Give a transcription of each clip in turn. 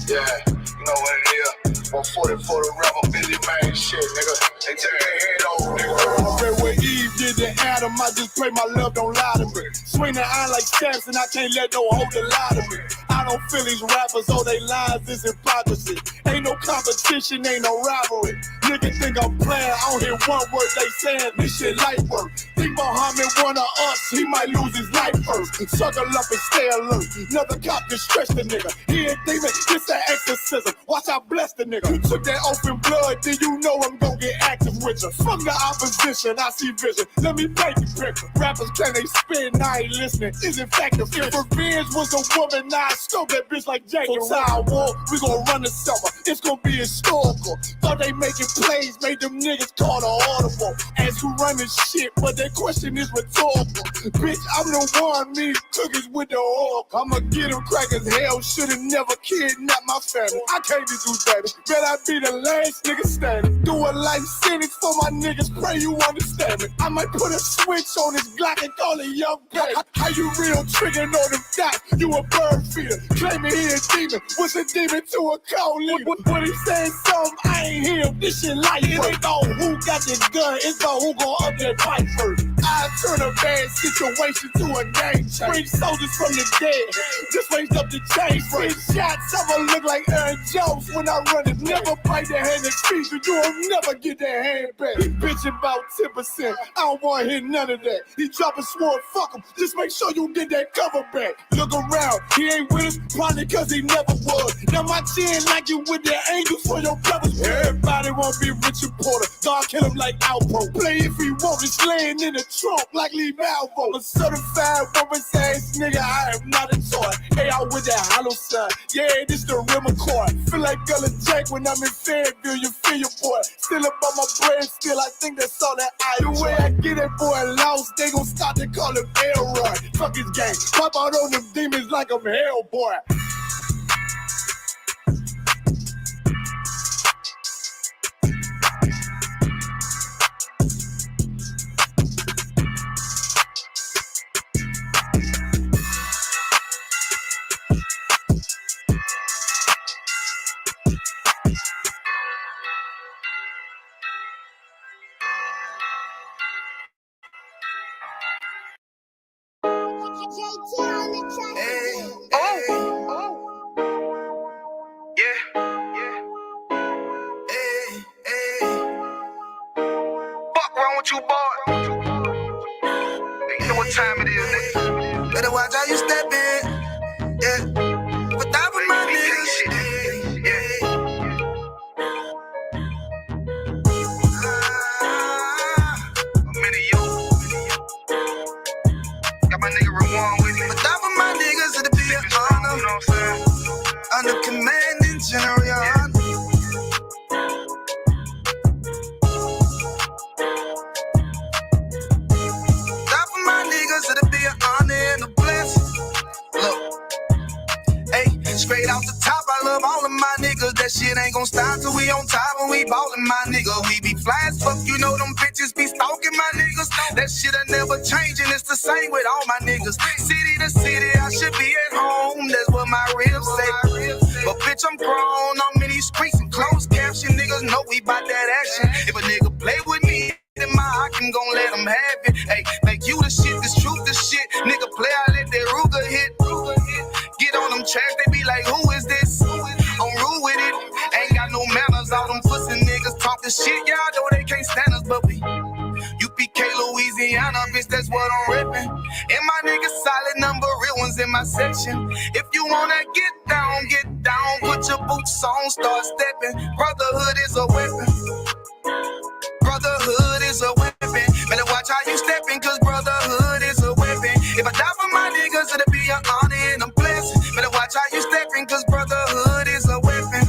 Yeah, you know what it is. 140 for the rapper, busy man shit, nigga. They take their head over, nigga. I pray where Eve did to Adam, I just pray my love don't lie to me. Swing the iron like Samson, I can't let no holder lie to me. I don't feel these rappers, all they lies is hypocrisy. Ain't no competition, ain't no rivalry. Niggas think I'm playing, I don't hear one word they saying, this shit light work. Think Muhammad one of us, he might lose his life first. Suckle up and stay alert, another cop can stretch the nigga. He ain't demon, this an exorcism, watch I bless the nigga. You took that open blood, then you know I'm gon' get active with you. From the opposition, I see vision, let me paint the picture. Rappers claim they spin, I ain't listening, is in fact a fear. If revenge was a woman, now I scope that bitch like Jacob. So I war, we gon' run the summer, it's gon' be historical. Thought they making plays, made them niggas call the audible. As who run this shit, but that question is rhetorical. Bitch, I'm the one, me cookies with the oil. I'ma get them crackers, hell, should've never kidnapped my family. I can't be do that, bet I be the last nigga standing. Do a life sentence for my niggas, pray you understand it. I might put a switch on this Glock and call it young baby. How you real triggering on them dots? You a bird feeder, claiming he a demon. What's a demon to a cold leader? When he saying something, I ain't hear him. This shit light. It ain't about who got the gun, it's about who gon' up that pipe first. I turn a bad situation to a game change. Bring soldiers from the dead, just raised up the chain. Bring shots, I'ma look like Aaron Jones when I run it. Never bite their hand and feet, but you will never get that hand back. He bitching about 10%, I don't wanna hear none of that. He dropping sword, fuck him, just make sure you get that cover back. Look around, he ain't with us, probably cause he never was. Now my chin like you with the angels for your brothers. Everybody wanna be Richard Porter, God kill him like Alpo. Play if he want, it's laying in the trunk like Lee Malvo. A certified woman's ass nigga, I am not a toy. Hey, out with that hollow side, yeah, this the real McCoy. Feel like Gullah Jake when I'm in Fayetteville, you feel your boy. Still up on my bread, still I think that's all that I. The way I get that boy lost, they gon' start to call him Elroy. Fuck his gang, pop out on them demons like I'm Hellboy. You boy. You know what time it is, nigga. Better watch how you step in. Yeah. Without with my niggas. Yeah. I'm in you. Got my nigga Ramon with me. Without with my niggas, it'll be an honor. You know what I'm saying? Under commanding general, your honor. Straight off the top, I love all of my niggas. That shit ain't gon' stop till we on top when we ballin', my nigga. We be fly as fuck, you know them bitches be stalking my niggas. That shit'll never change, and it's the same with all my niggas. City to city, I should be at home. That's what my ribs say. But bitch, I'm grown on many streets and closed caption. Niggas know we bout that action. If a nigga play with me, then my I can gon' let him have it. Hey, make you the shit, this truth the shit. Nigga play, I let that Ruger hit. Get on them tracks, they be like, who is this? I'm rude with it. Ain't got no manners, all them pussy niggas talking shit. Y'all know they can't stand us, but we U.P.K, Louisiana, bitch, that's what I'm reppin'. And my niggas solid number, real ones in my section. If you wanna get down, put your boots on, start stepping. Brotherhood is a weapon. Brotherhood is a weapon. Better watch how you steppin', cause brotherhood is a weapon. If I die for my niggas, it'll be an honor and a blessing. Better watch how you steppin', cause brotherhood is a weapon.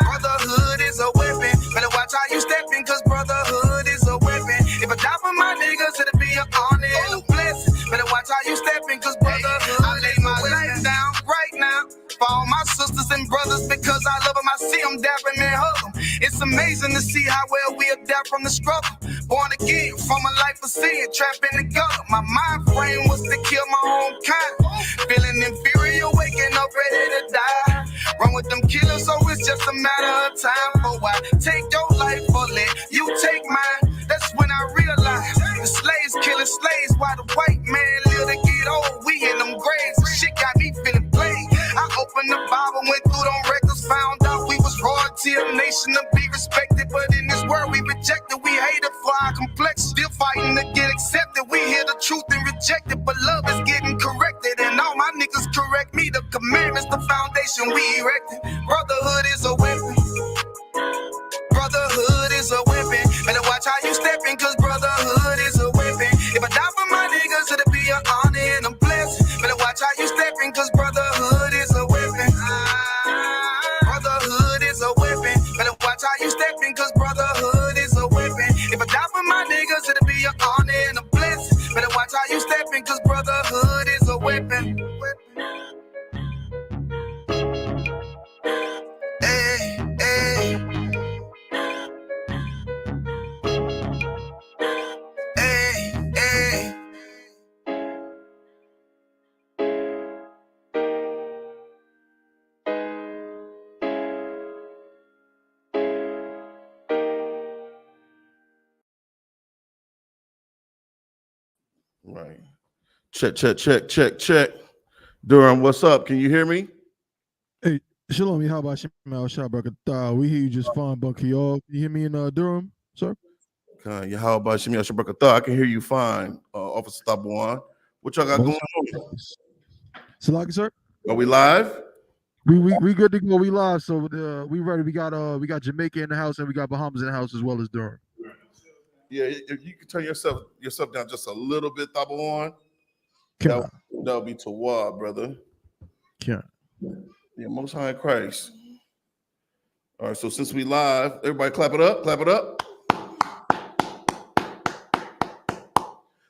Brotherhood is a weapon. Better watch how you steppin', cause brotherhood is a weapon. If I die for my niggas, it'll be an honor and a blessing. Better watch how you steppin', cause brotherhood. I lay my life down right now for all my sisters and brothers, because I love them. I see them dapping and hug them. It's It's amazing to see how well we adapt from the struggle. Born again from a life of sin, trapped in the gutter. My mind frame was to kill my own kind. Feeling inferior, waking up ready to die. Run with them killers, so it's just a matter of time. For I take your life or let you take mine. That's when I realized the slaves killing slaves while the white man live to get old. We in them graves, the shit got me feeling played. I opened the Bible, went through them records, found out we was royalty, a nation to be respected. But in this world we rejected, we hated for our complex. Still fighting to get accepted. We hear the truth and reject it, but love is getting corrected. And all my niggas correct me. The commandments, the foundation we erected. Brotherhood is a weapon. Brotherhood is a weapon. Better watch how you stepping, cause brotherhood is a weapon. If I die for my niggas, it'll be an honor and a blessing. Better watch how you stepping, cause brotherhood is a weapon. Brotherhood is a weapon. Better watch how you stepping, cause brotherhood is a weapon. If I die for my niggas, it'll be an honor and a blessing. Better watch how you stepping, cause brotherhood is a weapon. Hey, hey. Hey, hey. Right. Check. Durham, what's up? Can you hear me? Hey, Shalom, YAHANNA, SHALAM. We hear you just fine, but can you hear me in Durham, sir? YAHANNA, I can hear you fine, Officer Tabuan. What y'all got going on? Salaki, sir? Are we live? We good to go. We live, so we ready. We got Jamaica in the house and we got Bahamas in the house as well as Durham. Yeah, if you can turn yourself down just a little bit, Tabuan. That'll be Tawad, brother. Yeah. Yeah, Most High in Christ. All right, so since we live, everybody clap it up.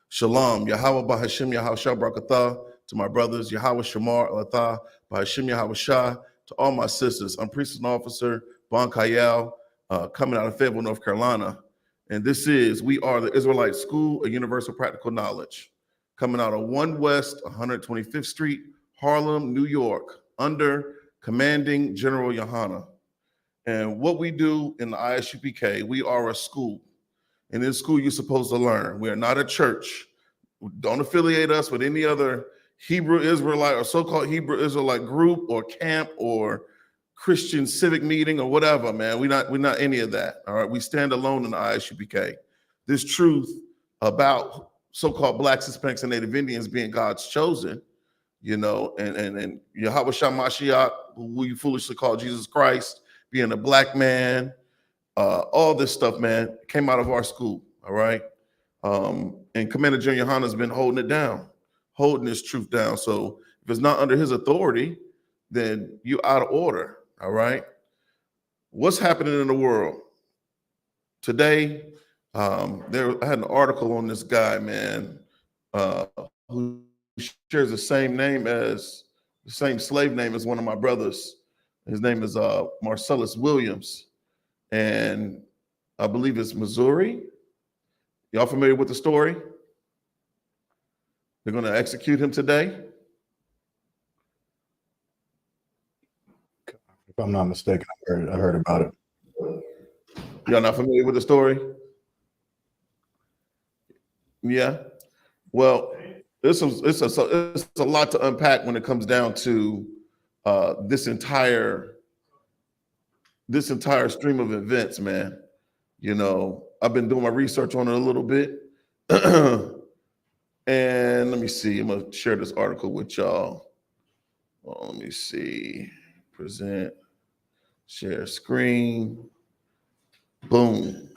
Shalom, Yahweh Bahashim Yahweh Shah Barakatah, to my brothers, Yahweh Shamar Alatah, Bahashim Yahweh Shah, to all my sisters. I'm Priest and Officer Bon Kayal, coming out of Fayetteville, North Carolina. And we are the Israelite School of Universal Practical Knowledge, coming out of 1 West 125th Street, Harlem, New York, under Commanding General YAHANNA. And what we do in the I.S.U.P.K, we are a school. In this school, you're supposed to learn. We are not a church. Don't affiliate us with any other Hebrew Israelite or so-called Hebrew Israelite group or camp or Christian civic meeting or whatever, man. We're not any of that. All right. We stand alone in the I.S.U.P.K. This truth about so-called Blacks, Hispanics, and Native Indians being God's chosen, and Yahweh Shah Mashiach, who you foolishly call Jesus Christ, being a black man, all this stuff, man, came out of our school. All right. And Commander General YAHANNA has been holding it down, holding this truth down. So if it's not under his authority, then you're out of order. All right. What's happening in the world today? I had an article on this guy, man, who shares the same slave name as one of my brothers. His name is Marcellus Williams, and I believe it's Missouri. Y'all familiar with the story? They're going to execute him today. If I'm not mistaken, I heard about it. Y'all not familiar with the story? Yeah. Well, it's a lot to unpack when it comes down to this entire stream of events, man. I've been doing my research on it a little bit. And let me see. I'm going to share this article with y'all. Let me see. Present. Share screen. Boom.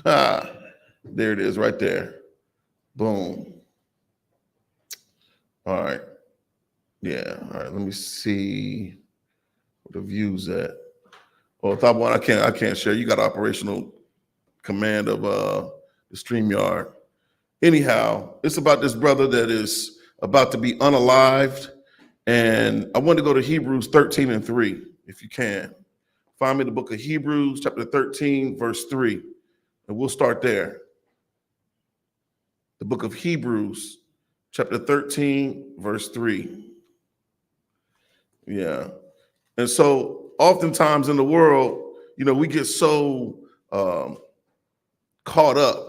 There it is right there. Boom. All right. Yeah. All right. Let me see where the view's at. Oh, top one, I can't share. You got operational command of the StreamYard. Anyhow, it's about this brother that is about to be unalived. And I want to go to Hebrews 13:3, if you can. find me the book of Hebrews, chapter 13, verse 3. And we'll start there. The book of Hebrews, chapter 13, verse 3. Yeah. And so oftentimes in the world, we get so caught up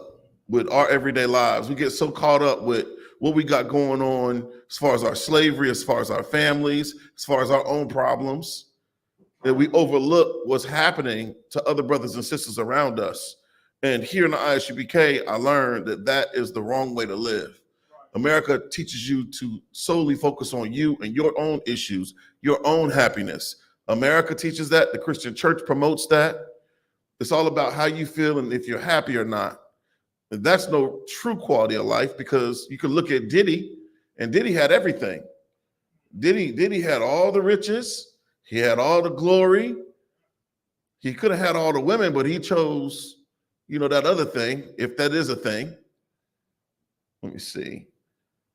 with our everyday lives. We get so caught up with what we got going on as far as our slavery, as far as our families, as far as our own problems, that we overlook what's happening to other brothers and sisters around us. And here in the I.S.U.P.K, I learned that is the wrong way to live. America teaches you to solely focus on you and your own issues, your own happiness. America teaches that. The Christian church promotes that. It's all about how you feel and if you're happy or not. And that's no true quality of life, because you can look at Diddy, and Diddy had everything. Diddy had all the riches. He had all the glory. He could have had all the women, but he chose, that other thing, if that is a thing. Let me see.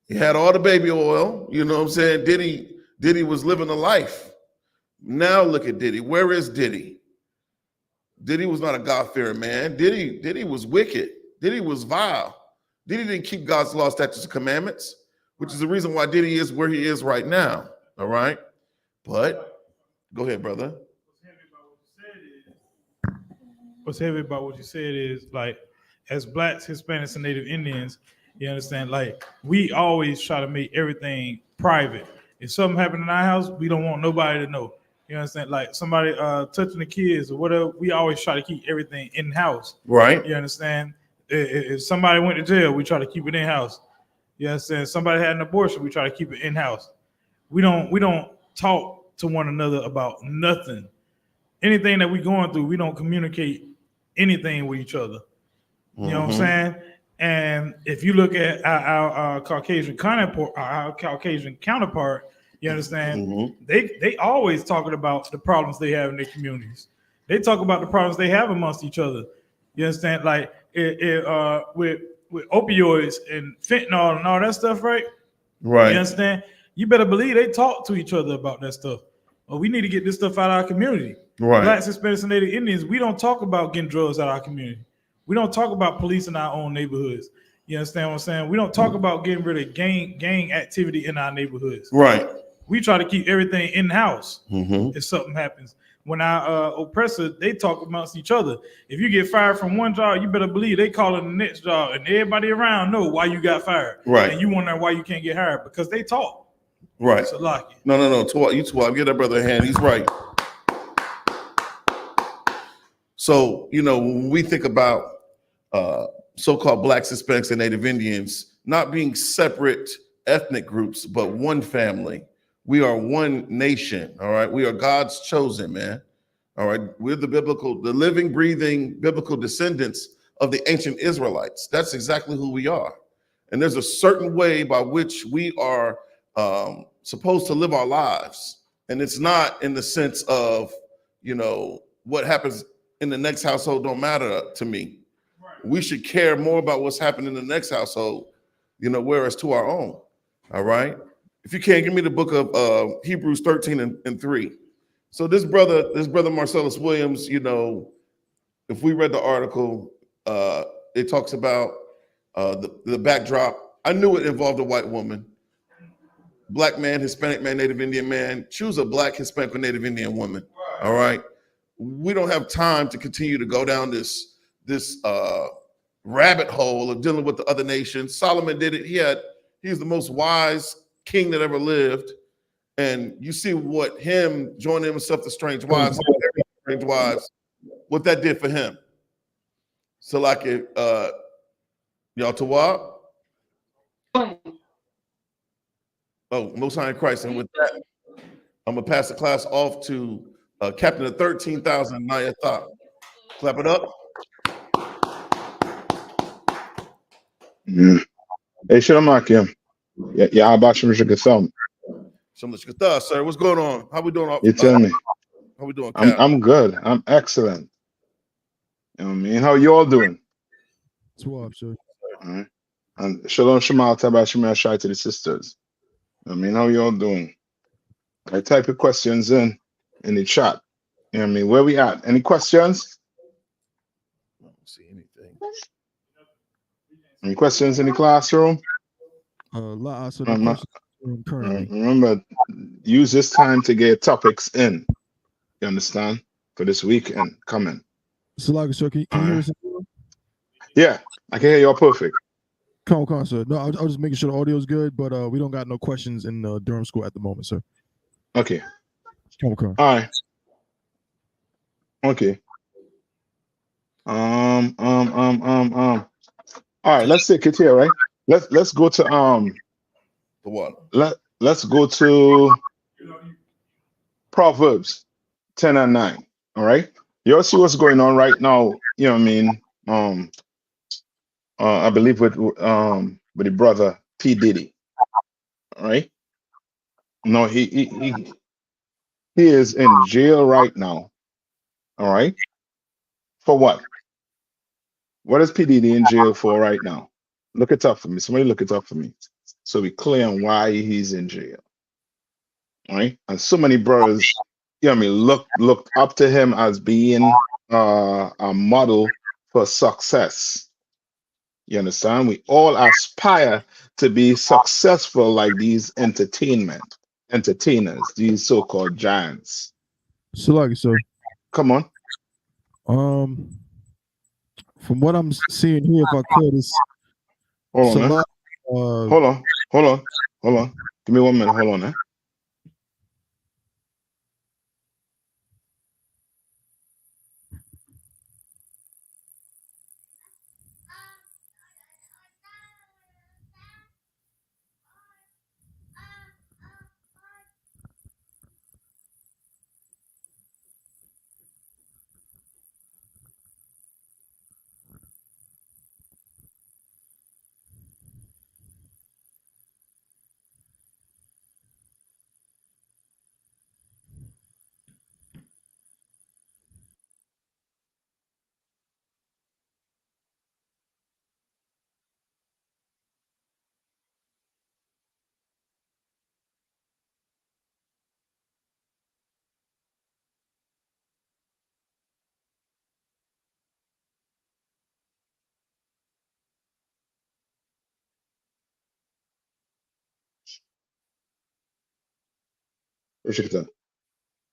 He had all the baby oil. You know what I'm saying? Diddy was living a life. Now look at Diddy. Where is Diddy? Diddy was not a God-fearing man. Diddy was wicked. Diddy was vile. Diddy didn't keep God's law, statutes, and commandments, which is the reason why Diddy is where he is right now. All right? But go ahead, brother. What's heavy about what you said is, like, as Blacks, Hispanics, and Native Indians, you understand, like, we always try to make everything private. If something happened in our house, we don't want nobody to know. You understand? Like somebody touching the kids or whatever, we always try to keep everything in-house. Right. You understand? If somebody went to jail, we try to keep it in-house. You understand? Somebody had an abortion, we try to keep it in-house. We don't talk to one another about nothing. Anything that we're going through, we don't communicate anything with each other. You know what I'm saying? And if you look at our Caucasian counterpart, you understand? They always talking about the problems they have in their communities. They talk about the problems they have amongst each other. You understand? Like with opioids and fentanyl and all that stuff, right? Right. You understand? You better believe they talk to each other about that stuff. Well, we need to get this stuff out of our community. Right. Blacks, Hispanics, and Native Indians, we don't talk about getting drugs out of our community. We don't talk about policing our own neighborhoods. You understand what I'm saying? We don't talk about getting rid of gang activity in our neighborhoods. Right. We try to keep everything in-house if something happens. When our oppressor, they talk amongst each other. If you get fired from one job, you better believe they call in the next job, and everybody around know why you got fired. Right. And you wonder why you can't get hired, because they talk. Right. So like it. No. You give that brother a hand. He's right. So, when we think about so-called Blacks, Hispanics, and Native Indians not being separate ethnic groups, but one family. We are one nation, all right? We are God's chosen, man, all right? We're the living, breathing, biblical descendants of the ancient Israelites. That's exactly who we are. And there's a certain way by which we are supposed to live our lives. And it's not in the sense of, what happens in the next household don't matter to me. We should care more about what's happening in the next household, whereas to our own. All right. If you can, give me the book of Hebrews 13 and 3. So this brother Marcellus Williams, if we read the article, it talks about the backdrop. I knew it involved a white woman. Black man, Hispanic man, Native Indian man. Choose a Black, Hispanic, or Native Indian woman. All right. We don't have time to continue to go down this rabbit hole of dealing with the other nations. Solomon did it. He's the most wise king that ever lived. And you see what him joining himself to strange wives, what that did for him. So like it, y'all Tawab. Oh, Most High in Christ. And with that, I'm gonna pass the class off to Captain of 13,000, Nayatha. Clap it up. Hey, Shalom, Akim. Yeah, how about you, sir? What's going on? How we doing? You tell me. How we doing, Cap? I'm good. I'm excellent. You know what I mean? How you all doing? Swap, sir. All right. And Shalom Shema Tabashima Shai to the sisters. I mean, how you all doing? I type your questions in the chat. You know what I mean? Where we at? Any questions? I don't see anything. Any questions in the classroom? La answer the questions currently. Remember, use this time to get topics in. You understand? For this weekend coming. Salaga, sir, can you hear us? Yeah, I can hear you all perfect. Come on, sir. No, I was just making sure the audio is good, but we don't got no questions in Durham school at the moment, sir. Okay. Come on. All right. Okay. All right, let's take it here, right? Let's go to The what? Let's go to Proverbs 10 and 9. All right. You all see what's going on right now, you know what I mean? I believe with the brother P. Diddy. All right. No, he is in jail right now. All right. For what? What is P. Diddy in jail for right now? Look it up for me. Somebody look it up for me. So we clear on why he's in jail. All right. And so many brothers, you know what I mean, looked up to him as being a model for success. You understand? We all aspire to be successful like these entertainers, these so-called giants. Salaga, sir. Come on. From what I'm seeing here, if I could, is Hold on. Hold on. Give me 1 minute. Hold on.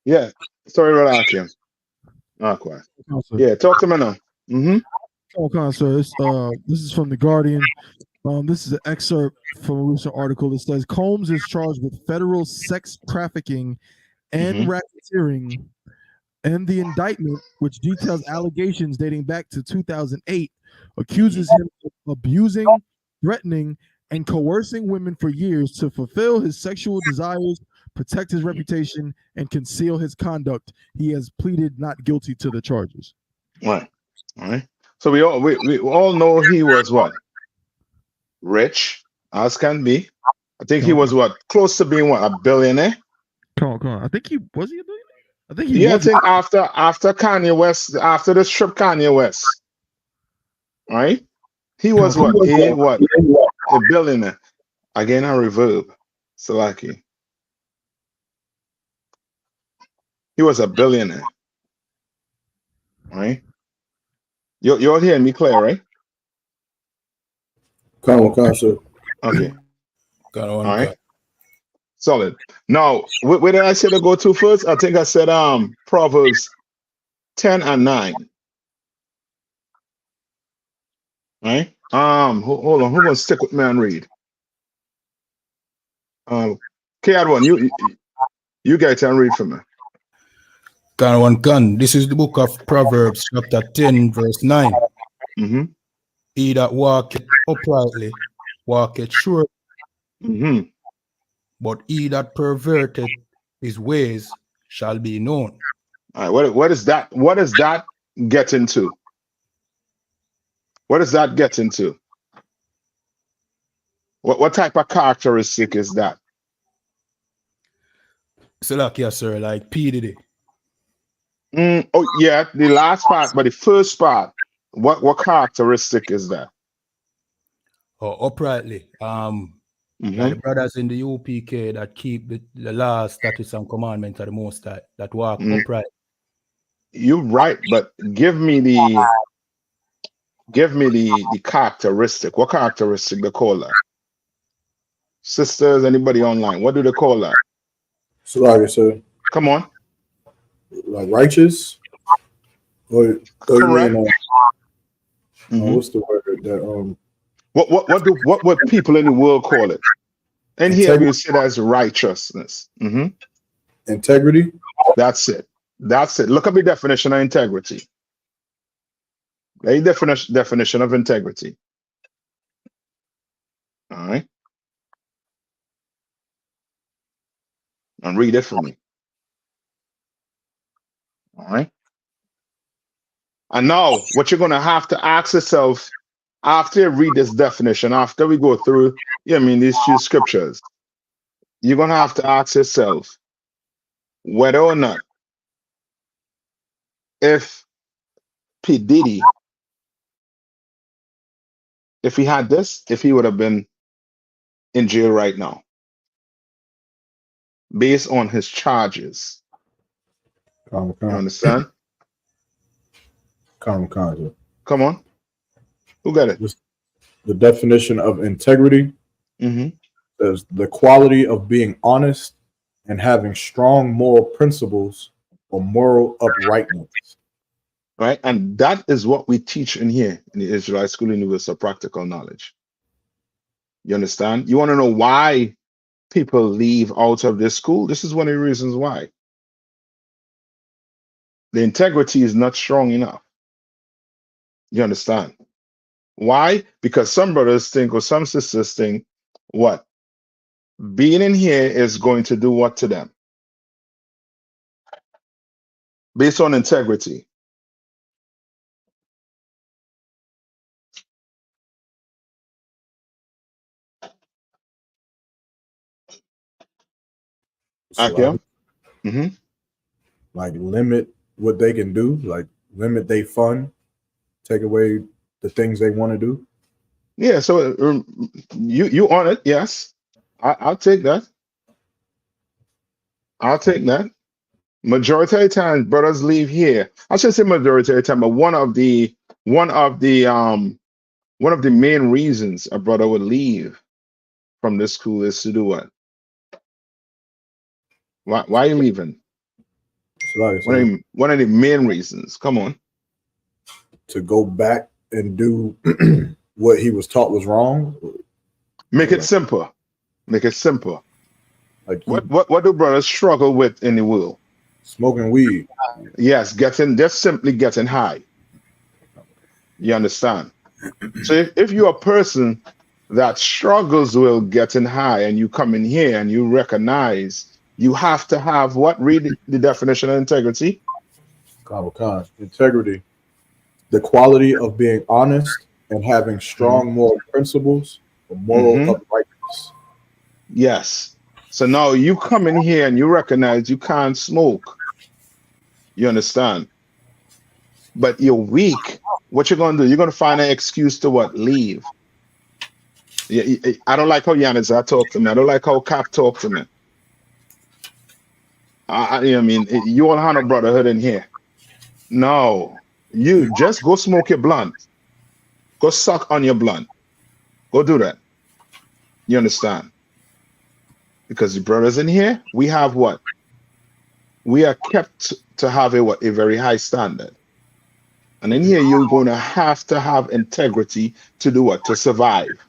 Yeah. Sorry about that, Kim. Not quite. Yeah, talk to me now. Come on, sir. This is from The Guardian. This is an excerpt from a recent article. It says Combs is charged with federal sex trafficking and racketeering, and the indictment, which details allegations dating back to 2008, accuses him of abusing, threatening, and coercing women for years to fulfill his sexual desires, protect his reputation, and conceal his conduct. He has pleaded not guilty to the charges. Right. All right. So we all know he was what? Rich as can be. I think he was what? Close to being what? A billionaire? Come on. I think he was. He a billionaire? I think he Yeah, was. I think after Kanye West, after the strip Kanye West, right? He was what? A billionaire. Again, a reverb. Salaki. He was a billionaire. Right? You're hearing me clear, right? Come on, sir. Okay. All right. Solid. Now, where did I say to go to first? I think I said Proverbs 10 and 9. Right? Hold on. Who's gonna stick with me and read? K1, you guys can read for me. This is the book of Proverbs, chapter 10, verse 9. He that walketh uprightly walketh surely, but he that perverteth his ways shall be known. All right, what is that? What does that get into? What does that get into? What type of characteristic is that? So like, yes, sir, like P. Diddy. Oh yeah, the last part, but the first part, what characteristic is that? Or uprightly. Like the brothers in the U.P.K. that keep the laws, statutes, and commandments of the Most High, that walk upright. You're right, but give me the characteristic. What characteristic they call that? Sisters, anybody online? What do they call that? So like I said, Come on. like righteous, or you Correct. mean Mhm. what's the word that What would people in the world call it? And here we say that's righteousness. Mhm. integrity. That's it. That's it. Look up the definition of integrity. A definition of integrity. All right. And read it for me. All right. And now, what you're going to have to ask yourself after you read this definition, after we go through, these few scriptures, you're going to have to ask yourself whether or not, if P. Diddy, if he had this, if he would have been in jail right now, based on his charges. You understand? Come on. Who got it? The definition of integrity is the quality of being honest and having strong moral principles or moral uprightness. Right? And that is what we teach in here in the Israelite School Universal Practical Knowledge. You understand? You want to know why people leave out of this school? This is one of the reasons why. The integrity is not strong enough. You understand? Why? Because some brothers think, or some sisters think, what? Being in here is going to do what to them? Based on integrity. So like limit what they can do, like limit their fun, take away the things they want to do. Yeah, so you on it, yes. I'll take that. I'll take that. Majority of the time, brothers leave here. I shouldn't say majority of the time, but one of the main reasons a brother would leave from this school is to do what? Why are you leaving? One of the main reasons. Come on. To go back and do what he was taught was wrong. Make it simple. Make it simple. Like what do brothers struggle with in the world? Smoking weed. Yes, just simply getting high. You understand? So if you're a person that struggles with getting high and you come in here and you recognize you have to have what? Read the definition of integrity. Integrity. The quality of being honest and having strong moral principles or moral uprightness. Yes. So now you come in here and you recognize you can't smoke. You understand? But you're weak. What you're going to do? You're going to find an excuse to what? Leave. I don't like how YAHANNA talk to me. I don't like how Cap talk to me. You all have a brotherhood in here. No. You just go smoke your blunt. Go suck on your blunt. Go do that. You understand? Because the brothers in here, we have what? We are kept to have a very high standard. And in here, you're going to have integrity to do what? To survive.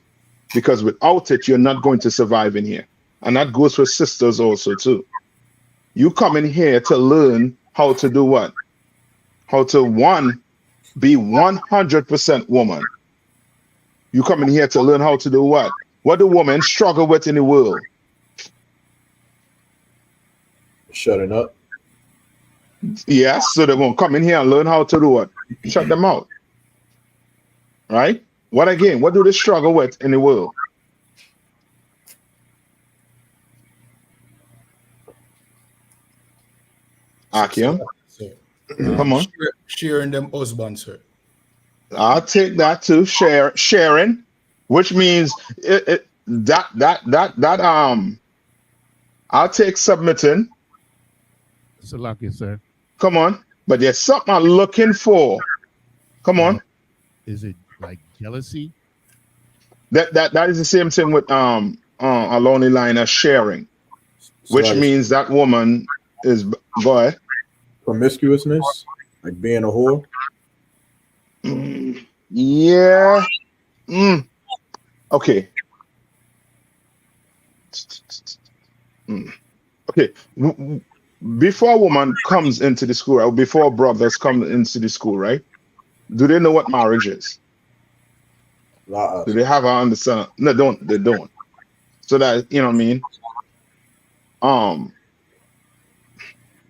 Because without it, you're not going to survive in here. And that goes for sisters also too. You come in here to learn how to do what? How to, be 100% woman. You come in here to learn how to do what? What do women struggle with in the world? Shutting up. Yes, so they won't come in here and learn how to do what? Shut them out. Right? What do they struggle with in the world? Akim? Come on. Sharing them husbands, sir. I'll take that too. Sharing, which means I'll take submitting. It's a lucky, sir. Come on. But there's something I'm looking for. Come on. Is it like jealousy? That is the same thing with a lonely line of sharing, So which like means that woman is go ahead. promiscuousness, like being a whore. Yeah. Okay. Okay. Before a woman comes into the school, or before brothers come into the school, right? Do they know what marriage is? Do they have an understanding? No, they don't. So that, you know what I mean?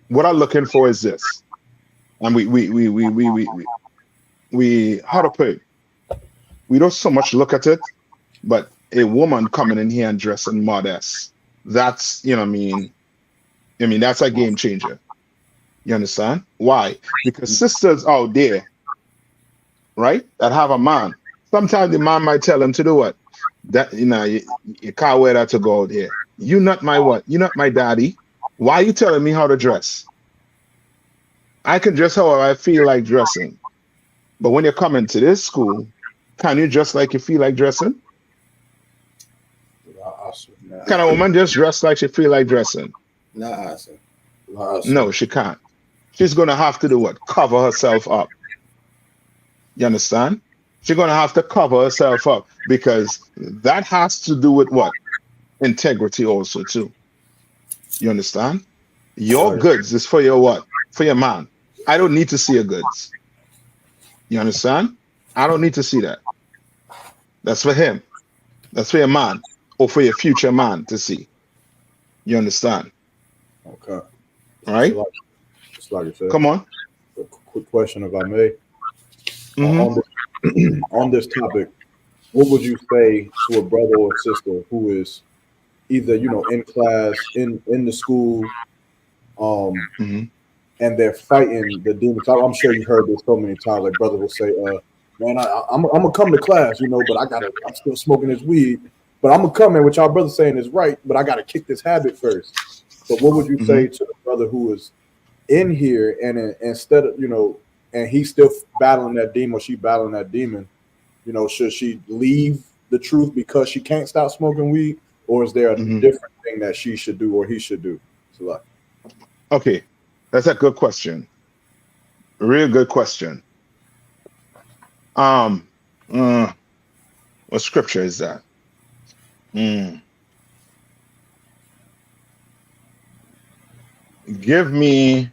What I'm looking for is this. And we how to put it? We don't so much look at it, but a woman coming in here and dressing modest, that's, you know what I mean, that's a game changer. You understand? Why? Because sisters out there, right, that have a man, sometimes the man might tell them to do what? That, you know, you can't wear that to go out there. You not my what? You not my daddy. Why are you telling me how to dress? I can dress however I feel like dressing. But when you're coming to this school, can you dress like you feel like dressing? Can a woman just dress like she feel like dressing? No, she can't. She's going to have to do what? Cover herself up. You understand? She's going to have to cover herself up because that has to do with what? Integrity also too. You understand? Your goods is for your what? For your man. I don't need to see your goods. You understand? I don't need to see that. That's for him. That's for your man or for your future man to see. You understand? Okay. All right. Just like you said. Come on. A quick question, if I may. On this topic, what would you say to a brother or sister who is either, you know, in class, in the school, and they're fighting the demons? I'm sure you've heard this so many times. Like brother will say, man, I'm gonna come to class, you know, but I'm still smoking this weed, but I'm gonna come in, which our brother saying is right, but I gotta kick this habit first. But what would you say to the brother who is in here and instead of, you know, and he's still battling that demon or she battling that demon, you know, should she leave the truth because she can't stop smoking weed, or is there a different thing that she should do or he should do? Okay, that's a good question. Real good question. What scripture is that? Give me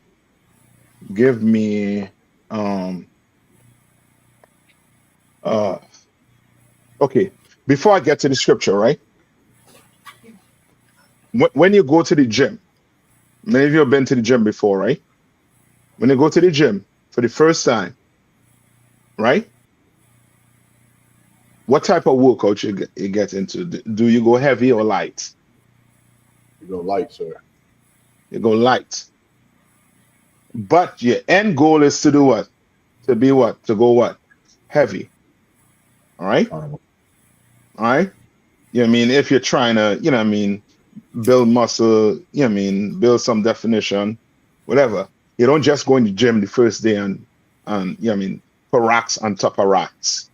okay, before I get to the scripture, right? When you go to the gym, many of you have been to the gym before, right? When you go to the gym for the first time, right? What type of workout you get into? Do you go heavy or light? You go light, sir. You go light. But your end goal is to do what? To be what? To go what? Heavy. All right? All right? You know what I mean? If you're trying to, you know what I mean, build muscle, you know what I mean, build some definition, whatever. You don't just go in the gym the first day and you know what I mean, put racks on top of racks.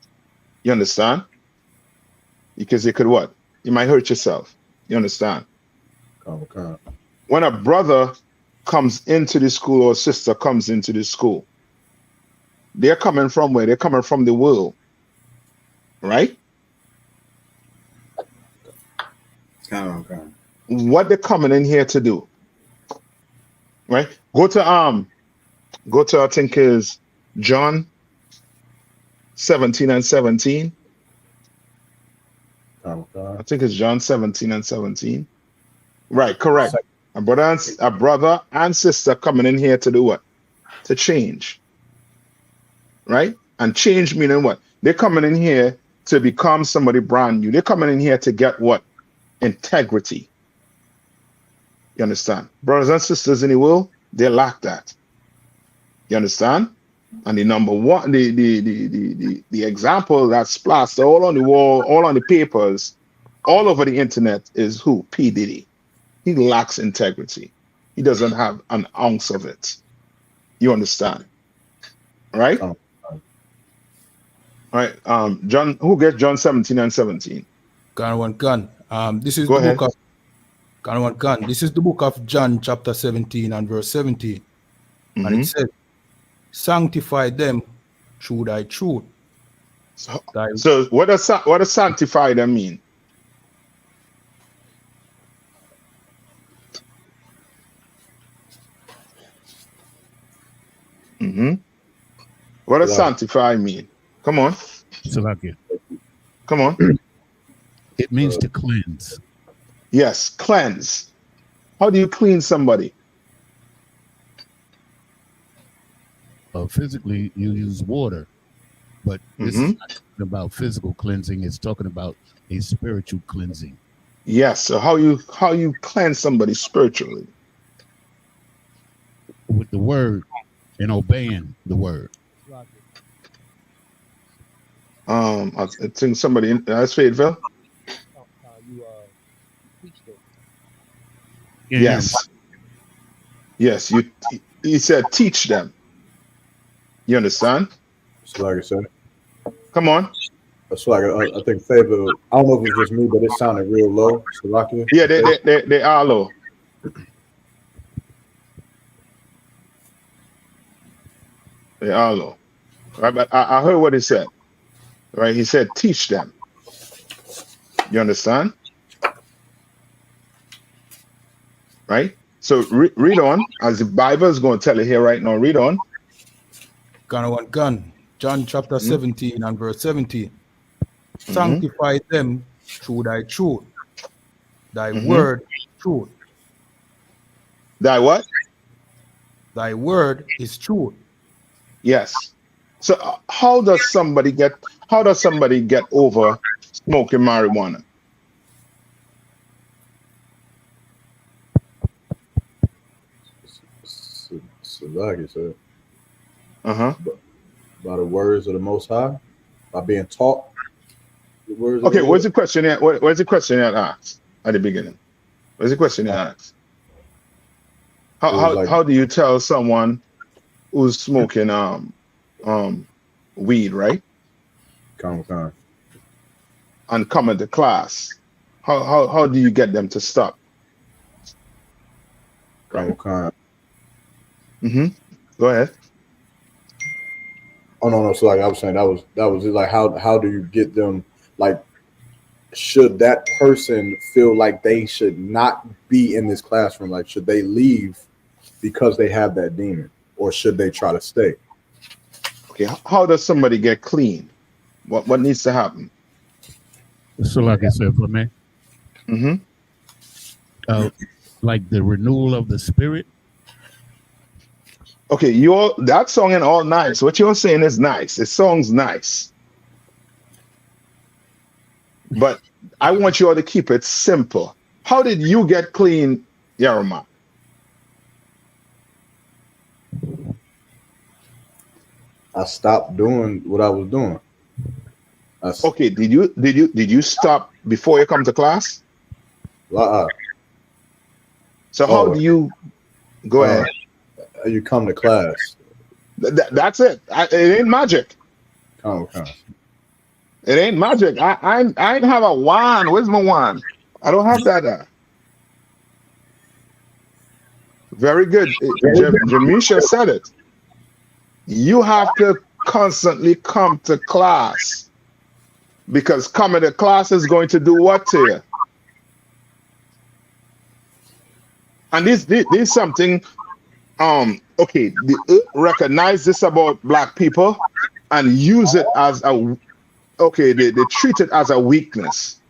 You understand? Because you could what? You might hurt yourself. You understand? Okay. When a brother comes into the school or sister comes into the school, they're coming from where? They're coming from the world. Right? Okay. What they're coming in here to do. Right? Go to I think is John 17 and 17. I think it's John 17 and 17. Right, correct. A brother and sister coming in here to do what? To change. Right? And change meaning what? They're coming in here to become somebody brand new. They're coming in here to get what? Integrity. You understand? Brothers and sisters in the world, they lack that. You understand? And the number one, the example that's plastered all on the wall, all on the papers, all over the internet is who? P. Diddy. He lacks integrity. He doesn't have an ounce of it. You understand, right? Oh. All right. John, who gets John 17 and 17? Gun. This is Go the ahead. book of Gun. This is the book of John, chapter 17 and verse 17. And it says, sanctify them through thy truth. So what does sanctify them mean? What does sanctify mean? Come on. Salakia. Come on. It means to cleanse. Yes, cleanse. How do you clean somebody? Physically, you use water, but this is not talking about physical cleansing. It's talking about a spiritual cleansing. Yes. So how you cleanse somebody spiritually? With the word and obeying the word. I think somebody that's Fayetteville. Yes. Yes. He said teach them. You understand? So like I said. Come on. So like I think Fayetteville. I don't know if it was just me, but it sounded real low. So like yeah, they are low. They are low. Right, but I heard what he said. Right, he said teach them. You understand? Right. So read on, as the Bible is going to tell you here right now. Read on. Gun. John chapter 17 and verse 17. Sanctify them through thy truth. Thy word is truth. Thy what? Thy word is truth. Yes. So how does somebody get over smoking marijuana? So like I said. By the words of the Most High, by being taught the words. Okay, what's the question? What's the question that asked at the beginning? What's the question that asked? How do you tell someone who's smoking weed, right? Come. And come into class? How do you get them to stop? Come. Go ahead. Oh no. So like I was saying, that was just like how do you get them, like, should that person feel like they should not be in this classroom? Like, should they leave because they have that demon, or should they try to stay? Okay, how does somebody get clean? What needs to happen? So like I said, for me, like the renewal of the spirit. Okay, that song and all nice. What you're saying is nice. The song's nice. But I want you all to keep it simple. How did you get clean, Yarama? I stopped doing what I was doing. Okay, did you stop before you come to class? So how do you go ahead? You come to class. That's it. It ain't magic. Come. It ain't magic. I ain't have a wand. Where's my wand? I don't have that. Very good. Jamisha said it. You have to constantly come to class, because coming to class is going to do what to you? And this something. Okay, recognize this about black people and use it as they treat it as a weakness.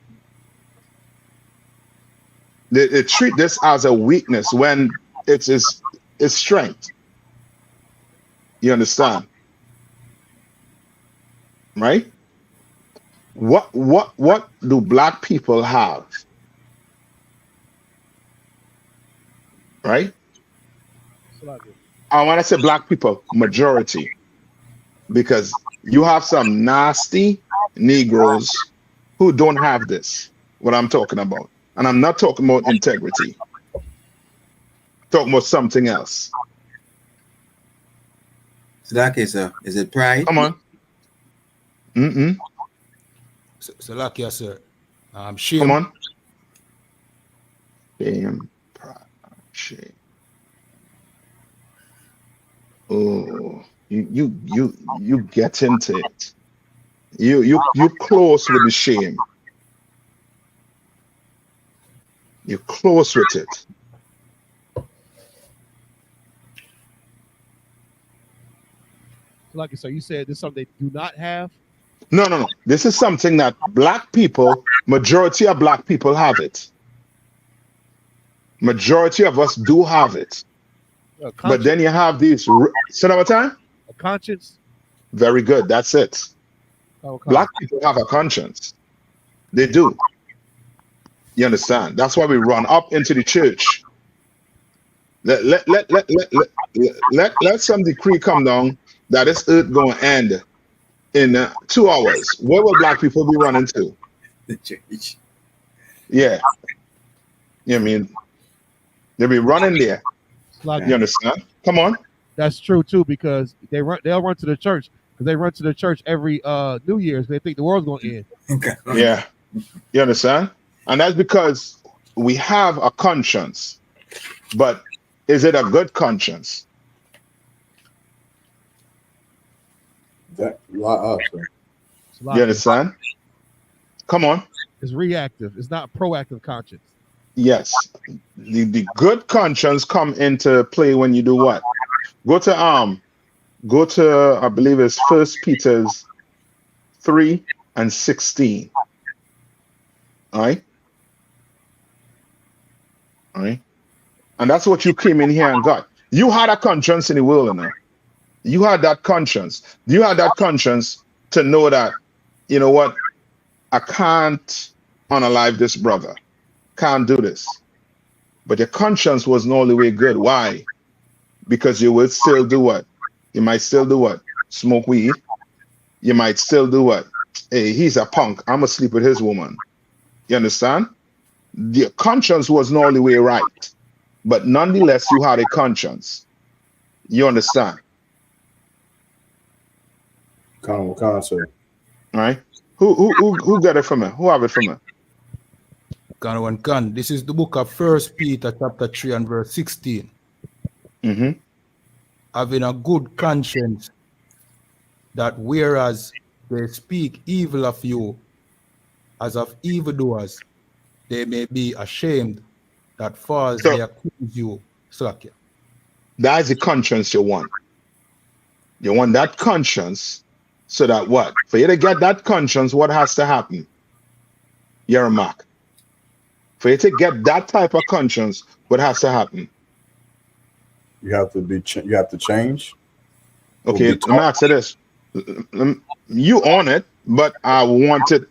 They treat this as a weakness when it's strength. You understand? Right? What do black people have? Right? I want to say black people, majority, because you have some nasty Negroes who don't have this, what I'm talking about. And I'm not talking about integrity. I'm talking about something else. Salakia, sir. Is it pride? Come on. Salakia, sir. Come Shame. on. Shame, pride, shame. Oh, you get into it. You close with the shame. You're close with it. Like so, you said this is something they do not have. No. This is something that black people, majority of black people have it. Majority of us do have it. But then you have these. Say that one time. A conscience. Very good. That's it. Black people have a conscience. They do. You understand? That's why we run up into the church. Let some decree come down that this earth going to end in 2 hours. Where will black people be running to? The church. Yeah. You know what I mean? They'll be running there. Like, you understand? Come on. That's true too, because they'll run to the church because they run to the church every New Year's. They think the world's going to end. Yeah. You understand? And that's because we have a conscience. But is it a good conscience? You understand? Come on. It's reactive. It's not proactive conscience. Yes. The good conscience come into play when you do what? Go to I believe it's 1 Peter 3:16. All right. And that's what you came in here and got. You had a conscience in the world, now. You had that conscience. You had that conscience to know that, you know what, I can't unalive this brother. Can't do this. But your conscience wasn't all the way good. Why? Because you would still do what? You might still do what? Smoke weed. You might still do what? Hey, he's a punk. I'm going to sleep with his woman. You understand? The conscience wasn't all the way right. But nonetheless, you had a conscience. You understand? Sir. All right. Who got it from me? Who have it from me? Gun. This is the book of 1 Peter chapter 3 and verse 16. Having a good conscience, that whereas they speak evil of you as of evildoers, they may be ashamed that false they accuse you. Slakia. That is the conscience you want. You want that conscience so that what? For you to get that conscience, what has to happen? You're a mark. For you to get that type of conscience, what has to happen? You have to change. Okay, let me ask you this. You own it, but I want it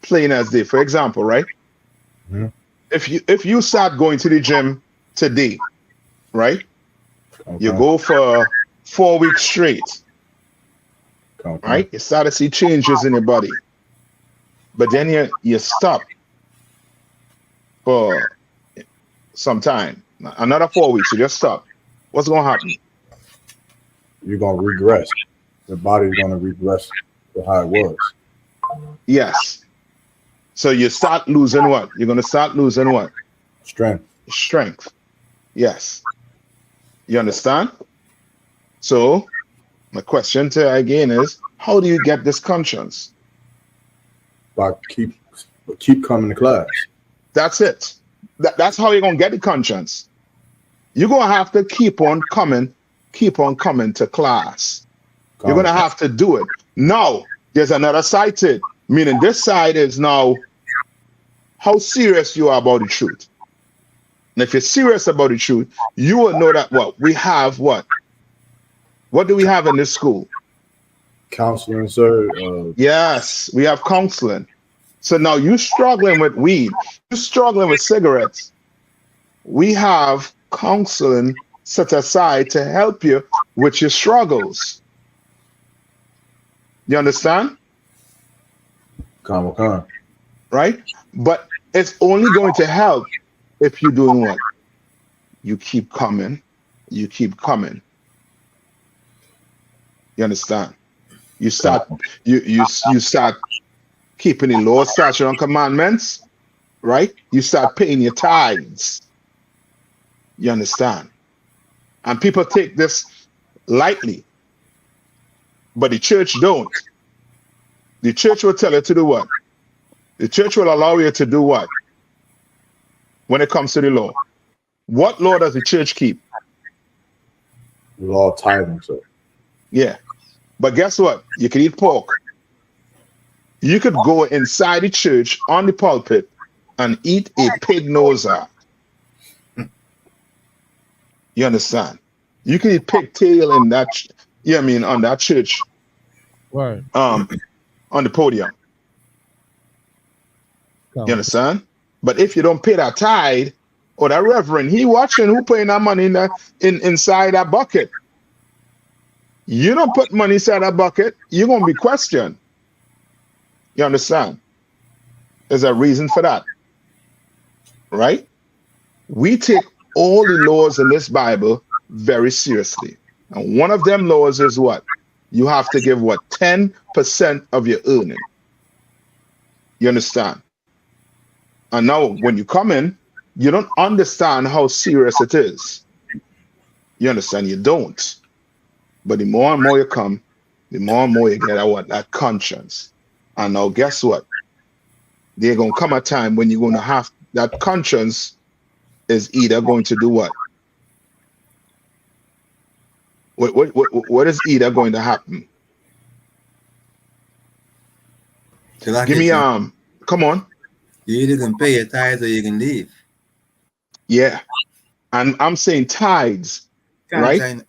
plain as day. For example, right? Mm-hmm. If you start going to the gym today, right? Okay. You go for 4 weeks straight. Okay. Right? You start to see changes in your body. But then you stop for some time. Another 4 weeks, you just stop. What's going to happen? You're going to regress. The body's going to regress to how it was. Yes. So you start losing what? You're going to start losing what? Strength. Yes. You understand? So my question to you again is, how do you get this conscience? By keep coming to class. That's it. That's how you're going to get the conscience. You're going to have to keep on coming to class. You're going to have to do it. Now, there's another side to it. Meaning this side is now how serious you are about the truth. And if you're serious about the truth, you will know that what? We have what? What do we have in this school? Counseling, sir. Yes, we have counseling. So now you're struggling with weed. You're struggling with cigarettes. We have counseling set aside to help you with your struggles. You understand? Right? But it's only going to help if you're doing what? You keep coming. You keep coming. You understand? You start you start keeping the law, statute, and commandments, right? You start paying your tithes. You understand? And people take this lightly, but the church don't. The church will tell you to do what? The church will allow you to do what? When it comes to the law. What law does the church keep? The law of tithing, sir. Yeah. But guess what? You can eat pork. You could go inside the church on the pulpit and eat a pig nose out. You understand? You can eat pigtail in that, on that church. Right. On the podium. You understand? But if you don't pay that tithe, or that reverend, he watching who paying that money inside that bucket. You don't put money inside that bucket, you're gonna be questioned. You understand? There's a reason for that. Right? We take all the laws in this Bible very seriously. And one of them laws is what? You have to give what? 10% of your earning. You understand? And now when you come in, you don't understand how serious it is. You understand? You don't. But the more and more you come, the more and more you get that conscience. And now guess what? There's going to come a time when you're going to have that conscience is either going to do what? What is either going to happen? Give me come on. You either can pay your tithes or you can leave. Yeah. And I'm saying tithes, right?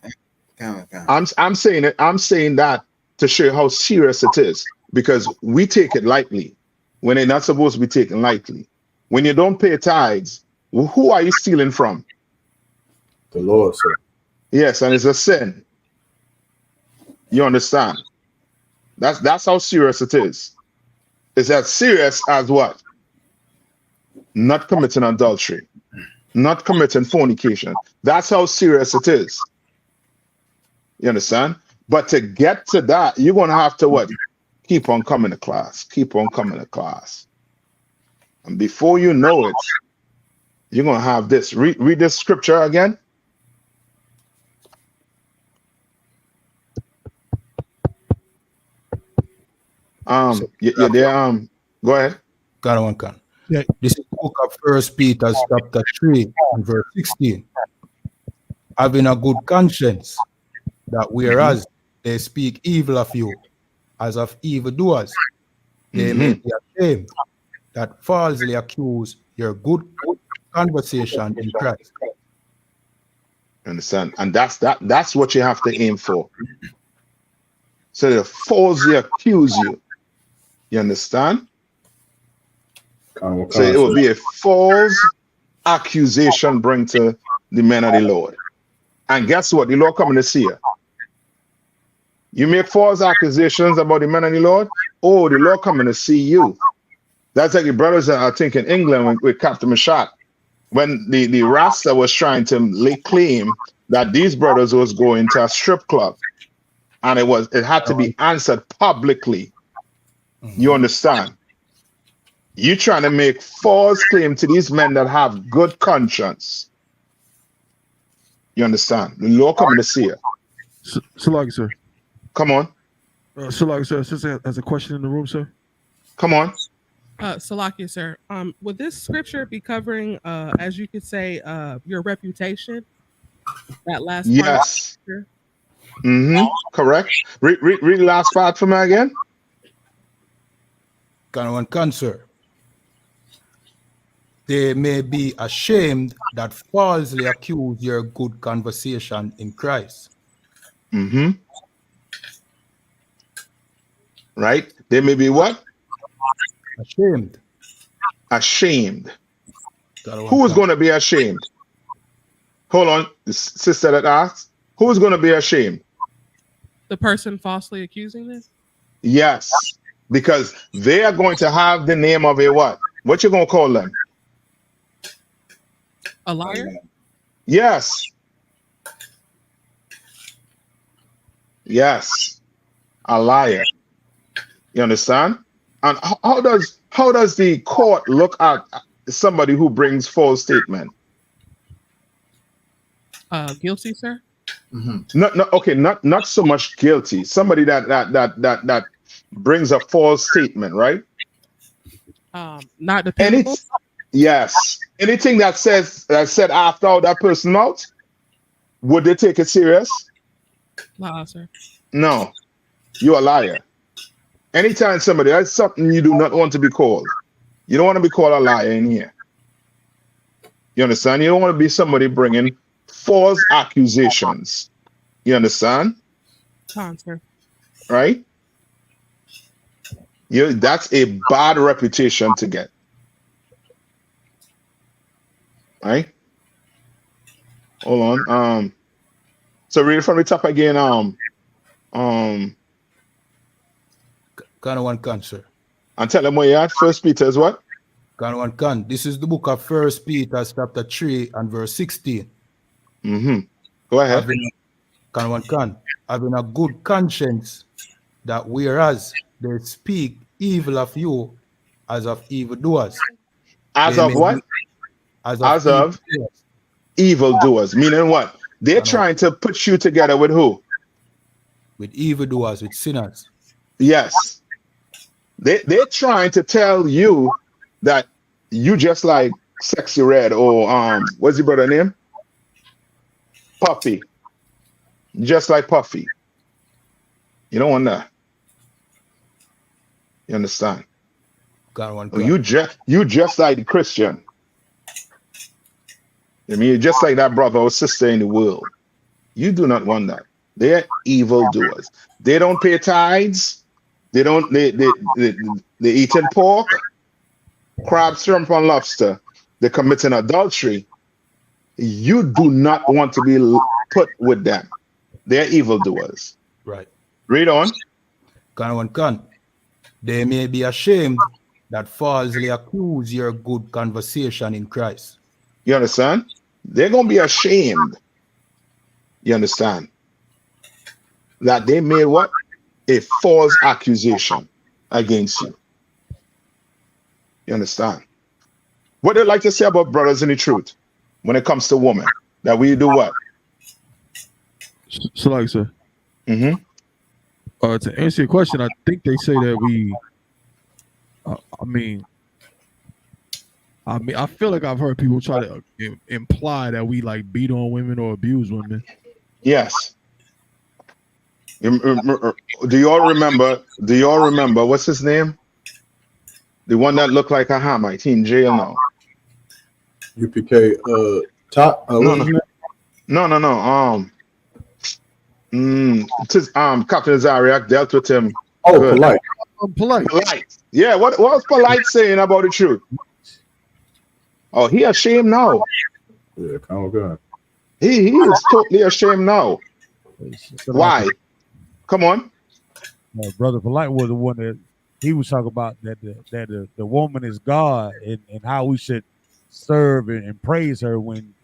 I'm saying it. I'm saying that to show how serious it is, because we take it lightly when they're not supposed to be taken lightly. When you don't pay tithes, who are you stealing from? The Lord, sir. Yes, and it's a sin. You understand? That's how serious it is. It's as serious as what? Not committing adultery, not committing fornication. That's how serious it is. You understand? But to get to that, you're going to have to what? Keep on coming to class. Keep on coming to class. And before you know it, you're going to have this. Read this scripture again. You're there. Go ahead. Got one can. Yeah. This is the book of 1 Peter chapter 3 and verse 16. Having a good conscience, that whereas they speak evil of you as of evildoers, they may be ashamed that falsely accuse your good conversation in Christ. Understand? And that's what you have to aim for. So they falsely accuse you. You understand? So it will be a false accusation bring to the men of the Lord. And guess what? The Lord coming to see you. You make false accusations about the men of the Lord. Oh, the Lord coming to see you. That's like the brothers that I think in England with Captain Mashak, when the Rasta was trying to lay claim that these brothers was going to a strip club, and it had to be answered publicly. You understand? You're trying to make false claim to these men that have good conscience. You understand? The Lord coming to see you. Salagi, sir. Come on. Salagi, sir. Sister has a question in the room, sir. Come on. Salaki, sir. Would this scripture be covering, as you could say, your reputation? That last part. Yes. Correct. Read the last part for me again. Got one can, sir. They may be ashamed that falsely accuse your good conversation in Christ. Right? They may be what? Ashamed. Ashamed. Who is going to be ashamed? Hold on. The sister that asked, who is going to be ashamed? The person falsely accusing them? Yes. Because they are going to have the name of a what? What you going to call them? A liar? Yes. Yes. a liar. You understand? And how does the court look at somebody who brings false statement? Guilty, sir. Not so much guilty. Somebody that brings a false statement, right? Not dependable. Yes. Anything that said after that person out, would they take it serious? No, sir. No. You're a liar. Anytime somebody, that's something you do not want to be called. You don't want to be called a liar in here. You understand? You don't want to be somebody bringing false accusations. You understand? Sir. Right? That's a bad reputation to get. Right? Hold on. So read it from the top again. Can one cancer. And tell them where you're at. 1 Peter is what? Can one can. This is the book of 1 Peter chapter 3 and verse 16. Go ahead. Having a good conscience, that whereas they speak evil of you as of evildoers. As of what? As of evildoers. Meaning what? They're trying to put you together with who? With evildoers, with sinners. Yes. They're trying to tell you that you just like Sexy Red or what's your brother name? Puffy. Just like Puffy. You don't want that. You understand? You just like the Christian. I mean, you're just like that brother or sister in the world. You do not want that. They're evildoers. They don't pay tithes. They eating pork, crab, shrimp, and lobster. They're committing adultery. You do not want to be put with them. They're evildoers. Right. Read on. They may be ashamed that falsely accuse your good conversation in Christ. You understand? They're going to be ashamed. You understand? That they made what? A false accusation against you. You understand? What they like to say about brothers in the truth when it comes to women, that we do what? So like, sir. To answer your question, I think they say that we. I feel like I've heard people try to imply that we like beat on women or abuse women. Yes. Do you all remember? What's his name? The one that looked like a Hamite. He in jail now. UPK. No. Captain Zariak dealt with him. Oh, good. Polite. Yeah. What was Polite saying about the truth? Oh, he ashamed now. Yeah, kind of good. He is totally ashamed now. Why? Come on. Brother Polite was the one that he was talking about that the woman is God and how we should serve and praise her when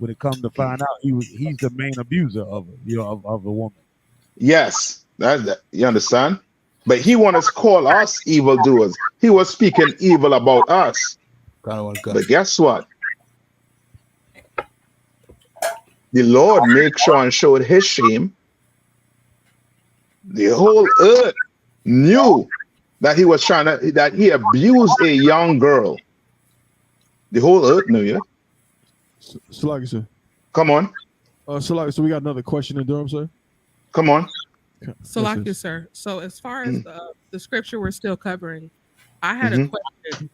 it comes to find out he's the main abuser of her, of the woman. Yes, that you understand. But he wanted to call us evildoers. He was speaking evil about us. But guess what? The Lord made sure and showed his shame. The whole earth knew that he was that he abused a young girl. The whole earth knew, yeah. So sir. Come on. So we got another question in Durham, sir. Come on. So sir. So as far as the scripture we're still covering, I had a question.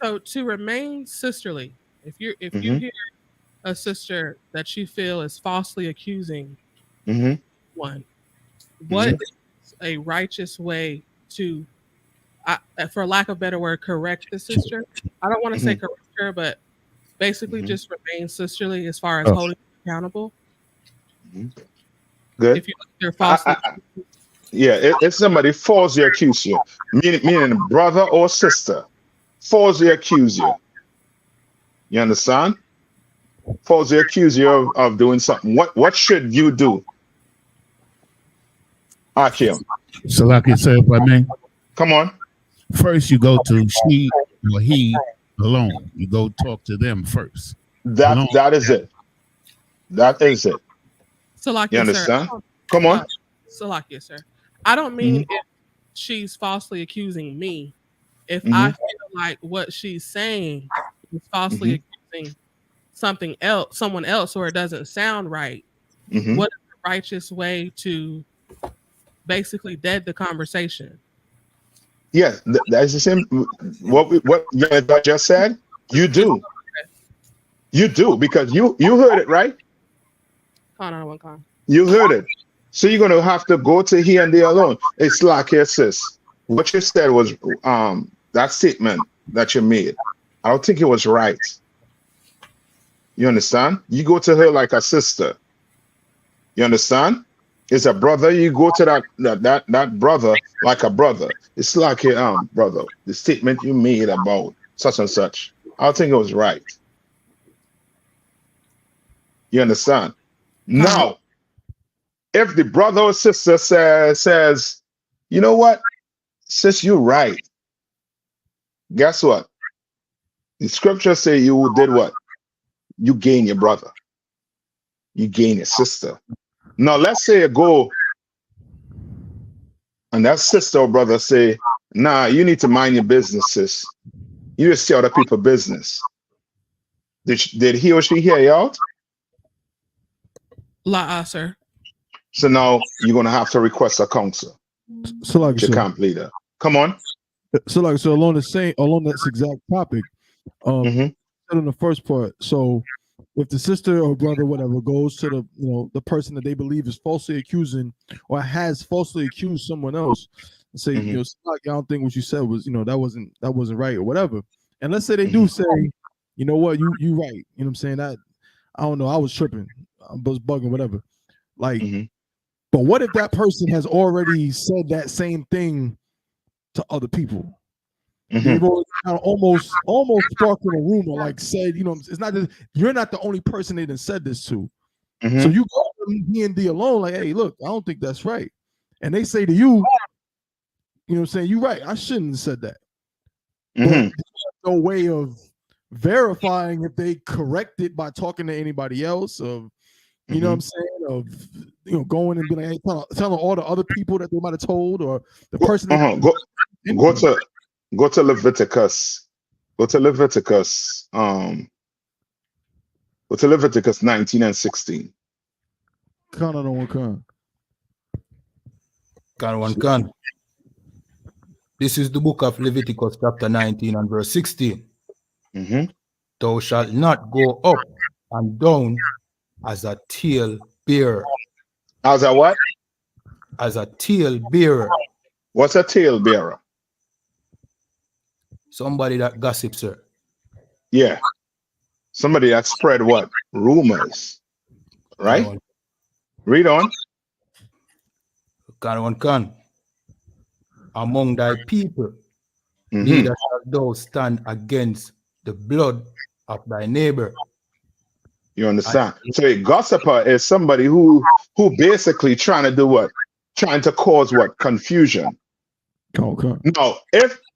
So to remain sisterly, if you hear a sister that you feel is falsely accusing one, what is a righteous way to, for lack of a better word, correct the sister? I don't want to say correct her, but basically just remain sisterly as far as holding accountable. Good. If you're falsely if somebody falsely accuse you, meaning brother or sister, falsely accuse you. You understand? Falsely accuse you of doing something. What should you do? Akim. So, like I said, if I may, come on. First, you go to she or he alone. You go talk to them first. That is it. That is it. So, like you understand? Come on. So, like yes, sir. I don't mean if she's falsely accusing me. If I feel like what she's saying is falsely accusing someone else, or it doesn't sound right, what is the righteous way to basically dead the conversation? Yes, that's the same. What I just said, you do. You do, because you heard it, right? You heard it. So you're going to have to go to he and they alone. It's like, yes, sis, what you said was that statement that you made, I don't think it was right. You understand? You go to her like a sister. You understand? It's a brother. You go to that brother like a brother. It's like a brother. The statement you made about such and such, I don't think it was right. You understand? Now, if the brother or sister says, you know what, sis, you're right. Guess what? The scripture say you did what? You gain your brother. You gain your sister. Now, let's say you go and that sister or brother say, nah, you need to mind your business, sis. You just see other people's business. Did he or she hear you out? Sir. So now you're going to have to request a counsel. So like your camp leader. Come on. So along this exact topic, said in the first part. So if the sister or brother, whatever, goes to the person that they believe is falsely accusing or has falsely accused someone else, and say, I don't think what you said was, that wasn't right or whatever. And let's say they do say, you know what, you right. You know what I'm saying? I don't know, I was tripping, I was bugging, whatever. Like, but what if that person has already said that same thing to other people? They've almost sparking a rumor, like said, it's not that you're not the only person they done said this to. So you go to D&D alone, like, hey, look, I don't think that's right. And they say to you, you know what I'm saying, you're right, I shouldn't have said that. But there's no way of verifying if they correct it by talking to anybody else, of you know what I'm saying, of going and be like, hey, telling all the other people that they might have told, or the person go to Leviticus. Go to Leviticus 19 and 16. This is the book of Leviticus chapter 19 and verse 16. Thou shalt not go up and down as a tale bearer. As a what? As a tale bearer. What's a tale bearer? Somebody that gossips, sir. Yeah. Somebody that spread what? Rumors. Right? Read on. Among thy people, neither shalt thou stand against the blood of thy neighbor. You understand? So a gossiper is somebody who basically trying to do what? Trying to cause what? Confusion. Now, if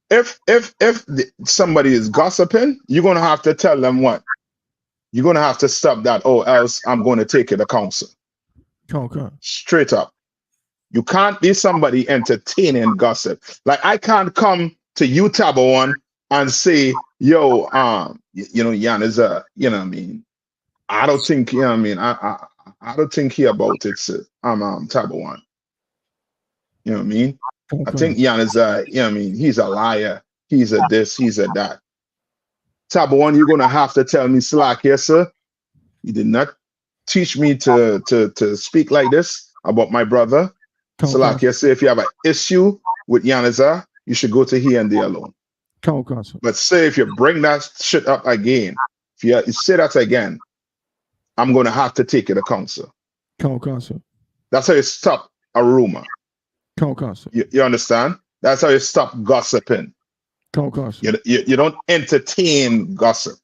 somebody is gossiping, you're going to have to tell them what? You're going to have to stop that, or else I'm going to take it to counsel. Straight up. You can't be somebody entertaining gossip. Like, I can't come to you, Tabawan, and say, yo, Jan is you know what I mean? I don't think, you know what I mean? I don't think he about it, Tabawan. You know what I mean? I think Jan is you know what I mean? He's a liar. He's a this, he's a that. Tabawan, you're gonna have to tell me, slack, yes, sir. You did not teach me to speak like this about my brother. Slack, yes, sir. If you have an issue with Yaniza, you should go to he and they alone. But say if you bring that shit up again, if you say that again, I'm going to have to take it to counsel. That's how you stop a rumor. You understand? That's how you stop gossiping. You don't entertain gossip.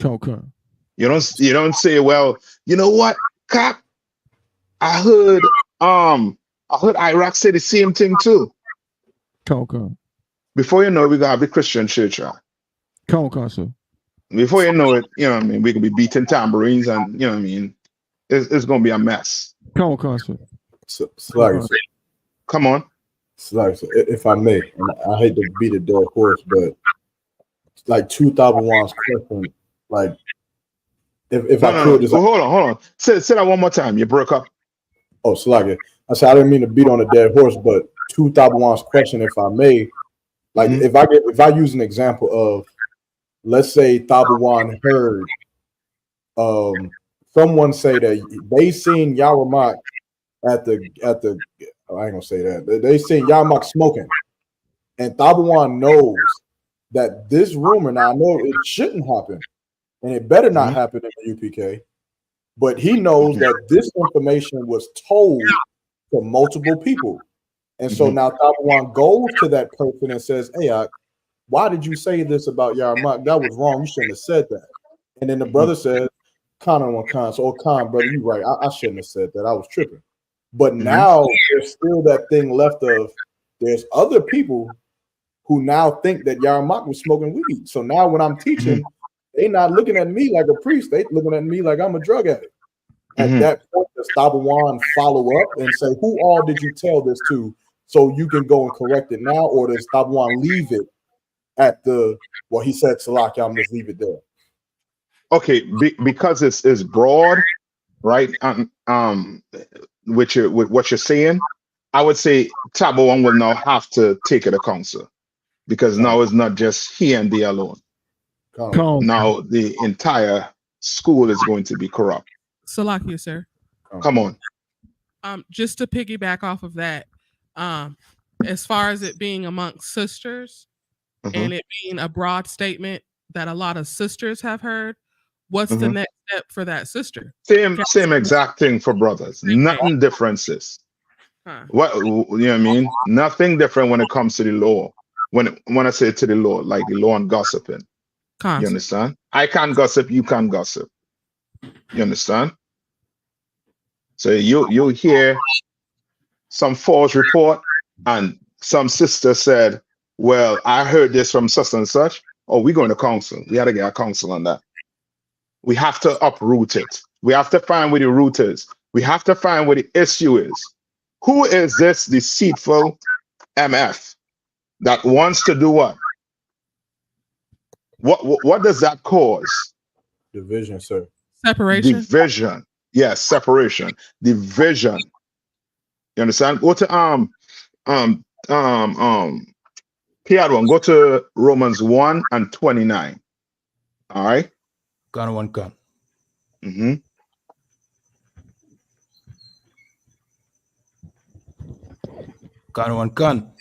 You don't say, well, you know what, Cap? I heard I heard Iraq say the same thing too. Come on. Before you know it, we're gonna have the Christian church out. Come on, sir. Before you know it, you know what I mean, we could be beating tambourines and you know what I mean. It's gonna be a mess. Come on, sir. Come on. If I may, and I hate to beat a dead horse, but like 2001's question, like if I could just hold on. Say that one more time. You broke up. Oh, Slack. I said I didn't mean to beat on a dead horse, but 2001's question, if I may, like if I use an example of, let's say Tabawan heard someone say that they seen Yawamak at the I ain't gonna say that. They seen Yawamak smoking, and Tabawan knows that this rumor, now I know it shouldn't happen, and it better not happen in the UPK, but he knows that this information was told to multiple people. And so now Tabawan goes to that person and says, hey, why did you say this about Yawamak? That was wrong. You shouldn't have said that. And then the brother says, Khan on Khan. So, Khan, brother, you're right. I shouldn't have said that. I was tripping. But now there's still that thing left of there's other people who now think that Yawamak was smoking weed. So now when I'm teaching, they not looking at me like a priest. They looking at me like I'm a drug addict. At that point, does Tabawan follow up and say, who all did you tell this to so you can go and correct it now? Or does Tabawan leave it at well, he said, Salaki, I'm just leave it there. Okay, because it's broad, right? With what you're saying, I would say Tabawan will now have to take it to council because now it's not just he and they alone. Now the entire school is going to be corrupt. Salakia, sir. Come on. Just to piggyback off of that, as far as it being amongst sisters and it being a broad statement that a lot of sisters have heard, what's the next step for that sister? Same exact thing for brothers. Nothing differences. What you know what I mean? Nothing different when it comes to the law. When I say to the law, like the law on gossiping. You understand? I can't gossip, you can't gossip. You understand? So you hear some false report and some sister said, well, I heard this from such and such. Oh, we're going to counsel. We got to get a counsel on that. We have to uproot it. We have to find where the root is. We have to find where the issue is. Who is this deceitful MF that wants to do what? What does that cause? Division, sir. Separation. Division. Yes, separation. Division. You understand? Go to P1, go to Romans 1:29. All right. Gun one gun. Gun one gun.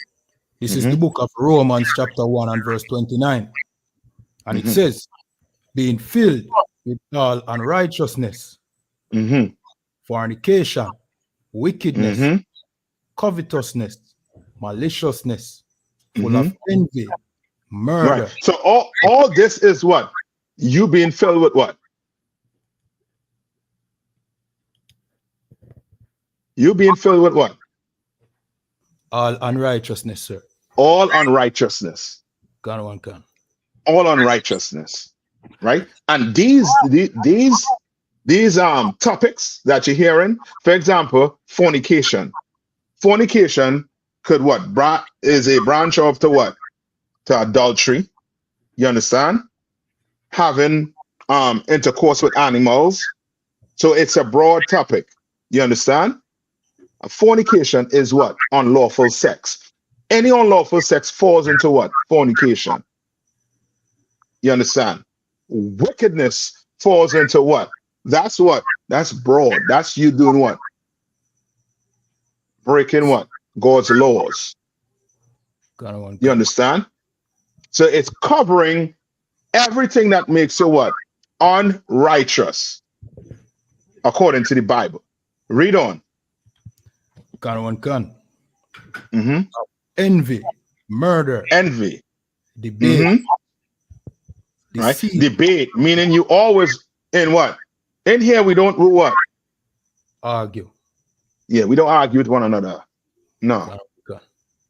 This is the book of Romans chapter 1 and verse 29. And it says, being filled with all unrighteousness, fornication, wickedness, covetousness, maliciousness, full of envy, murder. Right. So all this is what? You being filled with what? You being filled with what? All unrighteousness, sir. All unrighteousness. Gun one gun. All unrighteousness. Right? And these topics that you're hearing, for example, fornication. Fornication could what? Is a branch of to what? To adultery. You understand? Having intercourse with animals. So it's a broad topic. You understand? Fornication is what? Unlawful sex. Any unlawful sex falls into what? Fornication. You understand? Wickedness falls into what? That's what? That's broad. That's you doing what? Breaking what? God's laws. You understand? So it's covering everything that makes you what? Unrighteous. According to the Bible. Read on. Gun one gun. Envy, murder, envy, debate, right? Debate, meaning you always in what? In here we don't what? Argue. Yeah, we don't argue with one another. No.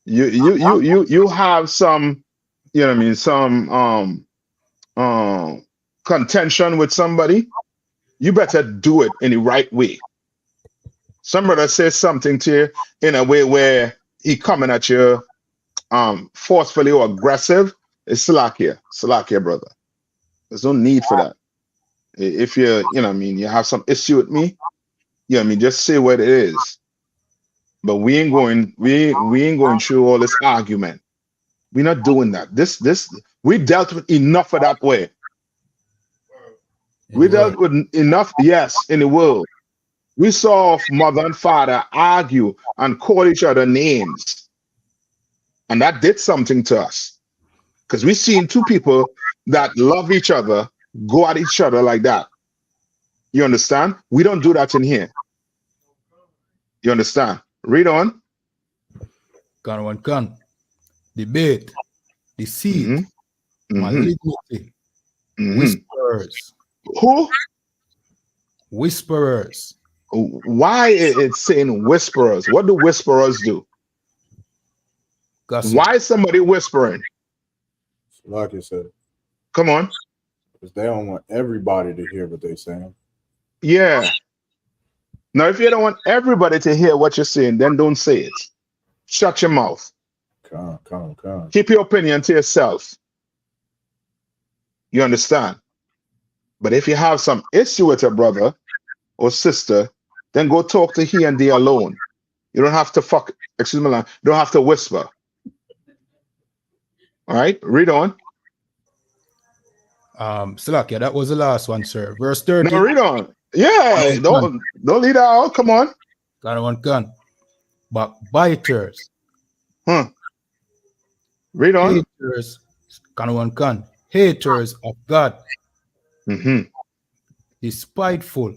You have some, you know what I mean, some contention with somebody. You better do it in the right way. Some brother says something to you in a way where he coming at you forcefully or aggressive. It's Salakia, brother. There's no need for that. If you know what I mean, you have some issue with me, you know what I mean, just say what it is. But we ain't going through all this argument. We're not doing that. This we dealt with enough of that way. We dealt with enough, yes, in the world. We saw mother and father argue and call each other names. And that did something to us. Because we seen two people that love each other go at each other like that. You understand? We don't do that in here. You understand? Read on. Gun. Debate, deceit, malignity, whisperers. Who? Whisperers. Why it's saying whisperers? What do whisperers do? Gossip. Why is somebody whispering? Like you said. Come on. Because they don't want everybody to hear what they're saying. Yeah. Now, if you don't want everybody to hear what you're saying, then don't say it. Shut your mouth. Come. Keep your opinion to yourself. You understand? But if you have some issue with a brother or sister, then go talk to he and they alone. You don't have to you don't have to whisper. All right, read on. Salakia, that was the last one, sir. Verse 30. No, read on. Yeah, don't leave that out. Come on. Gun. Backbiters. Read on. Haters. Gun. Haters of God. Despiteful.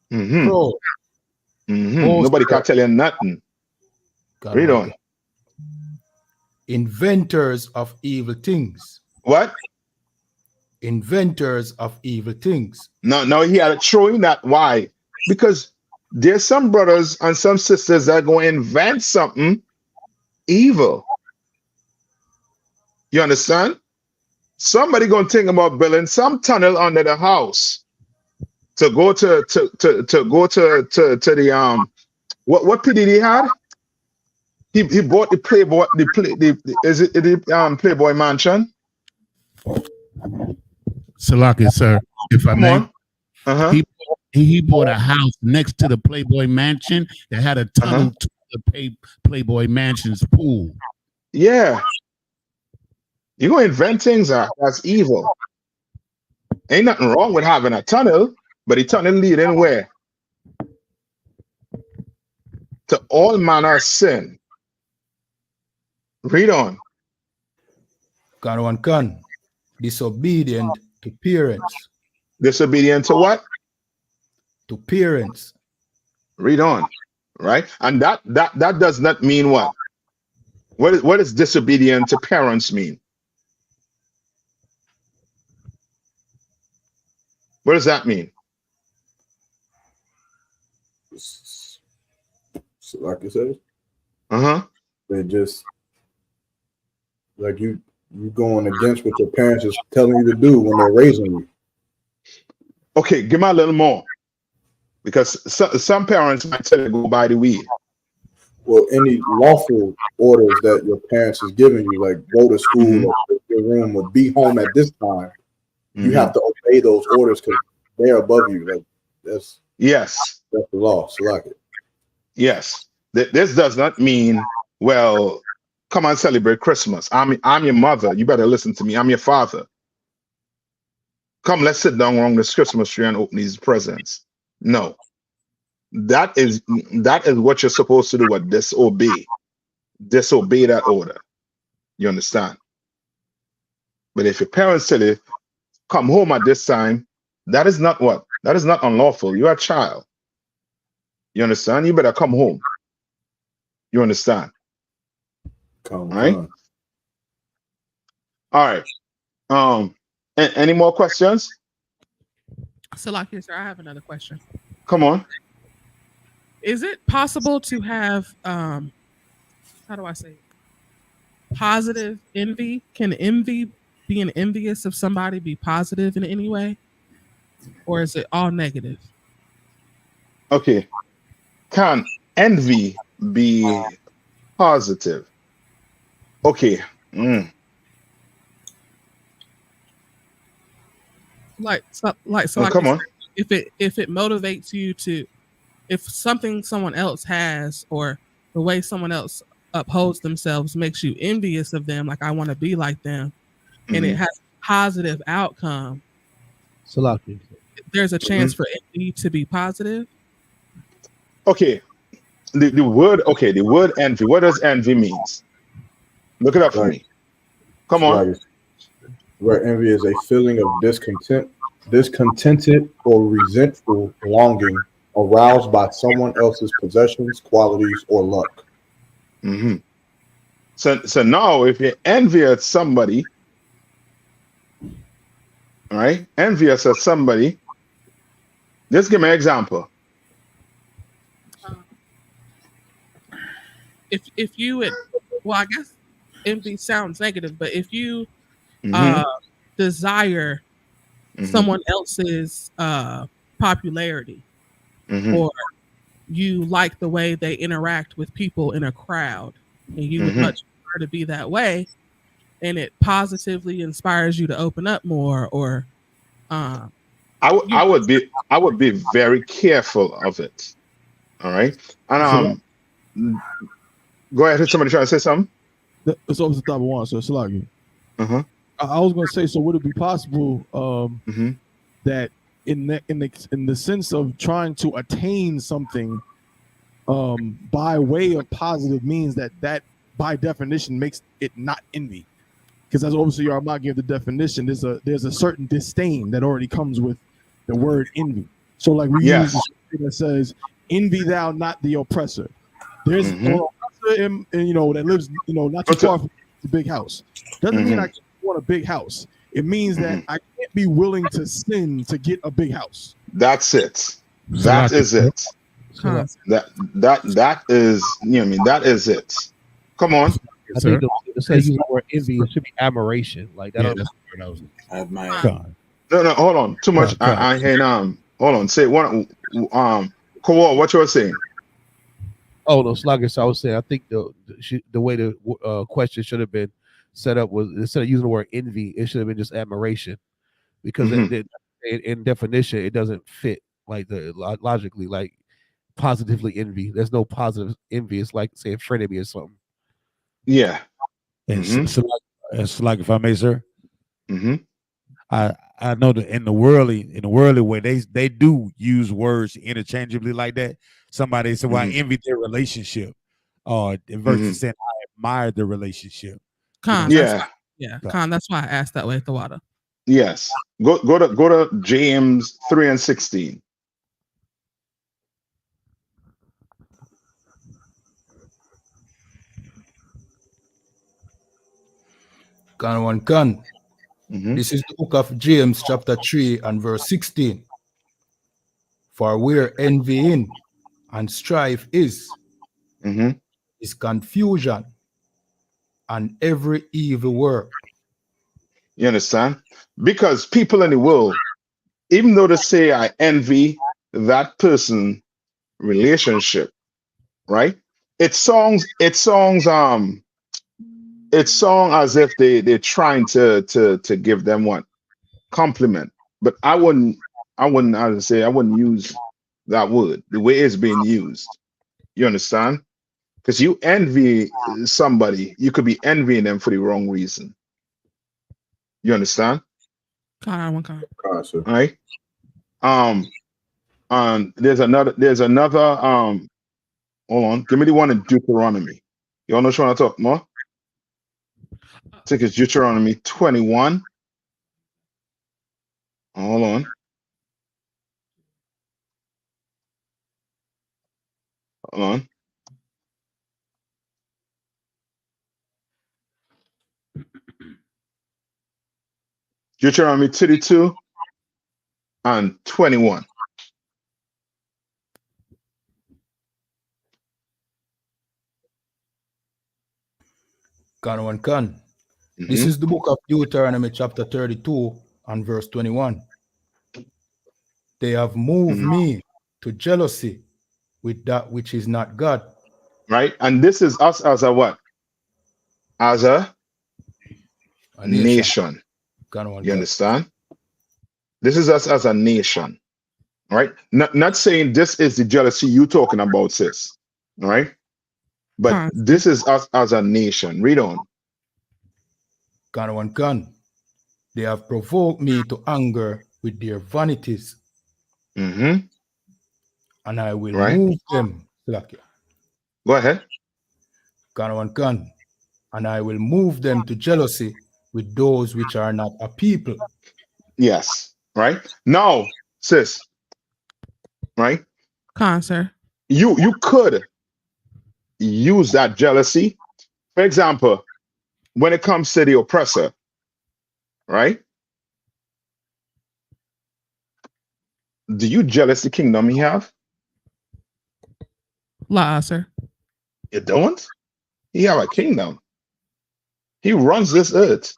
Proud. Nobody can tell you nothing. Read on. Inventors of evil things. What? Inventors of evil things. No, he had showing that. Why? Because there's some brothers and some sisters that are going to invent something evil. You understand? Somebody going to think about building some tunnel under the house to go to the what PDD had? He bought the Playboy Playboy Mansion. Salaki, sir, if I may. He bought a house next to the Playboy Mansion that had a tunnel to the Playboy Mansion's pool. Yeah. You're going to invent things that's evil. Ain't nothing wrong with having a tunnel, but the tunnel leading where? To all manner of sin. Read on. Gun. Disobedient to parents. Disobedient to what? To parents. Read on. Right? And that does not mean what? What does disobedient to parents mean? What does that mean? So like you said, they just like you going against what your parents is telling you to do when they're raising you. Okay, give me a little more, because some parents might tell you to go buy the weed. Well, any lawful orders that your parents is giving you, like go to school or quit your room or be home at this time, you have to obey those orders because they're above you. Like that's the law. So like it. Yes. This does not mean, well, come and celebrate Christmas. I'm your mother. You better listen to me. I'm your father. Come, let's sit down around this Christmas tree and open these presents. No. That is what you're supposed to do, what disobey. Disobey that order. You understand? But if your parents tell you, come home at this time, that is not what? That is not unlawful. You're a child. You understand? You better come home. You understand? All right. Any more questions? Salakia, sir, I have another question. Come on. Is it possible to have how do I say it? Positive envy? Can envy, being envious of somebody, be positive in any way? Or is it all negative? Okay. Can envy be positive? Okay. Like Come on. if it motivates you to, if something someone else has or the way someone else upholds themselves makes you envious of them, like I want to be like them, and it has a positive outcome, Salaki. there's a chance for envy to be positive. Okay. The word envy. What does envy means? Look it up for me. Come on. Where envy is a feeling of discontented or resentful longing aroused by someone else's possessions, qualities, or luck. So now, if you're envious at somebody, all right, envious at somebody, just give me an example. If you would, well, I guess envy sounds negative, but if you desire someone else's popularity, or you like the way they interact with people in a crowd, and you would much prefer to be that way, and it positively inspires you to open up more, or I would be very careful of it. All right. And go ahead. Somebody trying to say something? It's over the top of one, so Salaki. I was going to say, so would it be possible that in the sense of trying to attain something by way of positive means, that by definition makes it not envy? Because as obviously Yarma gave the definition, there's a certain disdain that already comes with the word envy. So like we use the scripture that says, "Envy thou not the oppressor." There's an oppressor that lives not too far from the big house. Doesn't mean I can't want a big house. It means that I can't be willing to sin to get a big house. That's it. That is it. That is, that is it. Come on. I think to say use the word envy, it should be admiration. Like that. No, hold on. Too much. Hold on. Say one. Kowal, what you were saying? Oh no, Sluggish. I was saying I think the way the question should have been set up was, instead of using the word envy, it should have been just admiration, because in definition it doesn't fit, like logically, like positively envy. There's no positive envy. It's like saying frenemy or something. Yeah. And so like if I may, sir. I know that in the worldly way, they do use words interchangeably like that. Somebody said, "Well, I envy their relationship," versus saying, "I admire the relationship." Khan, that's why I asked that way at the water. Yes. Go to James 3:16. This is the book of James, chapter 3 and verse 16. For where envying and strife is confusion and every evil work. You understand? Because people in the world, even though they say I envy that person relationship, right? It songs as if they're trying to give them one compliment. But I wouldn't use that word the way it's being used. You understand? Because you envy somebody, you could be envying them for the wrong reason. You understand? All right. There's another hold on, give me the one in Deuteronomy. Y'all know what I want to talk more? I think it's Deuteronomy 21. Hold on. Hold on. Deuteronomy 32 and 21. Kan. This is the book of Deuteronomy chapter 32 and verse 21. They have moved me to jealousy with that which is not God. Right? And this is us as a what? As a nation. You understand? This is us as a nation. Right? Not saying this is the jealousy you talking about, sis. All right? But this is us as a nation. Read on. Kan. They have provoked me to anger with their vanities. And I will move them. Go ahead. Kan. And I will move them to jealousy with those which are not a people. Yes. Right? Now, sis. Right? Sir. You could use that jealousy. For example, when it comes to the oppressor, right? Do you jealous the kingdom he have? La, sir. You don't? He have a kingdom. He runs this earth.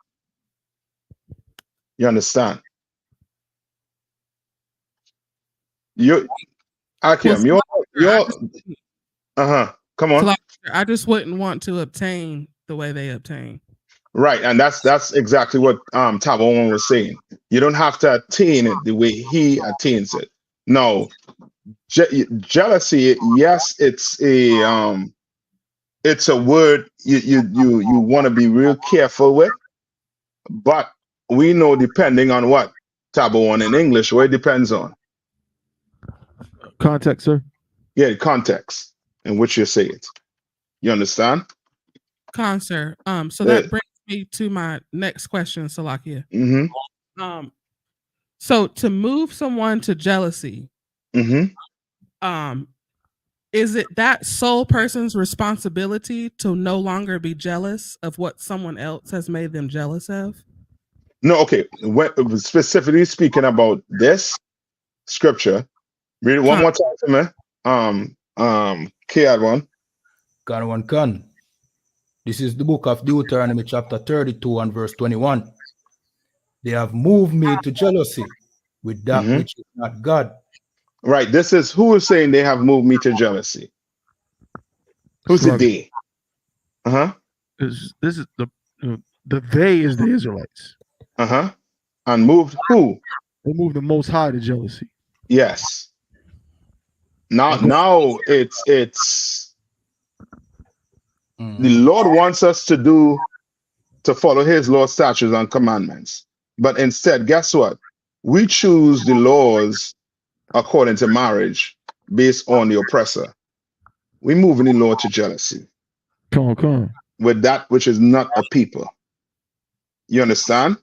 You understand? You're come on. I just wouldn't want to obtain the way they obtain. Right, and that's exactly what Tabo was saying. You don't have to attain it the way he attains it. No, jealousy. Yes, it's a word you want to be real careful with. But we know, depending on what Tabo in English, what it depends on. Context, sir. Yeah, context in which you say it. You understand? Sir. So that brings me to my next question, Salakia. So to move someone to jealousy, is it that sole person's responsibility to no longer be jealous of what someone else has made them jealous of? No, okay. Specifically speaking about this scripture, read it one more time to me. K1. Kan. This is the book of Deuteronomy chapter 32 and verse 21. They have moved me to jealousy with that which is not God. Right. This is who is saying they have moved me to jealousy. Who's the they? This is the they is the Israelites. And moved who? They moved the Most High to jealousy. Yes. Now it's the Lord wants us to follow his laws, statutes, and commandments. But instead, guess what? We choose the laws according to marriage based on the oppressor. We move in the law to jealousy. Come on. With that which is not a people. You understand?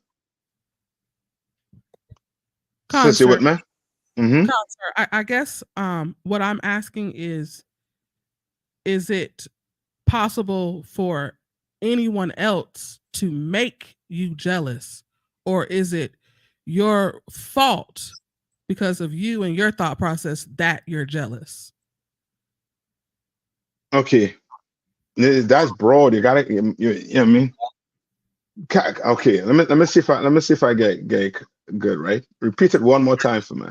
Sissy with me? I guess what I'm asking is it possible for anyone else to make you jealous, or is it your fault because of you and your thought process that you're jealous? Okay, that's broad. You gotta, you know what I mean? Okay, let me see if I get good. Right? Repeat it one more time for me.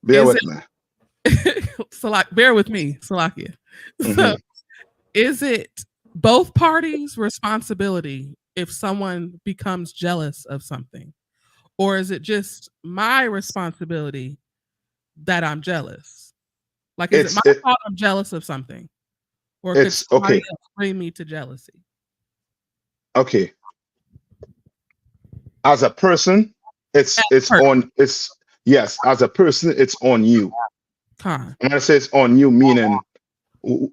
Bear with me. Bear with me, Salakia. So, is it both parties' responsibility if someone becomes jealous of something, or is it just my responsibility that I'm jealous? Like, is it my fault I'm jealous of something, or could somebody else bring me to jealousy? Okay. As a person, it's yes. As a person, it's on you. When I say it's on you, meaning,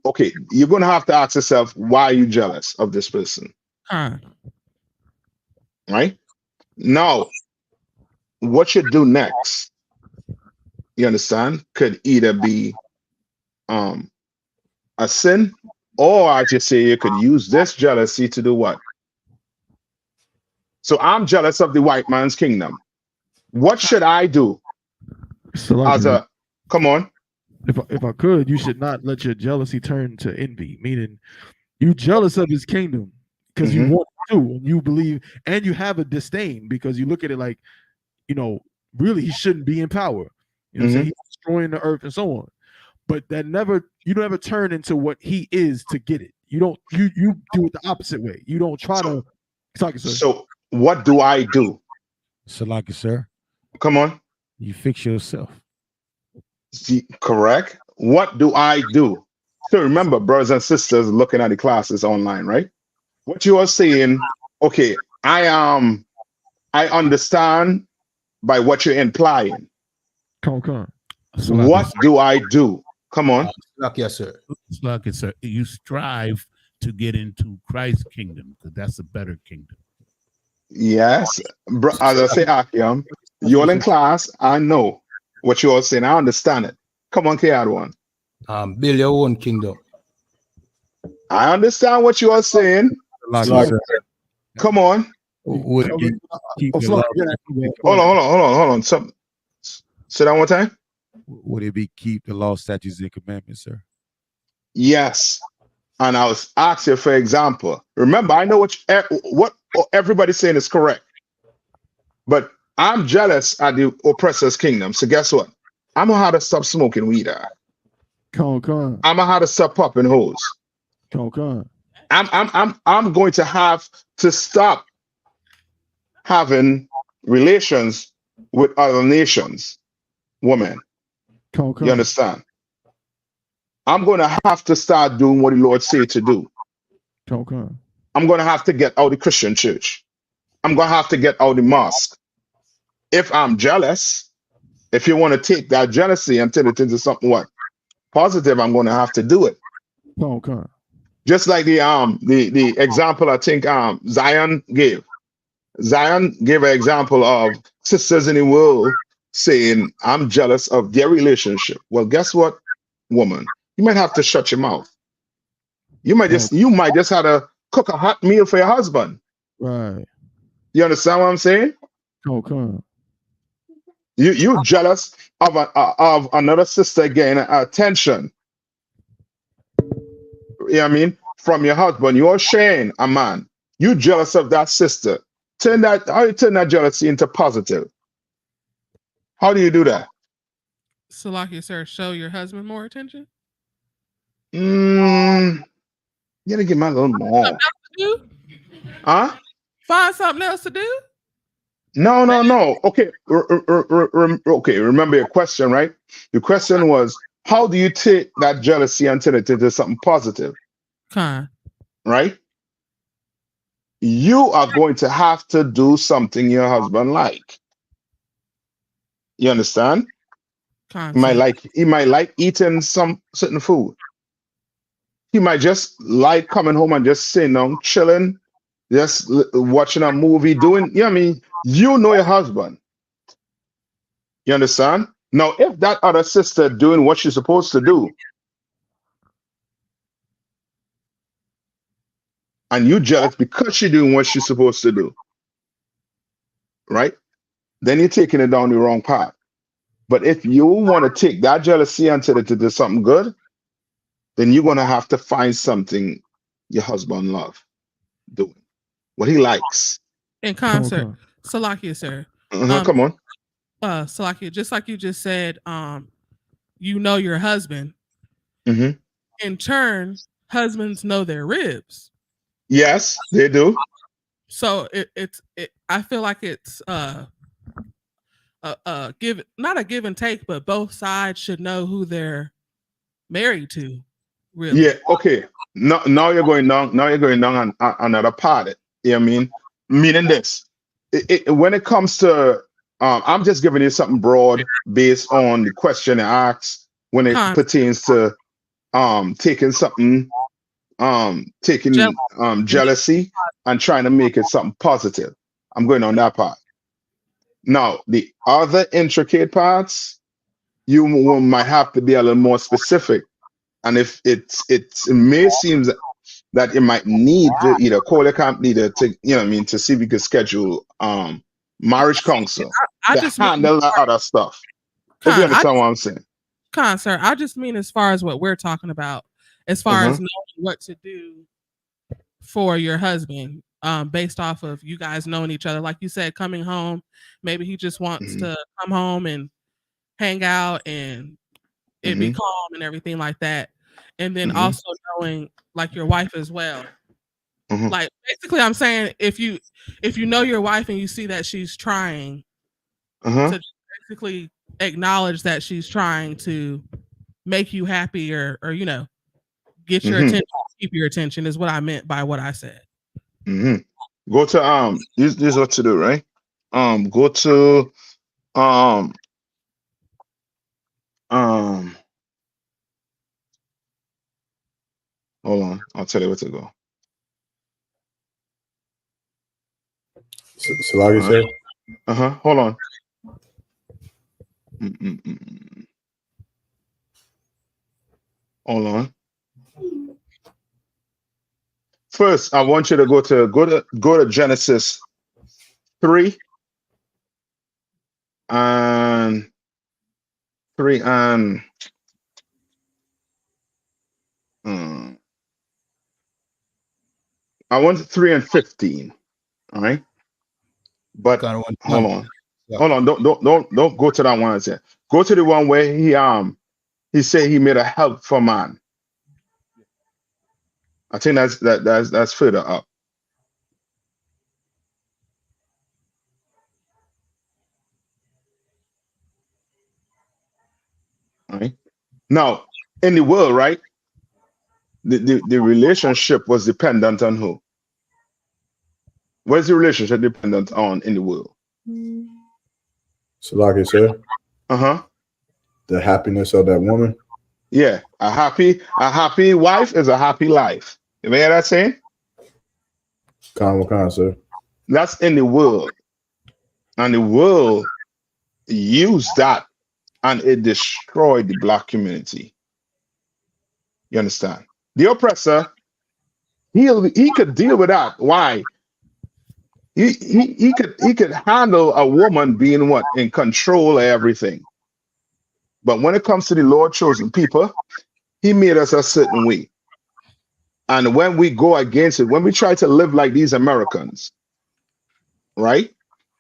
okay, you're gonna have to ask yourself, why are you jealous of this person? Right? Now, what you do next, you understand, could either be a sin, or I just say you could use this jealousy to do what? So I'm jealous of the white man's kingdom. What should I do? Come on. If I could, you should not let your jealousy turn to envy, meaning you jealous of his kingdom. because you want to, and you believe, and you have a disdain because you look at it like, really he shouldn't be in power. You know what I'm saying? He's destroying the earth and so on. But you never turn into what he is to get it. You don't. You do it the opposite way. You don't try to. So what do I do? Salaki, sir. Come on. You fix yourself. Correct. What do I do? So remember, brothers and sisters looking at the classes online, right? What you are saying, okay, I understand by what you're implying. Come on. What do I do? Come on. Yes, sir. Salaki, sir. You strive to get into Christ's kingdom because that's a better kingdom. Yes. As I say, Akim, you're in class. I know what you're saying. I understand it. Come on, K-R1. Build your own kingdom. I understand what you are saying. Come on. Hold on. Say that one time. Would it be keep the law, statutes, and commandments, sir? Yes. And I was asking for example. Remember, I know what everybody's saying is correct. But I'm jealous at the oppressor's kingdom. So guess what? I'm gonna have to stop smoking weed. Come on. I'm gonna have to stop popping holes. Come on. I'm going to have to stop having relations with other nations, women. Come. You understand? I'm going to have to start doing what the Lord said to do. Come. I'm going to have to get out the Christian church. I'm going to have to get out the mosque. If I'm jealous, if you want to take that jealousy and turn it into something positive, I'm going to have to do it. Come. Just like the example I think Zion gave. Zion gave an example of sisters in the world saying, I'm jealous of their relationship. Well, guess what, woman? You might have to shut your mouth. You might just have to cook a hot meal for your husband. Right. You understand what I'm saying? Come. You jealous of another sister getting attention. You know what I mean? From your husband. You're sharing a man. You jealous of that sister. How do you turn that jealousy into positive? How do you do that? Salaki, sir, show your husband more attention? You gotta give me a little more. Huh? Find something else to do? No. Okay. Okay, remember your question, right? Your question was, how do you take that jealousy and turn it into something positive? Right? You are going to have to do something your husband like. You understand? He might like eating some certain food. He might just like coming home and just sitting down, chilling, just watching a movie, doing, you know what I mean? You know your husband. You understand? Now, if that other sister doing what she's supposed to do, and you jealous because she's doing what she's supposed to do, right? Then you're taking it down the wrong path. But if you want to take that jealousy and turn it into something good, then you're going to have to find something your husband loves doing, what he likes. In concert. Salakia, sir. Come on. Salakia, just like you just said, you know your husband. In turn, husbands know their ribs. Yes, they do. So I feel like it's not a give and take, but both sides should know who they're married to. Really. Yeah. Okay. Now you're going down. Now you're going down on another part. You know what I mean? Meaning this. When it comes to, I'm just giving you something broad based on the question I asked when it pertains to taking something, jealousy and trying to make it something positive. I'm going on that part. Now, the other intricate parts, you might have to be a little more specific. And if it may seem that it might need to either call a company to, you know what I mean, to see if we could schedule marriage counsel to handle the other stuff. If you understand what I'm saying. Sir, I just mean as far as what we're talking about, as far as knowing what to do for your husband, based off of you guys knowing each other. Like you said, coming home, maybe he just wants to come home and hang out and it be calm and everything like that. And then also knowing like your wife as well. Like basically I'm saying if you know your wife and you see that she's trying to basically acknowledge that she's trying to make you happy or you know, get your attention, keep your attention is what I meant by what I said. Go to this is what to do, right? Go to hold on, I'll tell you where to go. Salagi said. Hold on. Hold on. First, I want you to go to Genesis 3 and I want 3 and 15. All right. But hold on. Don't go to that one. Go to the one where he said he made a help for man. I think that's further up. All right. Now, in the world, right? The relationship was dependent on who? What's the relationship dependent on in the world? Salagi said. The happiness of that woman. Yeah, a happy wife is a happy life. You hear that saying? Sir. That's in the world. And the world used that and it destroyed the black community. You understand? The oppressor, he could deal with that. Why? He could handle a woman being what? In control of everything. But when it comes to the Lord chosen people, he made us a certain way. And when we go against it, when we try to live like these Americans, right?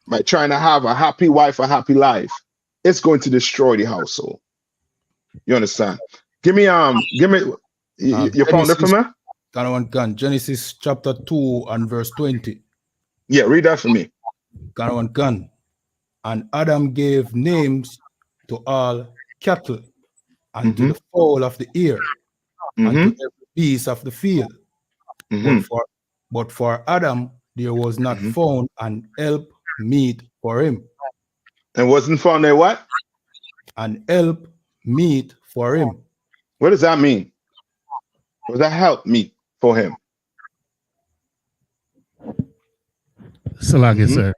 By trying to have a happy wife, a happy life, it's going to destroy the household. You understand? Give me you found it for me? Genesis chapter 2 and verse 20. Yeah, read that for me. And Adam gave names to all cattle and to the fowl of the air and to every beast of the field. But for Adam there was not found an help meet for him. And wasn't found a what? An help meet for him. What does that mean? Was that help meet for him? Salagi, sir.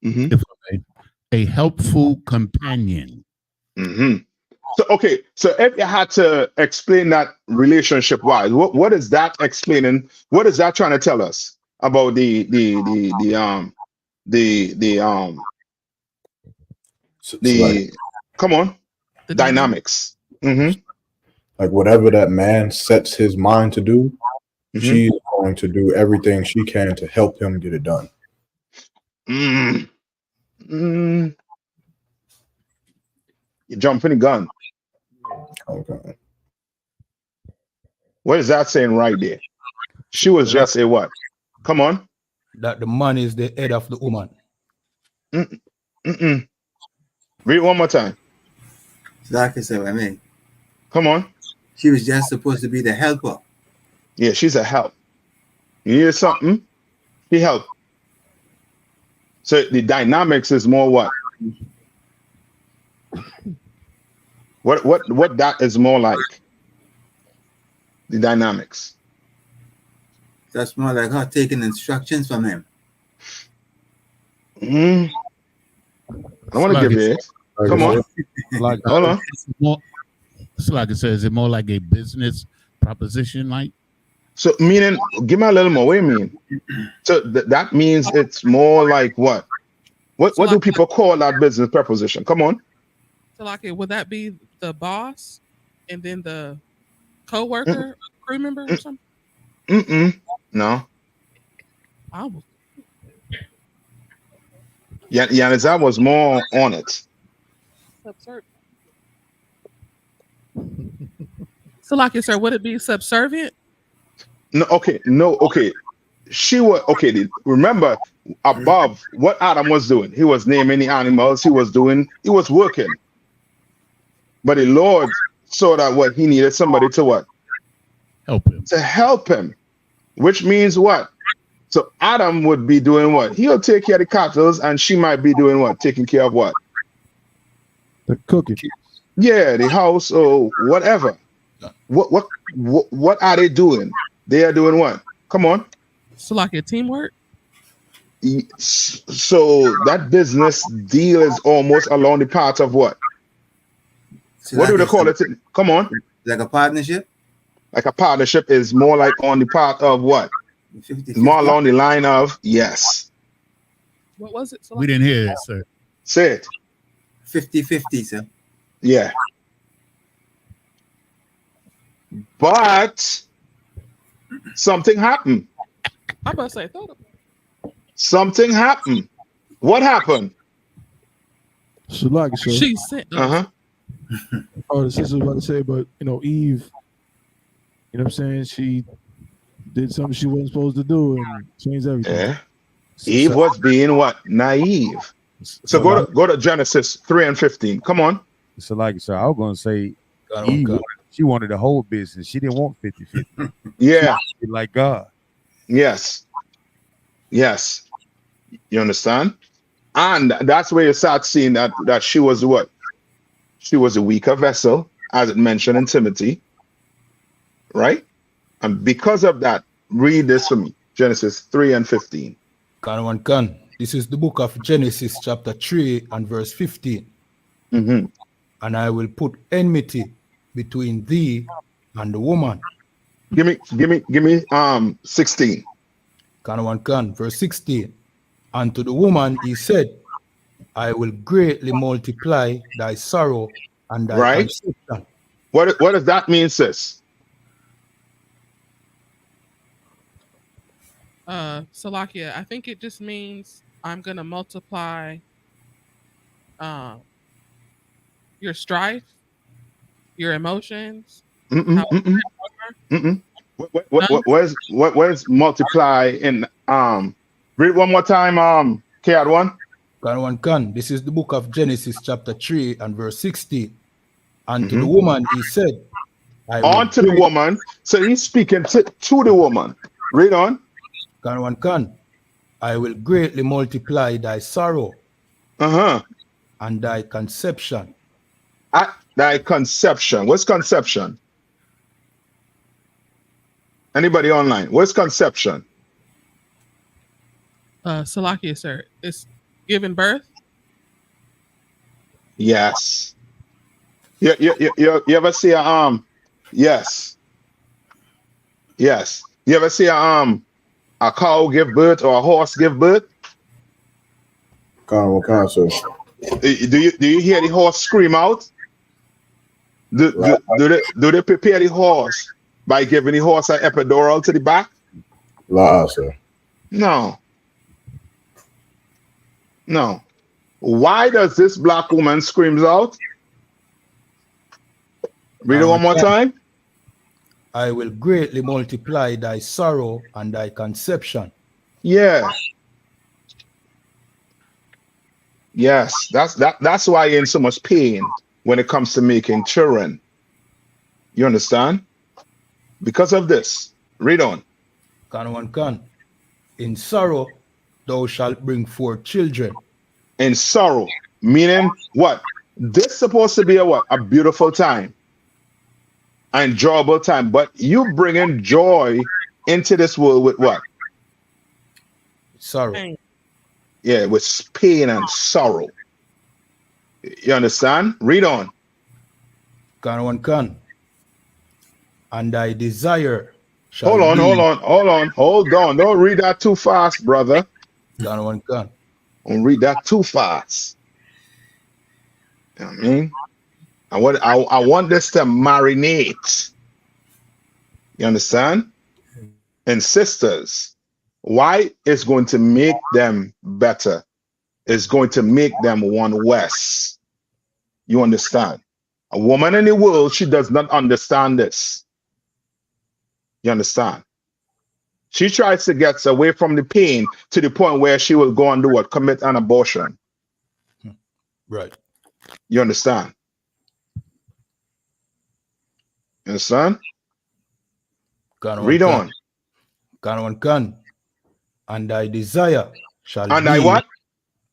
If a helpful companion. So okay, so if you had to explain that relationship wise, what is that explaining? What is that trying to tell us about the come on, the dynamics? Like whatever that man sets his mind to do, she's going to do everything she can to help him get it done. You jumping the gun. Okay. What is that saying right there? She was just a what? Come on. That the man is the head of the woman. Read it one more time. Like I said, I mean. Come on. She was just supposed to be the helper. Yeah, she's a help. You hear something? She help. So the dynamics is more what? What that is more like? The dynamics. That's more like her taking instructions from him. I want to give you it. Come on. Like, hold on. So like it says, is it more like a business proposition, like? So meaning, give me a little more. What do you mean? So that means it's more like what? What do people call that business proposition? Come on. So like, would that be the boss and then the co-worker, crew member or something? No. I was. Yanizar was more on it. Subservient. So, like you, sir, would it be subservient? No, okay. She was okay. Remember, above what Adam was doing, he was naming the animals. He was working. But the Lord saw that what he needed somebody to what? Help him. Which means what? So Adam would be doing what? He'll take care of the cattle, and she might be doing what? Taking care of what? The cooking. Yeah, the house or whatever. What are they doing? They are doing what? Come on. So like a teamwork? So that business deal is almost along the path of what? So What do like they call it? Come on. Like a partnership? Like a partnership is more like on the path of what? 50-50. More along the line of yes. What was it? We didn't hear that, sir. Say it. 50-50, sir. Yeah. But something happened. I'm about to say, something happened. What happened? Shalak, sir. She sent. Uh-huh. Oh, the sister was about to say, but Eve, you know what I'm saying? She did something she wasn't supposed to do and changed everything. Yeah. Eve was being what? Naive. So go to Genesis 3:15. Come on. So like, sir, I was gonna say Eve, she wanted the whole business. She didn't want 50-50. Yeah. Like God. Yes. Yes. You understand? And that's where you start seeing that she was what? She was a weaker vessel, as it mentioned in Timothy. Right? And because of that, read this for me. Genesis 3:15. This is the book of Genesis chapter 3 and verse 15. Mm-hmm. And I will put enmity between thee and the woman. Give me 16. Verse 16. And to the woman he said, I will greatly multiply thy sorrow and thy conception. What does that mean, sis? Salakia, I think it just means I'm gonna multiply your strife, your emotions. What is multiply in read one more time, K1. This is the book of Genesis chapter 3 and verse 16. And to the woman he said, on to the woman. So he's speaking to the woman. Read on. I will greatly multiply thy sorrow and thy conception. Thy conception. What's conception? Anybody online? What's conception? Salakia, sir. It's giving birth. Yes. You ever see a yes. Yes. You ever see a cow give birth or a horse give birth? What kind, sir? Do you hear the horse scream out? Do they prepare the horse by giving the horse an epidural to the back? Sir. No. Why does this black woman screams out? Read it one more time. I will greatly multiply thy sorrow and thy conception. Yeah. Yes, that's why you're in so much pain when it comes to making children. You understand? Because of this. Read on. In sorrow thou shalt bring forth children. In sorrow, meaning what? This supposed to be a beautiful time, an enjoyable time, but you bringing joy into this world with what? Sorrow. Yeah, with pain and sorrow. You understand? Read on. And thy desire shall Hold on. Don't read that too fast, brother. Don't read that too fast. You know what I mean? I want this to marinate. You understand? and sisters, why it's going to make them better? It's going to make them one West. You understand? A woman in the world, she does not understand this. You understand? She tries to get away from the pain to the point where she will go and do what? Commit an abortion. Right. You understand? You understand? Read on. And thy desire shall And be. I what?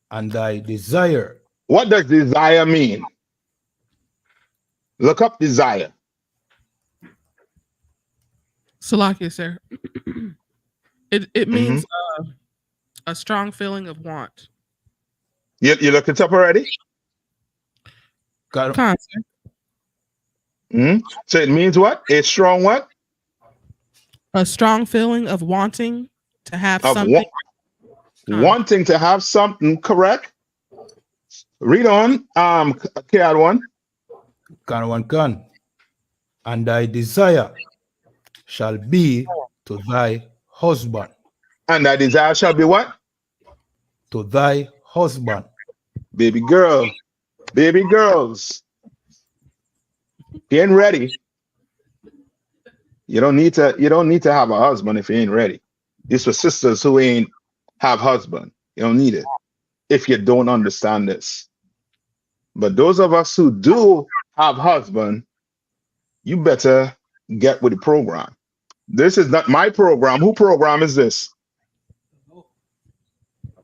And thy desire. What does desire mean? Look up desire. Salakia, sir. It means a strong feeling of want. You looked it up already? Got So it means what? A strong what? A strong feeling of wanting to have something. Wanting to have something, correct? Read on. KR1. And thy desire shall be to thy husband. And thy desire shall be what? To thy husband. Baby girl. Baby girls. You ain't ready. You don't need to have a husband if you ain't ready. It's for sisters who ain't have husband. You don't need it if you don't understand this. But those of us who do have husband, you better get with the program. This is not my program. Who program is this?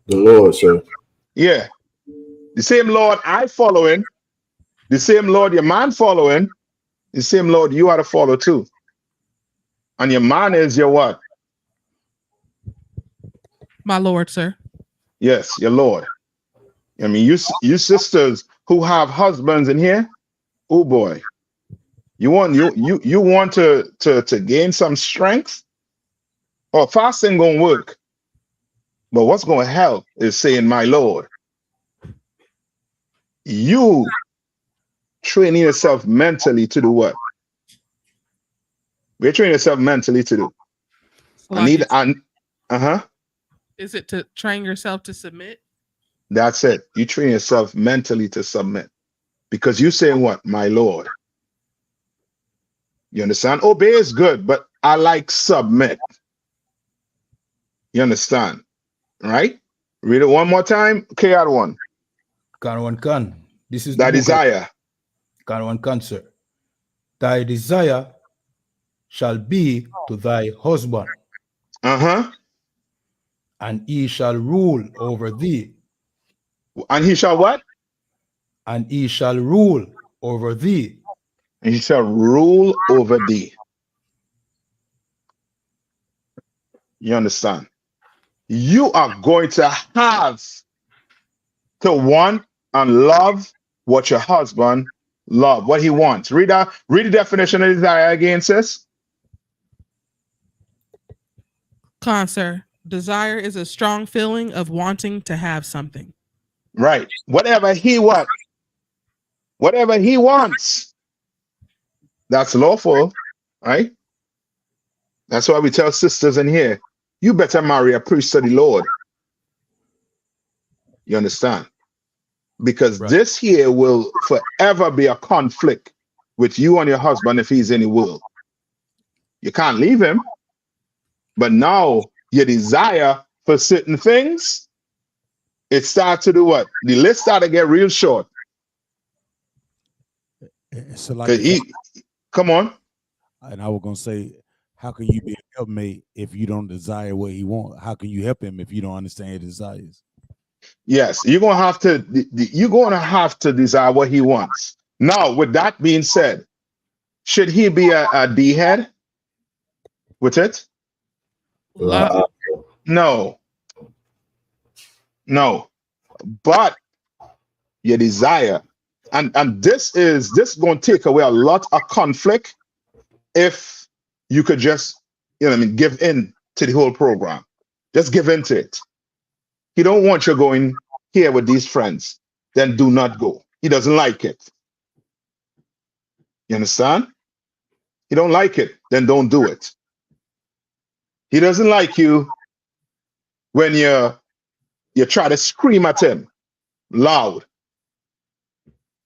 The Lord, sir. Yeah. The same Lord I following, the same Lord your man following, the same Lord you ought to follow too. And your man is your what? My Lord, sir. Yes, your Lord. I mean, you sisters who have husbands in here, oh boy. You want to gain some strength? Or fasting gonna work. But what's gonna help is saying, my Lord. You training yourself mentally to do what? We're training yourself mentally to do. Is it to train yourself to submit? That's it. You train yourself mentally to submit. Because you saying what? My Lord. You understand? Obey is good, but I like submit. You understand? Right? Read it one more time. KR1. This is thy desire. Sir. Thy desire shall be to thy husband. And he shall rule over thee. And he shall what? And he shall rule over thee. And he shall rule over thee. You understand? You are going to have to want and love what your husband love, what he wants. Read the definition of desire again, sis. Sir. Desire is a strong feeling of wanting to have something. Right. Whatever he wants, that's lawful, right? That's why we tell sisters in here, you better marry a priest of the Lord. You understand? Because this here will forever be a conflict with you and your husband if he's in the world. You can't leave him. But now your desire for certain things, it starts to do what? The list starts to get real short. So like come on. And I was gonna say, how can you be a helpmate if you don't desire what he wants? How can you help him if you don't understand his desires? Yes, you're gonna have to desire what he wants. Now, with that being said, should he be a D head with it? No. But your desire, and this going to take away a lot of conflict if you could just, give in to the whole program. Just give in to it. He don't want you going here with these friends. Then do not go. He doesn't like it. You understand? He don't like it. Then don't do it. He doesn't like you when you try to scream at him loud.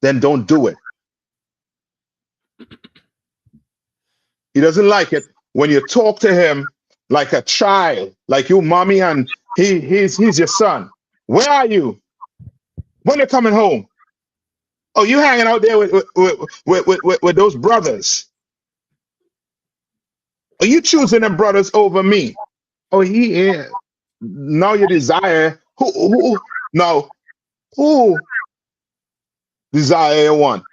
Then don't do it. He doesn't like it when you talk to him like a child, like you, mommy, and he's your son. Where are you? When you're coming home? Oh, you hanging out there with those brothers? Are you choosing them brothers over me? Oh, he is. Now you desire who desire you want?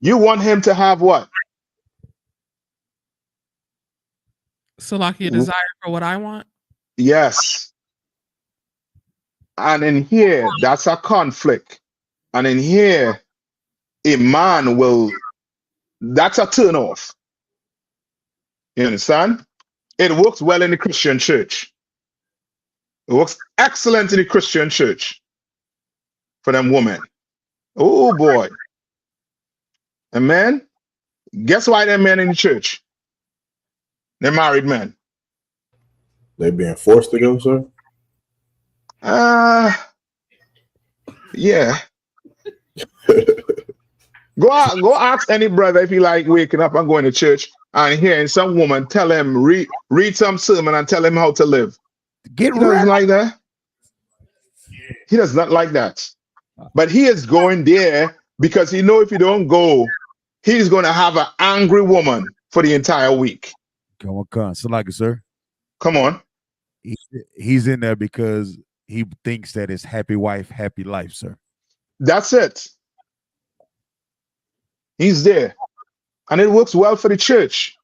You want him to have what? So like your desire for what I want? Yes. And in here, that's a conflict. And in here, a man that's a turn off. You understand? It works well in the Christian church. It works excellent in the Christian church for them women. Oh boy. And men, guess why they're men in the church? They're married men. They being forced to go, sir? Yeah. Go ask any brother if he like waking up and going to church and hearing some woman tell him read some sermon and tell him how to live. He doesn't like that. He does not like that. But he is going there because he know if he don't go, he's going to have an angry woman for the entire week. Come on, so like it, sir. Come on. He's in there because he thinks that it's happy wife, happy life, sir. That's it. He's there. And it works well for the church.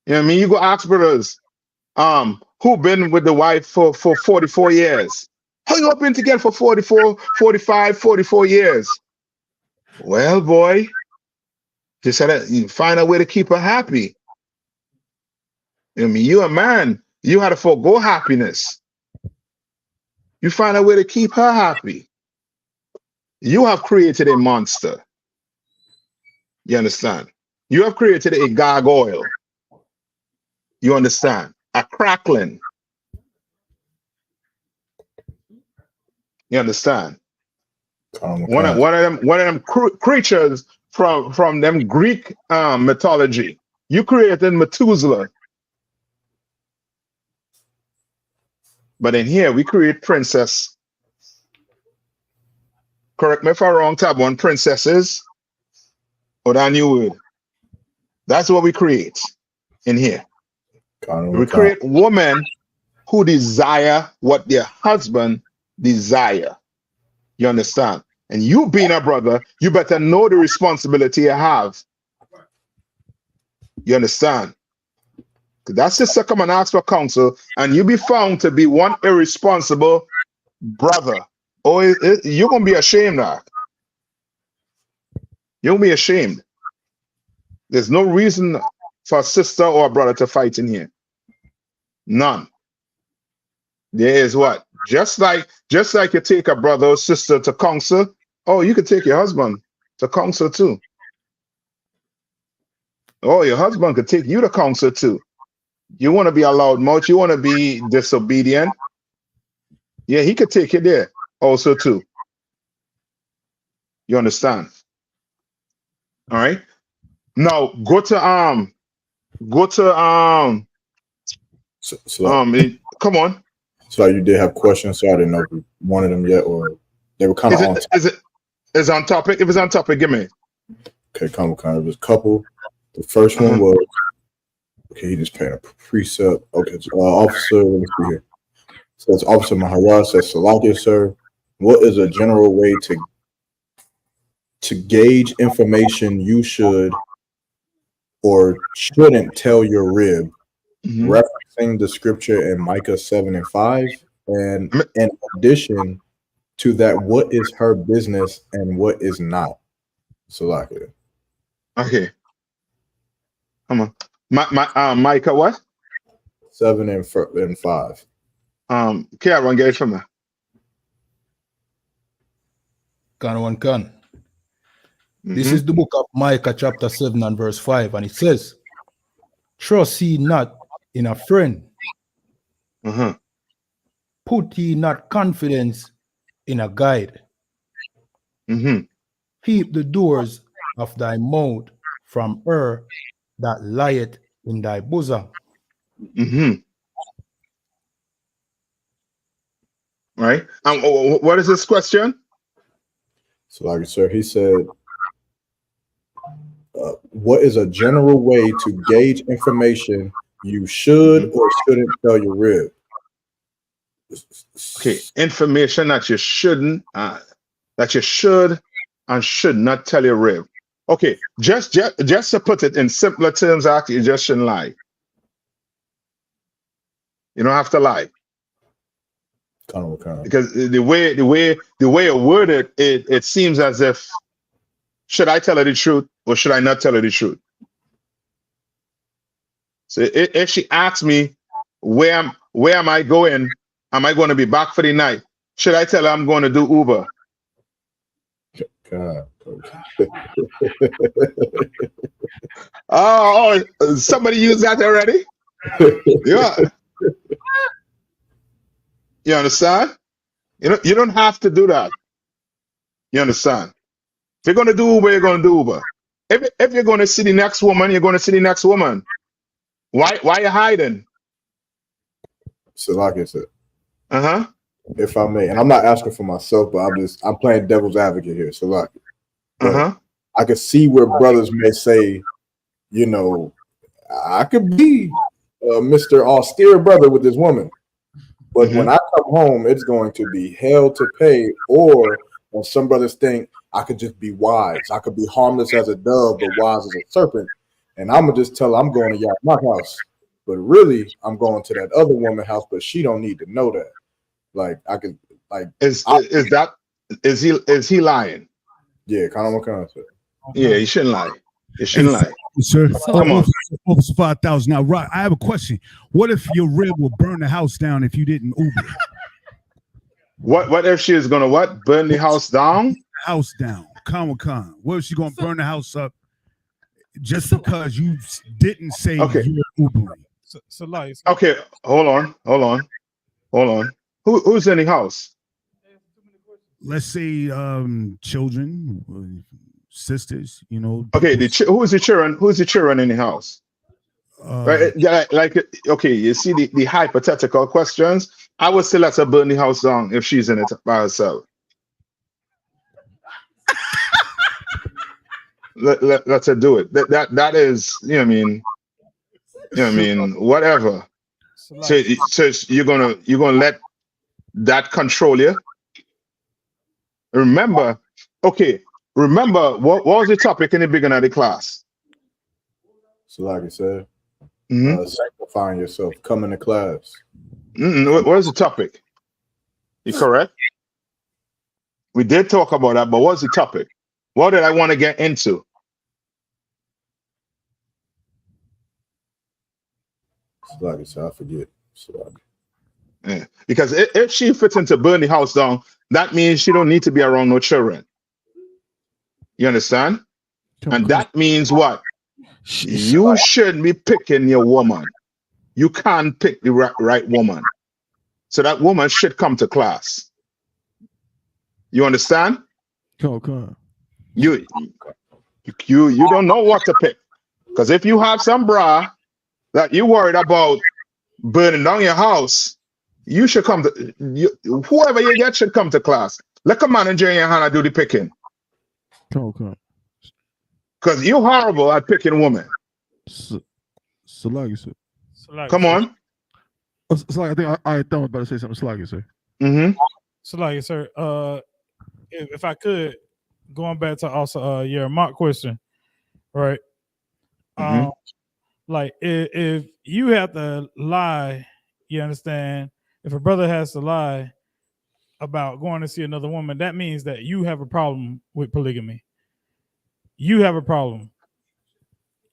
You know what I mean? You go ask brothers, who been with the wife for 44 years. How you been together for 44, 45, 44 years? Well, boy, just had to find a way to keep her happy. You know what I mean? You're a man. You had to forego happiness. You find a way to keep her happy. You have created a monster. You understand? You have created a gargoyle. You understand? A crackling. You understand? One of them creatures from them Greek mythology. You created Methuselah. But in here, we create princess. Correct me if I'm wrong, tab one, princesses. Or that new word. That's what we create in here. We create women who desire what their husband desire. You understand? And you being a brother, you better know the responsibility you have. You understand? That's just to come and ask for counsel, and you be found to be one irresponsible brother. Oh, you're going to be ashamed now. You'll be ashamed. There's no reason for a sister or a brother to fight in here. None. There is what? Just like you take a brother or sister to counsel, oh, you could take your husband to counsel too. Oh, your husband could take you to counsel too. You want to be a loudmouth, you want to be disobedient. Yeah, he could take you there also too. You understand? All right. Now go to come on. So you did have questions, so I didn't know if you wanted them yet, or they were kind of on. Is on topic? If it's on topic, give me. Okay, kind of. There's a couple. The first one was okay. He just paid a precept. Okay, so, officer. Let me see here. Says Officer Maharaj says, Salakia, sir. What is a general way to gauge information you should or shouldn't tell your rib? Referencing the scripture in Micah 7:5, and in addition to that, what is her business and what is not? Salakia. Okay. Come on. Micah what? 7 and 5. Karen, get it from me. Can. This is the book of Micah chapter 7 and verse 5, and it says, trust ye not in a friend. Uh-huh. Put ye not confidence in a guide. Mm-hmm. Keep the doors of thy mouth from her that lieth in thy bosom. Mm-hmm. Right. What is this question? So, like, sir, he said, what is a general way to gauge information you should or shouldn't tell your rib? Okay, information that you shouldn't, that you should and should not tell your rib. Okay, just to put it in simpler terms, you just shouldn't lie. You don't have to lie. Because the way you word it, it seems as if, should I tell her the truth or should I not tell her the truth? So if she asks me, where am I going? Am I going to be back for the night? Should I tell her I'm going to do Uber? God. Oh, somebody used that already? Yeah. You understand? You don't have to do that. You understand? If you're going to do Uber, you're going to do Uber. If you're going to see the next woman, you're going to see the next woman. Why are you hiding? So, like I said, uh-huh. If I may, and I'm not asking for myself, but I'm playing devil's advocate here. So, like, I could see where brothers may say, you know, I could be Mr. Austere brother with this woman, but when I come home, it's going to be hell to pay. Or when some brothers think I could just be wise, I could be harmless as a dove, but wise as a serpent, and I'm gonna just tell her I'm going to my house, but really I'm going to that other woman's house, but she don't need to know that. Like, I could, like, is he lying? Yeah, kind of what kind of stuff. Yeah, he shouldn't lie. He shouldn't lie. Sir, come on. Over 5,000. Now, right, I have a question. What if your rib will burn the house down if you didn't Uber? What if she is gonna what? Burn the house down? House down. Con. What if she gonna burn the house up just because you didn't say you're Ubering? So like, okay, hold on. Who's in the house? Let's say children, sisters, you know. Okay, who's the children? Who's the children in the house? Right? Yeah, like, okay, you see the hypothetical questions. I would still let her burn the house down if she's in it by herself. let her do it. That is, you know what I mean, whatever. So you're gonna let that control you. Remember what was the topic in the beginning of the class? So, like I said, sanctifying yourself, coming to class. What is the topic? You correct? We did talk about that, but what's the topic? What did I want to get into? So, like I said, I forget. Yeah. Because if she fits into burn the house down, that means she don't need to be around no children. You understand? And that means what? You shouldn't be picking your woman. You can't pick the right woman. So that woman should come to class. You understand? Come. You don't know what to pick. Because if you have some bra that you worried about burning down your house, you should come to whoever you get should come to class. Let the manager in YAHANNA do the picking. Come. Because you're horrible at picking women. So like you said. Come on. So like, I think I thought I was about to say something. So like you said. So like, sir, if I could, going back to also your mock question, right? Like if you have to lie, you understand? If a brother has to lie about going to see another woman, that means that you have a problem with polygamy. You have a problem.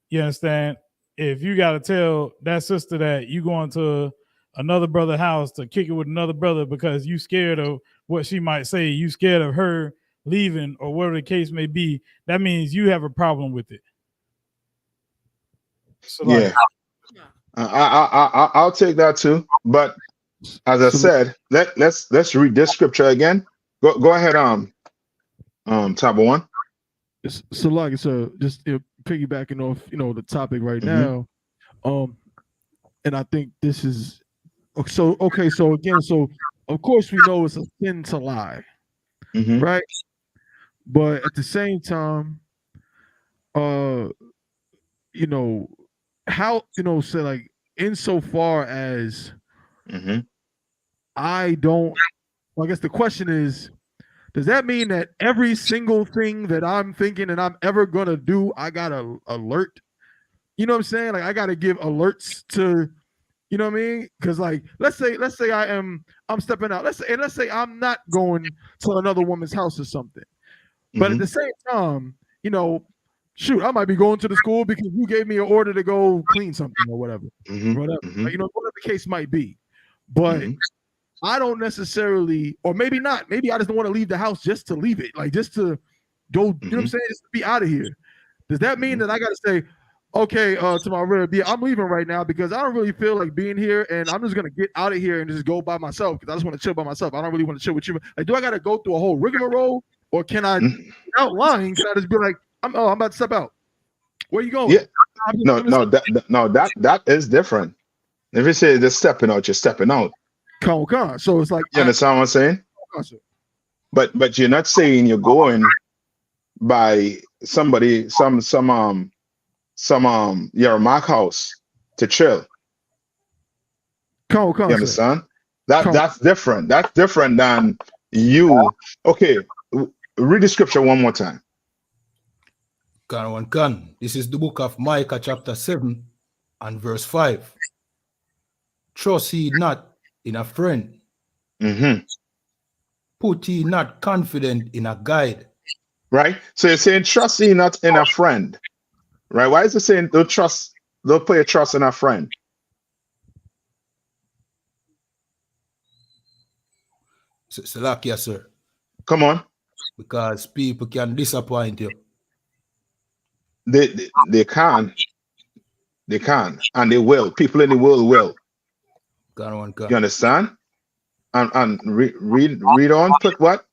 You understand? If you got to tell that sister that you going to another brother's house to kick it with another brother because you scared of what she might say, you scared of her leaving or whatever the case may be, that means you have a problem with it. So like, I'll take that too. But as I said, let's read this scripture again. Go ahead, Tabo one. So like so just piggybacking off the topic right Mm-hmm. now, and I think this is so again, so of course we know it's a sin to lie, right? But at the same time, how so like insofar as I don't, well, I guess the question is, does that mean that every single thing that I'm thinking and I'm ever gonna do, I gotta alert? You know what I'm saying? Like I gotta give alerts to, you know what I mean? Because like let's say I'm stepping out. Let's say I'm not going to another woman's house or something. But at the same time, shoot, I might be going to the school because you gave me an order to go clean something or whatever. Whatever the case might be. But I don't necessarily, or maybe not. Maybe I just don't want to leave the house just to leave it, like just to go. You know what I'm saying? Just to be out of here. Does that mean that I got to say, okay, to my rib, yeah, I'm leaving right now because I don't really feel like being here, and I'm just gonna get out of here and just go by myself because I just want to chill by myself. I don't really want to chill with you. Like, do I got to go through a whole rigmarole, or can I, without lying, can I just be like, I'm about to step out? Where you going? Yeah. No, that is different. If you say just stepping out, you're stepping out. So it's like, you understand what I'm saying? But you're not saying you're going by somebody, your Mark house to chill. You understand? That's different. That's different than you. Okay, read the scripture one more time. This is the book of Micah chapter 7 and verse 5. Trust ye not in a friend. Put ye not confident in a guide. Right? So you're saying trust ye not in a friend. Right? Why is it saying don't put your trust in a friend? Salakia, sir. Come on. Because people can disappoint you. They can. They can. And they will. People in the world will. You understand? And read on. Put what?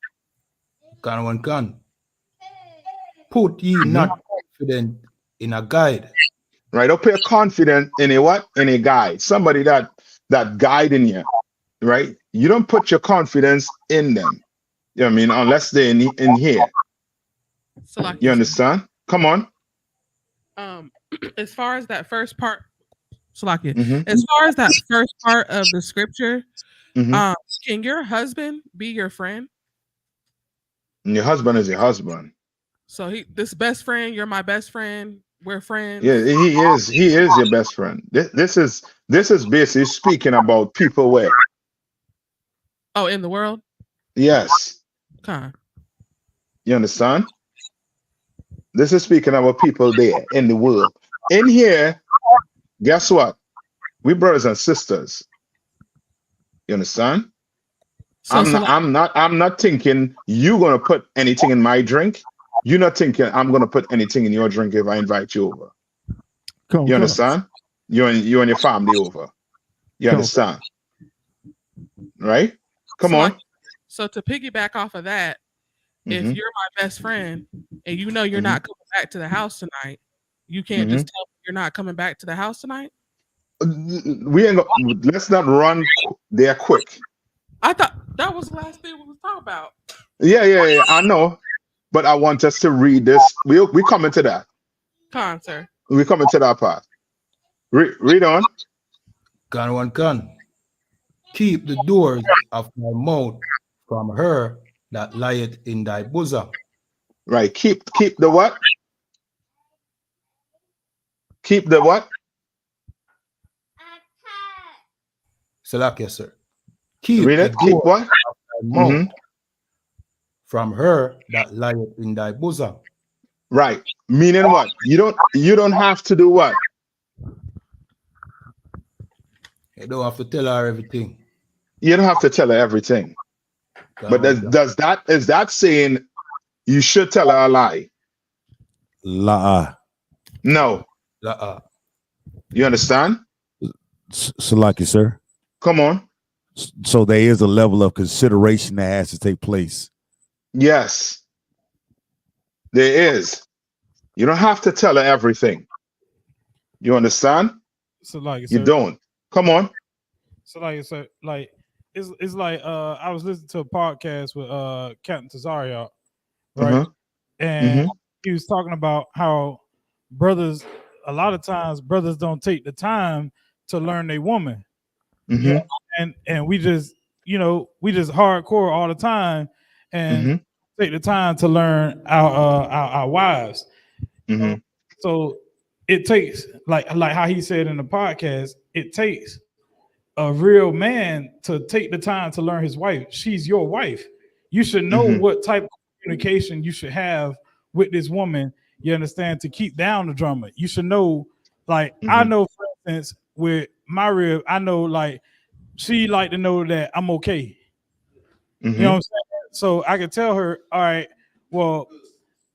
Put ye not confident in a guide. Right. Don't put confident in a what? In a guide. Somebody that guiding you. Right? You don't put your confidence in them. You know what I mean? Unless they're in here. You understand? Come on. As far as that first part, as far as that first part of the scripture, can your husband be your friend? And your husband is your husband. So this best friend, you're my best friend. We're friends. Yeah, he is your best friend. This is basically speaking about people where. Oh, in the world? Yes. Okay. You understand? This is speaking about people there in the world. In here, guess what? We brothers and sisters. You understand? I'm not thinking you're gonna put anything in my drink. You're not thinking I'm gonna put anything in your drink if I invite you over. You understand? You and your family over. You understand? Right? Come on. So to piggyback off of that, if you're my best friend and you know you're not coming back to the house tonight, you can't just tell me you're not coming back to the house tonight? Let's not run there quick. I thought that was the last thing we was talking about. Yeah, I know. But I want us to read this. We coming to that. Sir. We coming to that part. Read on. Keep the doors of my mouth from her that lieth in thy bosom. Right. Keep the what? Keep the what? Salakia, sir. Keep what? Mouth from her that lieth in thy bosom. Right. Meaning what? You don't have to do what? You don't have to tell her everything. You don't have to tell her everything. But is that saying you should tell her a lie? La. No. La. You understand? So like you, sir. Come on. So there is a level of consideration that has to take place. Yes, there is. You don't have to tell her everything. You understand? So like you don't. Come on. So like it's like I was listening to a podcast with Captain Tazaria, right? And he was talking about how brothers, a lot of times brothers don't take the time to learn their woman. Yeah. And we just, we just hardcore all the time and take the time to learn our wives. So it takes like how he said in the podcast, it takes a real man to take the time to learn his wife. She's your wife. You should know what type of communication you should have with this woman. You understand, to keep down the drama. You should know, like I know, for instance, with my rib, I know like she like to know that I'm okay. You know what I'm saying? So I could tell her, all right, well,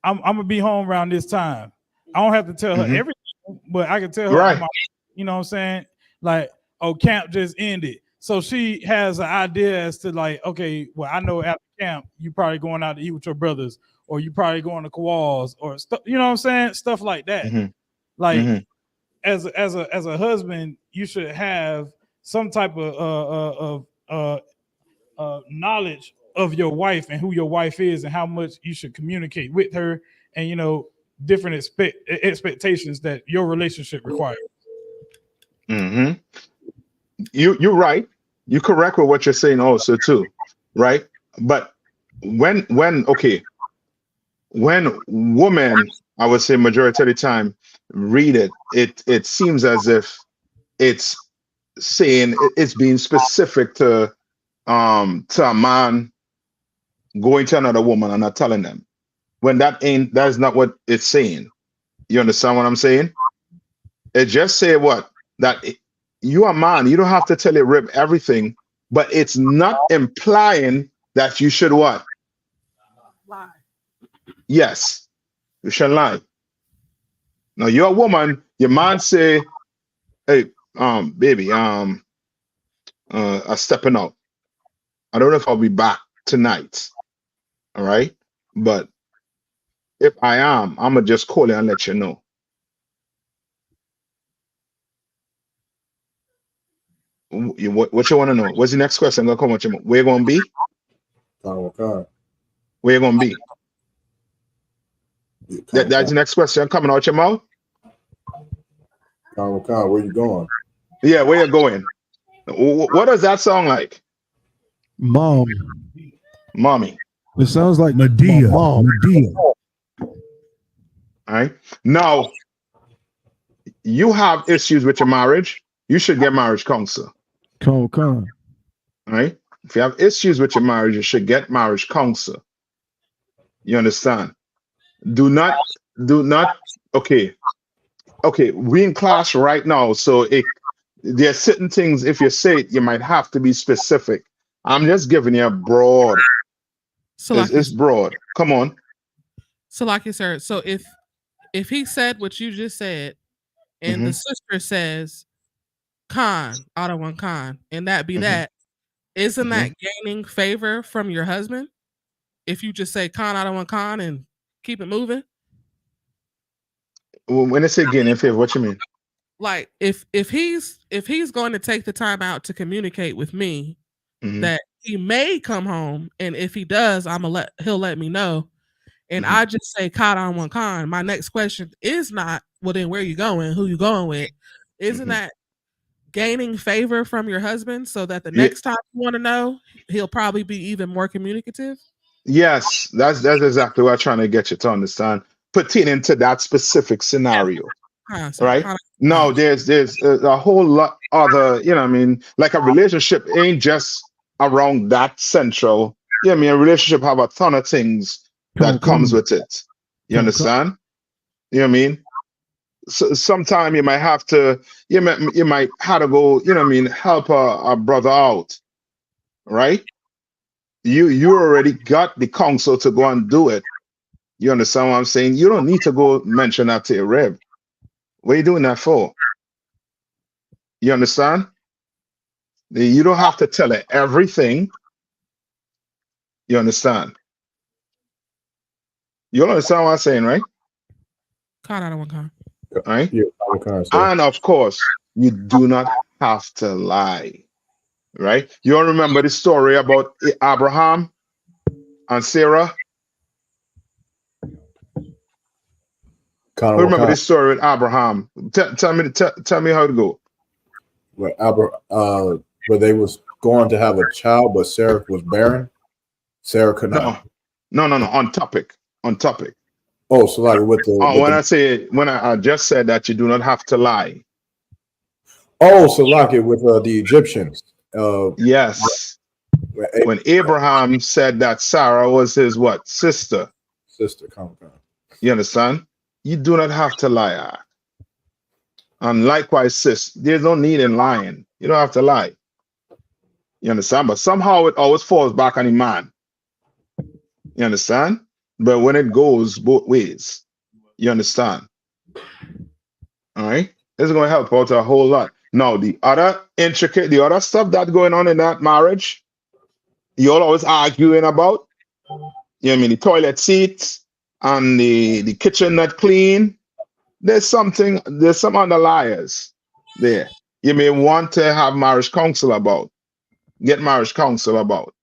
I'm gonna be home around this time. I don't have to tell her everything, but I can tell her, you know what I'm saying? Like, oh, camp just ended. So she has an idea as to like, okay, well, I know after camp, you probably going out to eat with your brothers, or you probably going to Kowals or stuff, you know what I'm saying? Stuff like that. Like as a husband, you should have some type of knowledge of your wife and who your wife is and how much you should communicate with her, and different expectations that your relationship requires. You're right. You're correct with what you're saying also too, right? But when women, I would say majority of the time, read it seems as if it's saying it's being specific to a man going to another woman and not telling them, when that is not what it's saying. You understand what I'm saying? It just say what? That you are a man, you don't have to tell your rib everything, but it's not implying that you should what? Lie. Yes, you should lie. Now you're a woman, your man say, hey, baby, I'm stepping out. I don't know if I'll be back tonight. All right. But if I am, I'm gonna just call you and let you know. What you want to know? What's the next question? I'm gonna come with you. Where you gonna be? Where you gonna be? That's the next question coming out your mouth. Where you going? Yeah, where you going? What does that sound like? Mommy. It sounds like Medea. Mom. Medea. All right. Now, you have issues with your marriage. You should get marriage counsel. Come. All right. If you have issues with your marriage, you should get marriage counsel. You understand? Do not. Okay. We in class right now, so there are certain things. If you say it, you might have to be specific. I'm just giving you a broad. It's broad. Come on. So, like you said, so if he said what you just said, and the sister says, "Khan, I don't want Khan," and that be that, isn't that gaining favor from your husband? If you just say, "Khan, I don't want Khan," and keep it moving. When I say gaining favor, what you mean? Like if he's going to take the time out to communicate with me that he may come home, and if he does, he'll let me know. And I just say, "Khan, I don't want Khan." My next question is not, well, then where you going? Who you going with? Isn't that gaining favor from your husband so that the next time you want to know, he'll probably be even more communicative? Yes, that's exactly what I'm trying to get you to understand. Putting into that specific scenario, right? Now, there's a whole lot other, like a relationship ain't just around that central. A relationship have a ton of things that comes with it. You understand? You know what I mean? So sometime you might have to, you might have to go, help a brother out, right? You already got the counsel to go and do it. You understand what I'm saying? You don't need to go mention that to your rib. What are you doing that for? You understand? You don't have to tell her everything. You understand? You understand what I'm saying, right? Caught out of one car. Right? Yeah, and of course, you do not have to lie. Right? You all remember the story about Abraham and Sarah? Remember this story with Abraham? Tell me how it go. Where they was going to have a child, but Sarah was barren. Sarah could not. No. On topic. Oh, so like with the when I just said that you do not have to lie. Oh, so like it with the Egyptians. Yes. When Abraham said that Sarah was his what? Sister. Come on. You understand? You do not have to lie. And likewise, sis, there's no need in lying. You don't have to lie. You understand? But somehow it always falls back on the man. You understand? But when it goes both ways, you understand? All right? This is going to help out a whole lot. Now, the other stuff that's going on in that marriage, you're always arguing about, you know what I mean, the toilet seats and the kitchen not clean. There's some underliers there. You may want to have marriage counsel about. Get marriage counsel about.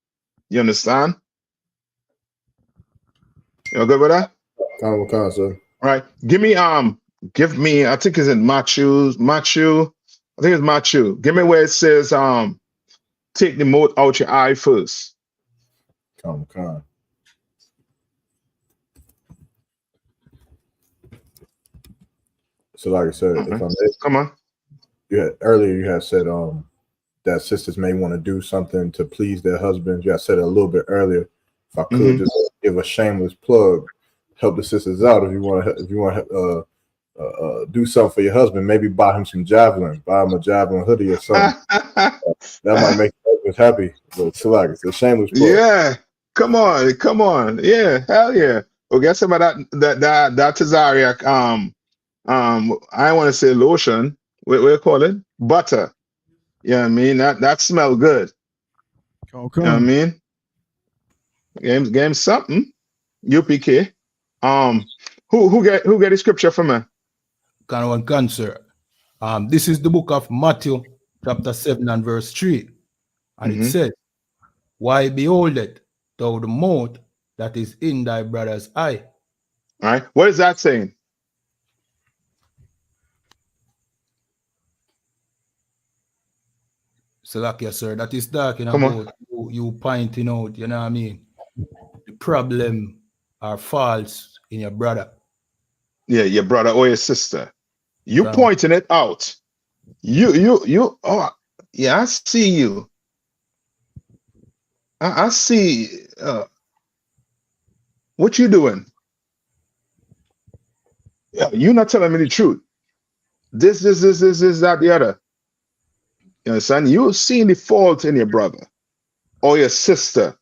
You understand? You good with that? Sir. Right. Give me, I think it's in Matthew. I think it's Matthew. Give me where it says, take the mote out your eye first. Come. So like I said, if I may, come on. Earlier you had said that sisters may want to do something to please their husbands. You had said it a little bit earlier. If I could just give a shameless plug, help the sisters out. If you want to do something for your husband, maybe buy him some javelins, buy him a javelin hoodie or something. That might make your husband happy. But so like it's a shameless plug. Yeah, come on. Yeah, hell yeah. Well, guess some of that Tazariak, I want to say lotion. What do you call it? Butter. You know what I mean? That smell good. Okay. You know what I mean? Game something. UPK. Who get the scripture from me? Can, sir. This is the book of Matthew, chapter 7 and verse 3. And it says, why beholdeth thou the mote that is in thy brother's eye? All right. What is that saying? Salakia, sir, that is talking about you pointing out, you know what I mean, the problem or faults in your brother. Yeah, your brother or your sister. You pointing it out. You, oh, yeah, I see you. I see what you doing. Yeah, you're not telling me the truth. This, that, the other. You understand? You're seeing the fault in your brother or your sister.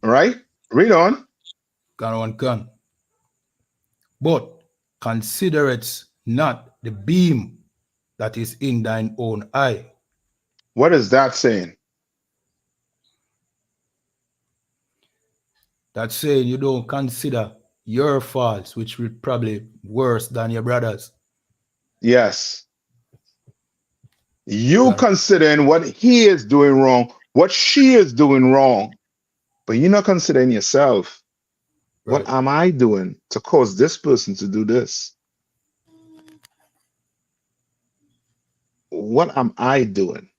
Right? Read on. Can. But consider it not the beam that is in thine own eye. What is that saying? That's saying you don't consider your faults, which will probably worse than your brother's. Yes. You considering what he is doing wrong, what she is doing wrong, but you're not considering yourself. Right. What am I doing to cause this person to do this? What am I doing?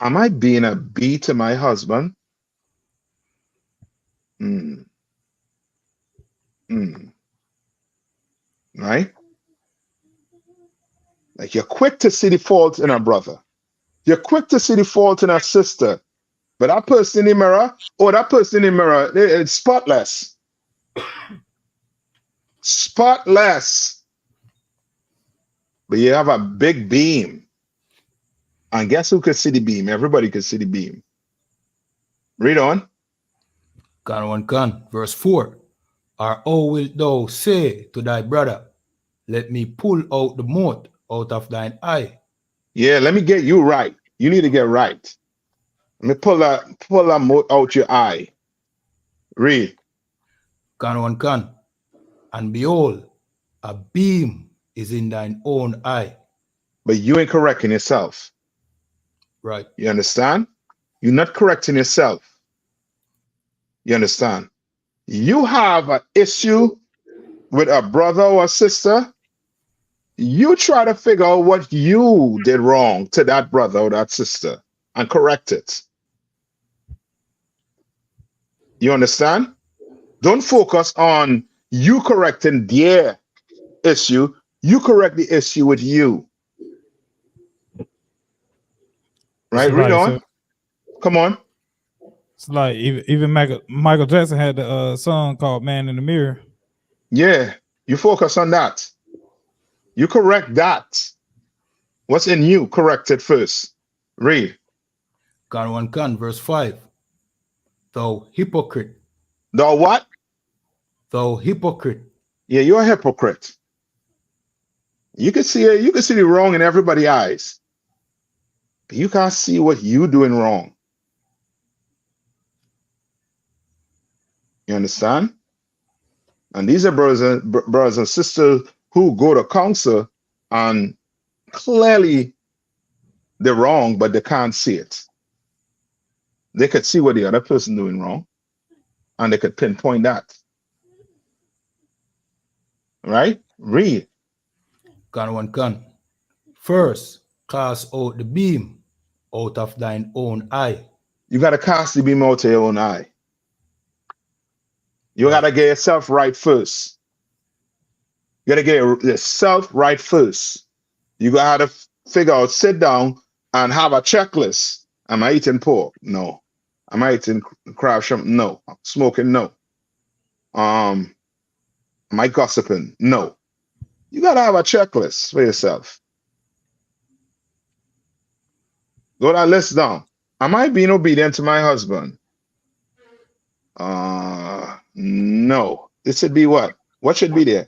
Am I being a B to my husband? Right? Like you're quick to see the fault in a brother. You're quick to see the fault in a sister. But that person in the mirror, it's spotless. Spotless. But you have a big beam. And guess who could see the beam? Everybody could see the beam. Read on. Can. Verse 4. Or how wilt thou say to thy brother, let me pull out the mote out of thine eye. Yeah, let me get you right. You need to get right. Let me pull a mote out your eye. Read. Can one can. And behold, a beam is in thine own eye. But you ain't correcting yourself. Right. You understand? You're not correcting yourself. You understand? You have an issue with a brother or a sister. You try to figure out what you did wrong to that brother or that sister and correct it. You understand? Don't focus on you correcting their issue. You correct the issue with you. Right? Read on. Come on. It's like even Michael Jackson had the song called "Man in the Mirror." Yeah, you focus on that. You correct that. What's in you? Correct it first. Read. Can one can, verse 5. Thou hypocrite. Thou what? Thou hypocrite. Yeah, you're a hypocrite. You can see it. You can see the wrong in everybody's eyes, but you can't see what you're doing wrong. You understand? And these are brothers and sisters who go to counsel and clearly they're wrong, but they can't see it. They could see what the other person doing wrong, and they could pinpoint that. Right? Read. Can one can. First, cast out the beam out of thine own eye. You got to cast the beam out of your own eye. You got to get yourself right first. You got to get yourself right first. You got to figure out, sit down and have a checklist. Am I eating pork? No. Am I eating crab shrimp? No. Smoking? No. Am I gossiping? No. You got to have a checklist for yourself. Go that list down. Am I being obedient to my husband? No. It should be what? What should be there?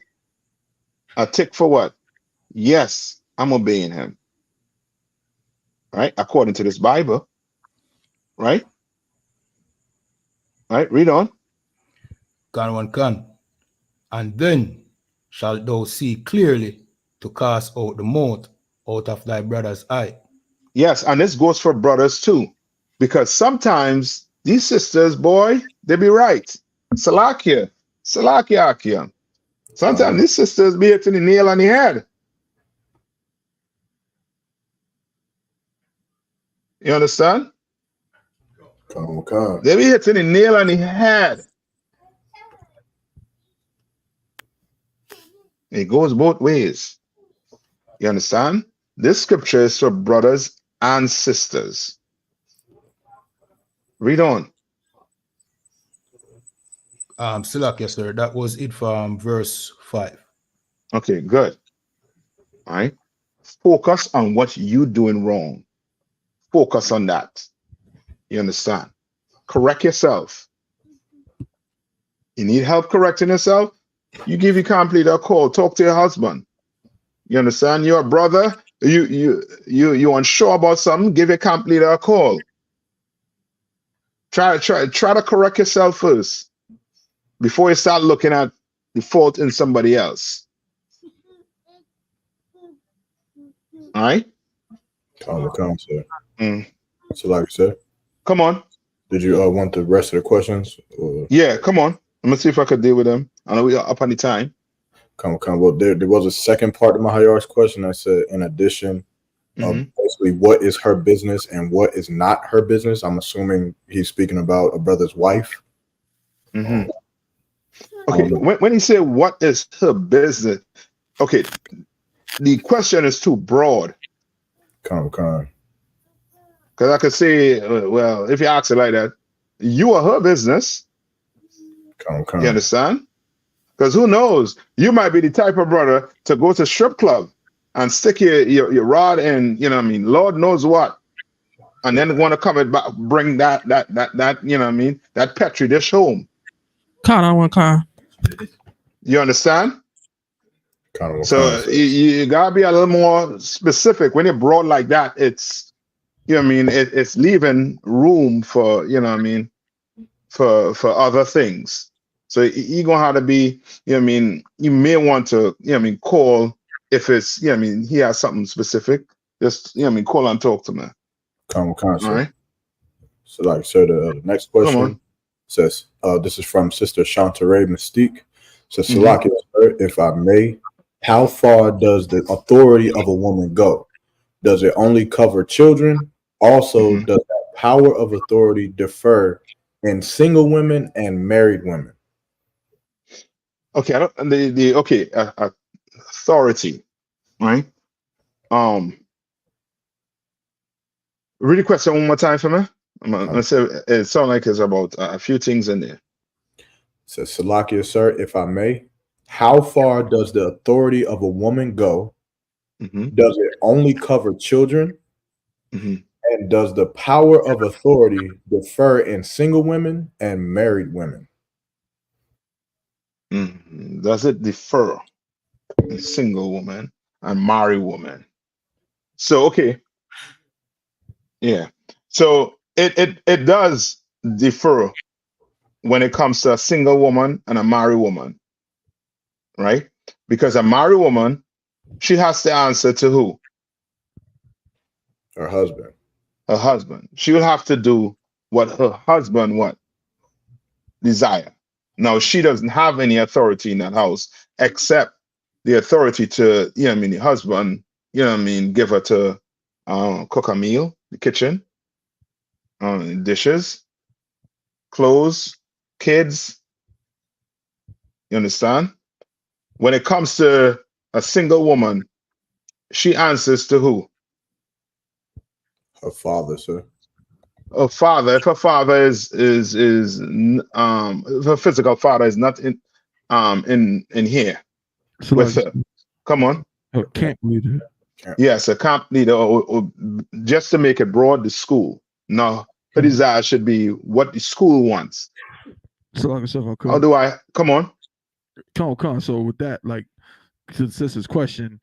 A tick for what? Yes, I'm obeying him. Right? According to this Bible. Right? Right? Read on. Can one can. And then shalt thou see clearly to cast out the mote out of thy brother's eye. Yes, and this goes for brothers too. Because sometimes these sisters, boy, they be right. Salakia. Sometimes these sisters be hitting the nail on the head. You understand? Come. They be hitting the nail on the head. It goes both ways. You understand? This scripture is for brothers and sisters. Read on. Salakia, sir. That was it from verse 5. Okay, good. All right. Focus on what you're doing wrong. Focus on that. You understand? Correct yourself. You need help correcting yourself? You give your camp leader a call. Talk to your husband. You understand? You're a brother. You unsure about something. Give your camp leader a call. Try to correct yourself first before you start looking at the fault in somebody else. All right? Come, sir. So, like I said, come on. Did you want the rest of the questions? Or? Yeah, come on. Let me see if I could deal with them. I know we are up on the time. Come. Well, there was a second part of my hierarchy question. I said, in addition, basically, what is her business and what is not her business? I'm assuming he's speaking about a brother's wife. Okay. When he said what is her business, okay, the question is too broad. Come. Because I could say, well, if you ask it like that, you are her business. Come. You understand? Because who knows? You might be the type of brother to go to strip club and stick your rod in, you know what I mean, Lord knows what, and then want to come back, bring that, you know what I mean, that petri dish home. Caught on one car. You understand? So you gotta be a little more specific. When you're broad like that, it's, you know what I mean, it's leaving room for, you know what I mean, for other things. So you're gonna have to be, you know what I mean, you may want to, you know what I mean, call if it's, you know what I mean, he has something specific, just, you know what I mean, call and talk to me. All right. So, like, sir, the next question says, this is from Sister Shantaray Mystique. Says, Salaki, if I may, how far does the authority of a woman go? Does it only cover children? Also, does that power of authority differ in single women and married women? Okay, authority, right? Read the question one more time for me. I'm gonna say it sounds like it's about a few things in there. So, Salakia, sir, if I may, how far does the authority of a woman go? Does it only cover children? And does the power of authority differ in single women and married women? Does it differ in single woman and married woman? So, okay. Yeah. So it does differ when it comes to a single woman and a married woman, right? Because a married woman, she has to answer to who? Her husband. Her husband. She will have to do what her husband desire. Now, she doesn't have any authority in that house except the authority to, you know what I mean, the husband, you know what I mean, give her to cook a meal, the kitchen, dishes, clothes, kids. You understand? When it comes to a single woman, she answers to who? Her father, sir. Her father. If her father is if her physical father is not in here So with her. Come on. A camp leader. Yes, a camp leader, or just to make it broad, the school. No, her desire should be what the school wants. So like I said, if I could. How do I come on? Come on. So with that, like to the sister's question,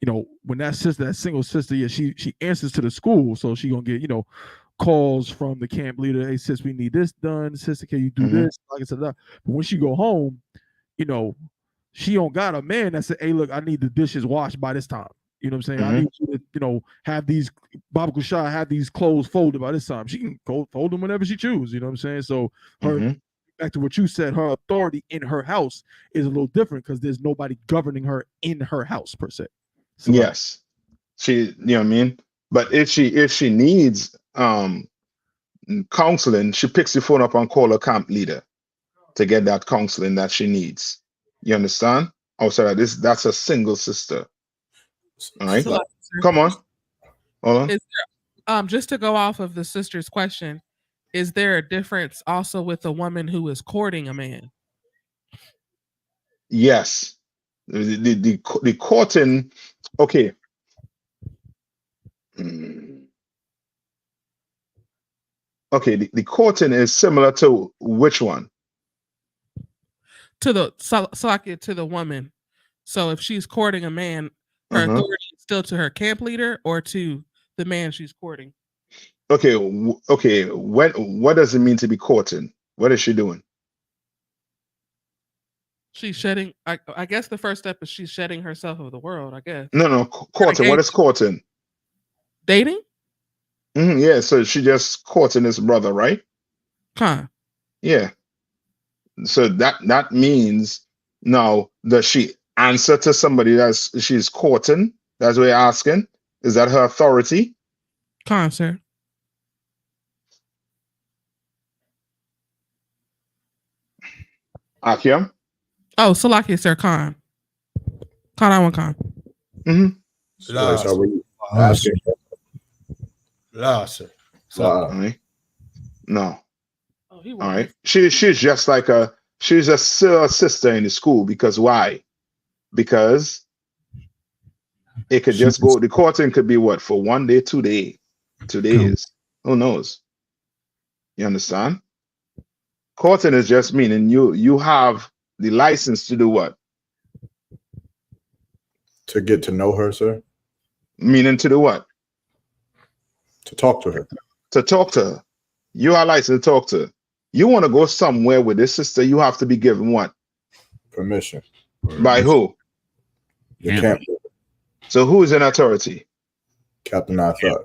you know, when that single sister, yeah, she answers to the school, so she gonna get, you know, calls from the camp leader. Hey, sis, we need this done. Sister, can you do this? Like I said, but when she go home, you know, she don't got a man that said, hey, look, I need the dishes washed by this time. You know what I'm saying? I need you to, you know, have these Baba Kushai, have these clothes folded by this time. She can go fold them whenever she chooses. You know what I'm saying? So her back to what you said, her authority in her house is a little different because there's nobody governing her in her house per se. So yes, she, you know what I mean. But if she needs counseling, she picks the phone up and call her camp leader to get that counseling that she needs. You understand? Outside of this, that's a single sister. All right, come on. Hold on. Just to go off of the sister's question, is there a difference also with a woman who is courting a man? Yes, the courting. Okay. Okay, the courting is similar to which one? To the woman. So if she's courting a man, her authority is still to her camp leader or to the man she's courting. Okay, okay. What does it mean to be courting? What is she doing? She's shedding. I guess the first step is she's shedding herself of the world. I guess. No, courting. What is courting? Dating. Yeah. So she just courting his brother, right? Huh. Yeah. So that means now, does she answer to somebody that she's courting? That's what you're asking. Is that her authority? Sir. Akim? Oh, Salaki, sir. Khan. I want Khan. Last. No. Oh, all right. She's just like she's a sister in the school because why? Because it could just go. The courting could be what, for 1 day, 2 days, 2 days. Who knows? You understand? Courting is just meaning you have the license to do what? To get to know her, sir. Meaning to do what? To talk to her. To talk to her. You are licensed to talk to her. You want to go somewhere with this sister, you have to be given what? Permission. By who? The camp. So who is in authority? Captain I.S.U.P.K.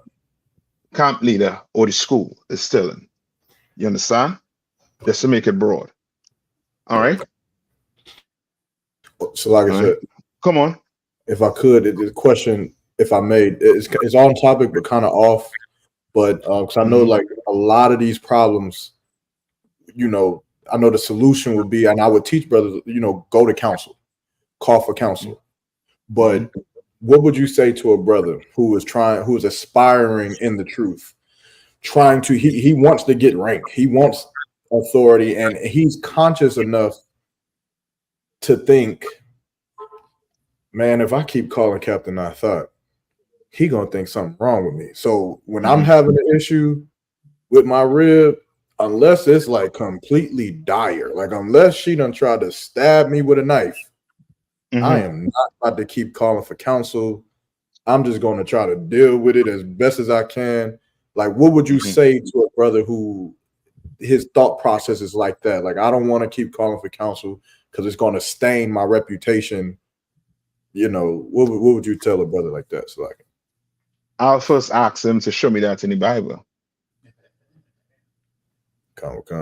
Camp leader or the school is still in. You understand? Just to make it broad. All right. So like I said, come on. If I could, the question, if I may, it's on topic but kind of off. But because I know like a lot of these problems, you know, I know the solution would be, and I would teach brothers, you know, go to counsel, call for counsel. But what would you say to a brother who is aspiring in the truth, trying to, he wants to get rank, he wants authority, and he's conscious enough to think, man, if I keep calling Captain I.S.U.P.K, he gonna think something wrong with me. So when I'm having an issue with my rib, unless it's like completely dire, like unless she done tried to stab me with a knife, I am not about to keep calling for counsel. I'm just going to try to deal with it as best as I can. Like, what would you say to a brother who his thought process is like that? Like, I don't want to keep calling for counsel because it's going to stain my reputation. You know, what would you tell a brother like that? So like, I'll first ask him to show me that in the Bible.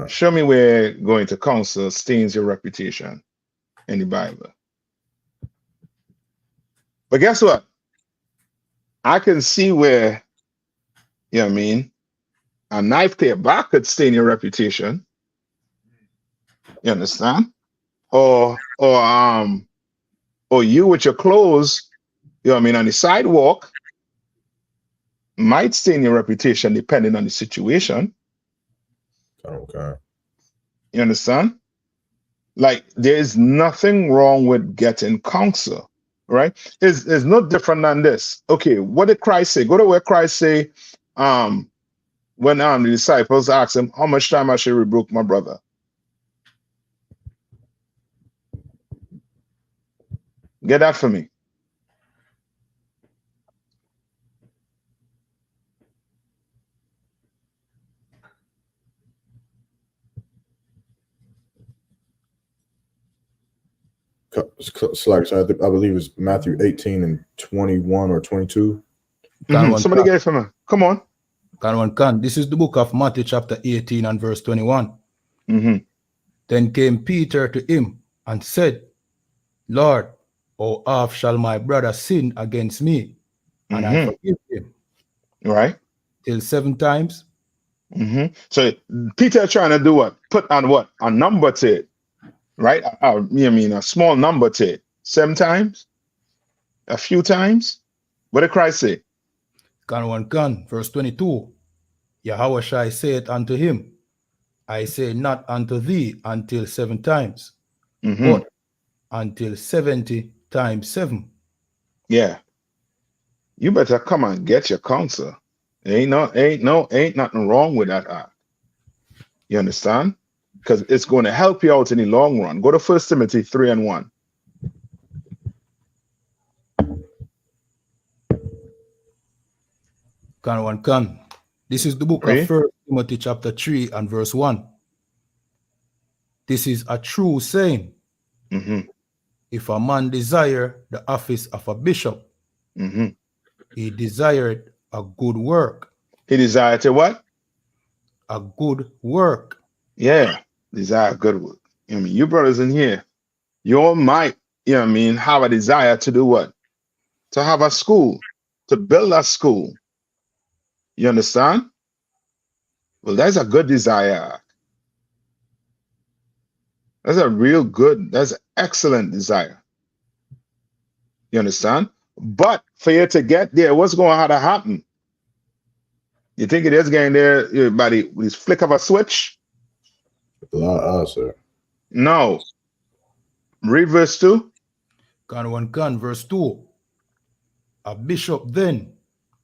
Show me where going to counsel stains your reputation in the Bible. But guess what? I can see where, you know what I mean, a knife to your back could stain your reputation. You understand? Or you with your clothes, you know what I mean, on the sidewalk might stain your reputation depending on the situation. Okay. You understand? Like, there's nothing wrong with getting counsel, right? It's no different than this. Okay, what did Christ say? Go to where Christ say, when the disciples asked him, how much time I should rebuke my brother? Get that for me. So like, so I believe it's Matthew 18 and 21 or 22. Somebody get it for me. Come on. This is the book of Matthew chapter 18 and verse 21. Then came Peter to him and said, Lord, how oft shall my brother sin against me, and I forgive him? Right. Till 7 times. So Peter trying to do what? Put on what? A number to it. Right? I mean, a small number to it. 7 times? A few times? What did Christ say? Verse 22. Yahweh said unto him, I say not unto thee until 7 times, but until 70 times 7. Yeah. You better come and get your counsel. Ain't nothing wrong with that act. You understand? Because it's going to help you out in the long run. Go to 1 Timothy 3 and 1. This is the book of 1 Timothy chapter 3 and verse 1. This is a true saying. If a man desire the office of a bishop, he desired a good work. He desired to what? A good work. Yeah, desire good work. I mean, you brothers in here, you all might, you know what I mean, have a desire to do what? To have a school, to build a school. You understand? Well, that's a good desire. That's a real good, that's an excellent desire. You understand? But for you to get there, what's going to have to happen? You think it is getting there by the flick of a switch? Sir. No. Read verse 2. Verse 2. A bishop then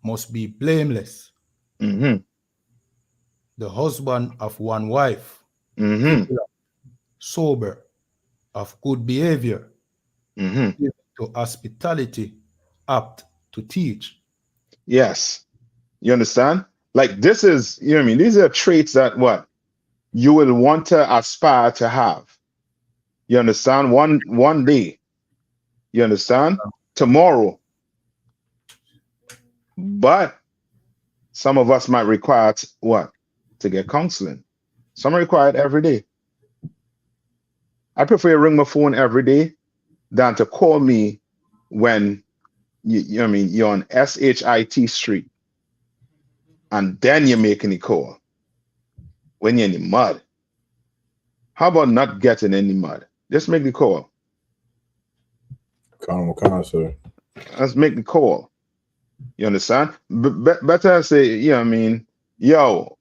must be blameless, the husband of one wife, sober, of good behavior, given to hospitality, apt to teach. Yes. You understand? Like this is, you know what I mean? These are traits that what you will want to aspire to have. You understand? One day. You understand? Tomorrow. But some of us might require what? To get counseling. Some require it every day. I prefer to ring my phone every day than to call me when you know what I mean, you're on SHIT Street and then you're making a call when you're in the mud. How about not getting any mud? Just make the call. Sir. Let's make the call. You understand? Better say, you know what I mean, yo,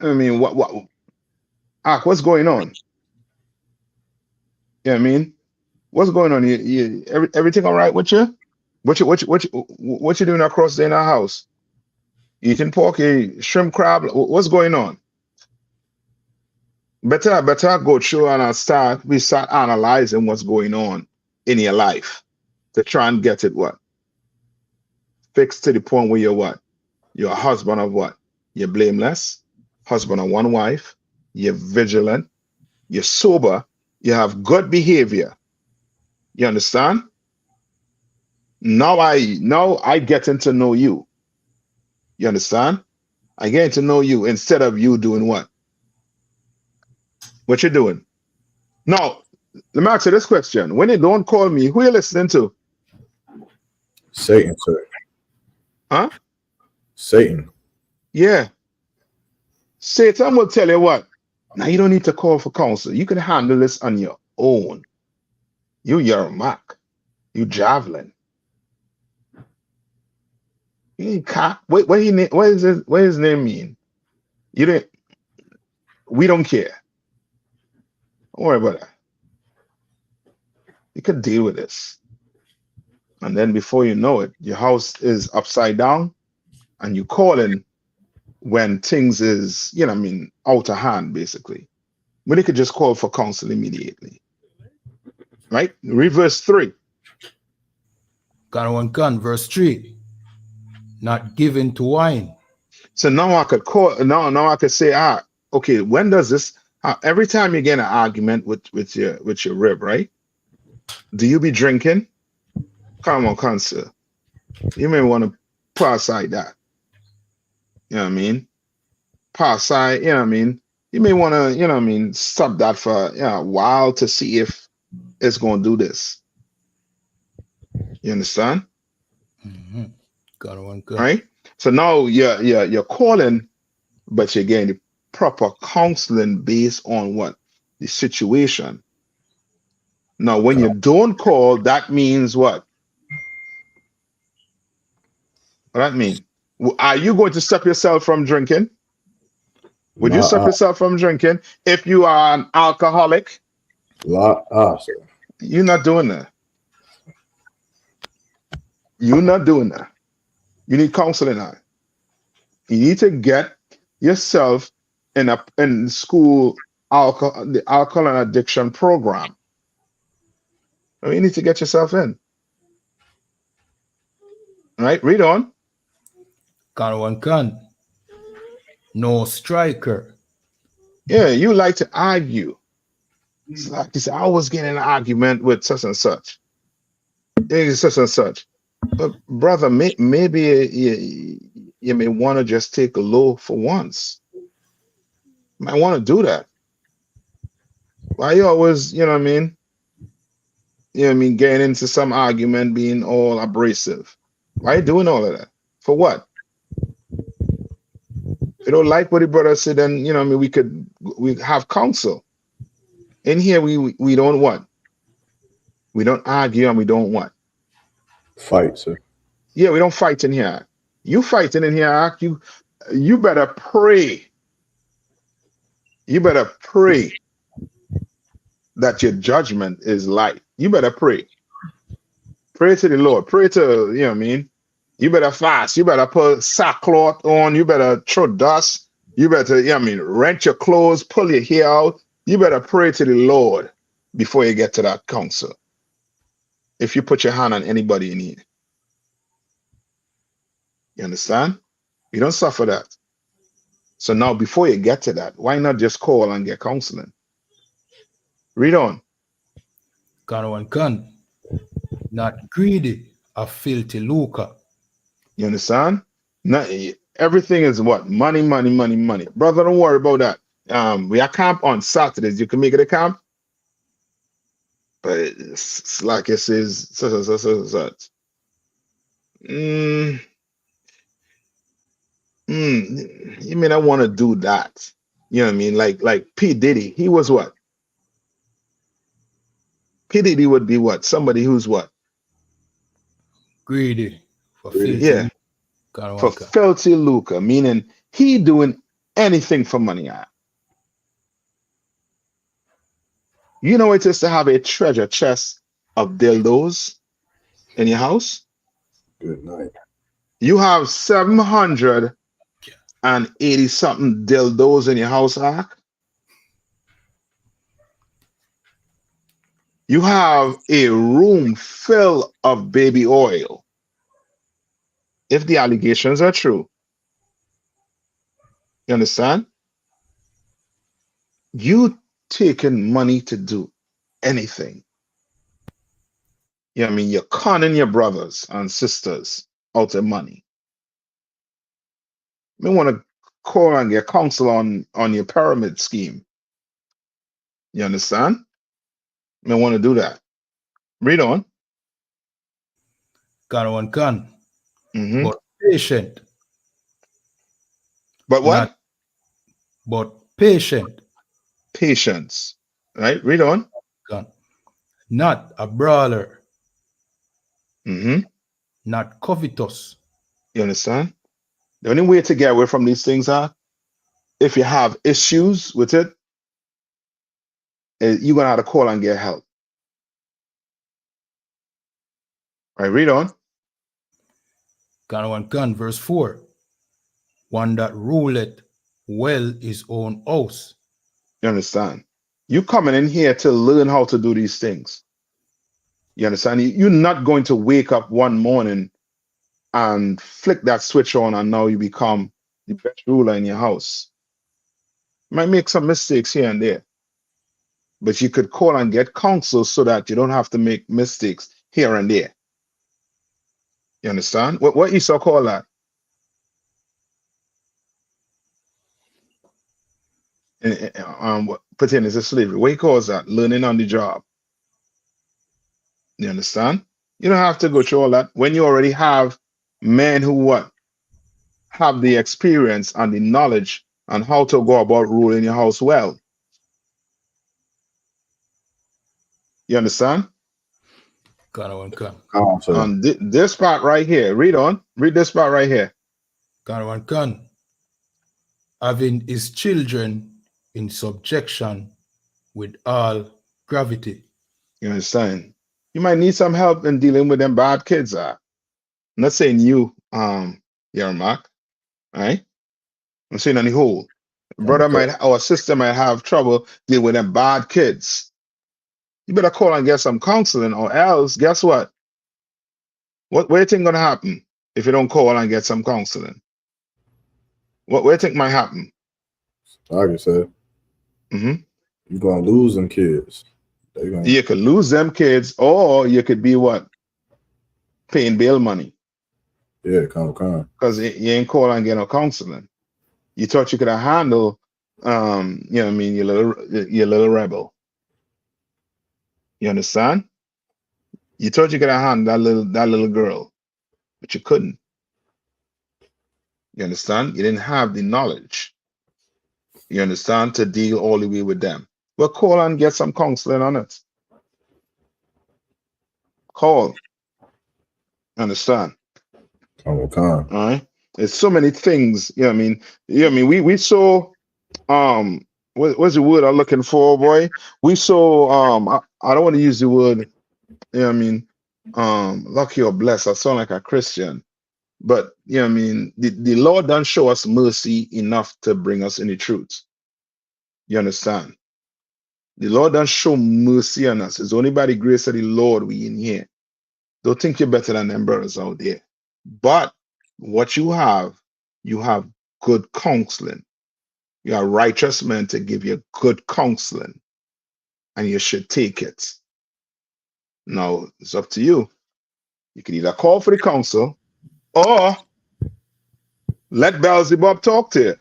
I mean, what's going on? You know what I mean? What's going on? Everything all right with you? What you doing across there in our house? Eating pork, shrimp, crab? What's going on? Better go through and start analyzing what's going on in your life to try and get it fixed to the point where you're what? You're a husband of what? You're blameless, husband of one wife, you're vigilant, you're sober, you have good behavior. You understand? Now I getting to know you. You understand? I get to know you instead of you doing what? What you doing? Now, let me ask you this question. When you don't call me, who you listening to? Satan, sir. Huh? Satan. Yeah. Satan will tell you what? Now you don't need to call for counsel. You can handle this on your own. You Yermak. You javelin. You ain't cock. What his name mean? We don't care. Don't worry about that. You can deal with this. And then before you know it, your house is upside down and you calling when things is, you know what I mean, out of hand, basically. When they could just call for counsel immediately. Right? Read verse 3. Gun, verse 3. Not given to wine. So now I could call, now I could say, okay, when does this, every time you get in an argument with your rib, right? Do you be drinking? Come on, sir. You may want to pass side that. You know what I mean? Pass side, you know what I mean? You may want to, you know what I mean, stop that for a while to see if it's going to do this. You understand? Mm-hmm. Gun. Right? So now you're calling, but you're getting the proper counseling based on what? The situation. Now, when you don't call, that means what? What that mean? Are you going to stop yourself from drinking? Would you stop yourself from drinking if you are an alcoholic? Sir. You're not doing that. You're not doing that. You need counseling now. You need to get yourself in school the alcohol and addiction program. You need to get yourself in. Right? Read on. Gun. No striker. Yeah, you like to argue. It's like you say, I was getting an argument with such and such. Such and such. But brother, maybe you may want to just take a low for once. You might want to do that. Why you always, you know what I mean? You know what I mean, getting into some argument, being all abrasive. Why are you doing all of that? For what? If you don't like what the brother said, then you know what I mean, we have counsel. In here we don't what? We don't argue and we don't what? Fight, sir. Yeah, we don't fight in here. You fighting in here, you better pray. You better pray that your judgment is light. You better pray. Pray to the Lord. Pray to, you know what I mean? You better fast. You better put sackcloth on. You better throw dust. You better, you know what I mean, rent your clothes, pull your hair out. You better pray to the Lord before you get to that counsel. if you put your hand on anybody in need. You understand? You don't suffer that. So now, before you get to that, why not just call and get counseling? Read on. Gun, not greedy of filthy lucre. You understand? Not, everything is what? Money, money, money, money. Brother, don't worry about that. We are camp on Saturdays. You can make it a camp. But it's like it says, such. You may not want to do that. You know what I mean? Like P. Diddy, he was what? P. Diddy would be what? Somebody who's what? Greedy for Greedy. filthy. Yeah. For filthy lucre, meaning he doing anything for money. You know it is to have a treasure chest of dildos in your house? Good night. You have 780 something dildos in your house, Ark? You have a room full of baby oil. If the allegations are true. You understand? You taking money to do anything. You know what I mean? You're conning your brothers and sisters out of money. You want to call and get counsel on your pyramid scheme. You understand? You want to do that. Read on. Gun. But patient. But what? But patient. Patience. Right? Read on. Gun. Not a brawler. Not covetous. You understand? The only way to get away from these things are if you have issues with it, you're going to have to call and get help. All right, read on. Gun, verse 4. One that ruleth well his own house. You understand? You coming in here to learn how to do these things. You understand? You're not going to wake up one morning and flick that switch on and now you become the best ruler in your house. You might make some mistakes here and there, but you could call and get counsel so that you don't have to make mistakes here and there. You understand? What Esau call that? Pertaining to slavery. What he calls that? Learning on the job. You understand? You don't have to go through all that when you already have men who what? Have the experience and the knowledge on how to go about ruling your house well. You understand? On this part right here. Read on. Read this part right here. Having his children in subjection with all gravity. You understand? You might need some help in dealing with them bad kids. I'm not saying you, Yarmak, right? I'm saying on the whole. Brother might or sister might have trouble dealing with them bad kids. You better call and get some counseling, or else, guess what? What do you think gonna happen if you don't call and get some counseling? What do you think might happen? Like I said, you're gonna lose them kids. You could lose them kids, or you could be what? Paying bail money. Yeah, come. Because you ain't call and get no counseling. You thought you could have handled, you know what I mean, your little rebel. You understand? You thought you could have handled that little girl, but you couldn't. You understand? You didn't have the knowledge. You understand? To deal all the way with them. Well, call and get some counseling on it. Call. Understand? All right. There's so many things. You know what I mean? We saw what's the word I'm looking for, boy? We saw I don't want to use the word, you know what I mean, lucky or blessed. I sound like a Christian. But you know what I mean, the Lord doesn't show us mercy enough to bring us any truth. You understand? The Lord doesn't show mercy on us. It's only by the grace of the Lord we in here. Don't think you're better than them brothers out there. But what you have good counseling. You are righteous men to give you good counseling, and you should take it. Now, it's up to you. You can either call for the counsel or let Beelzebub talk to you.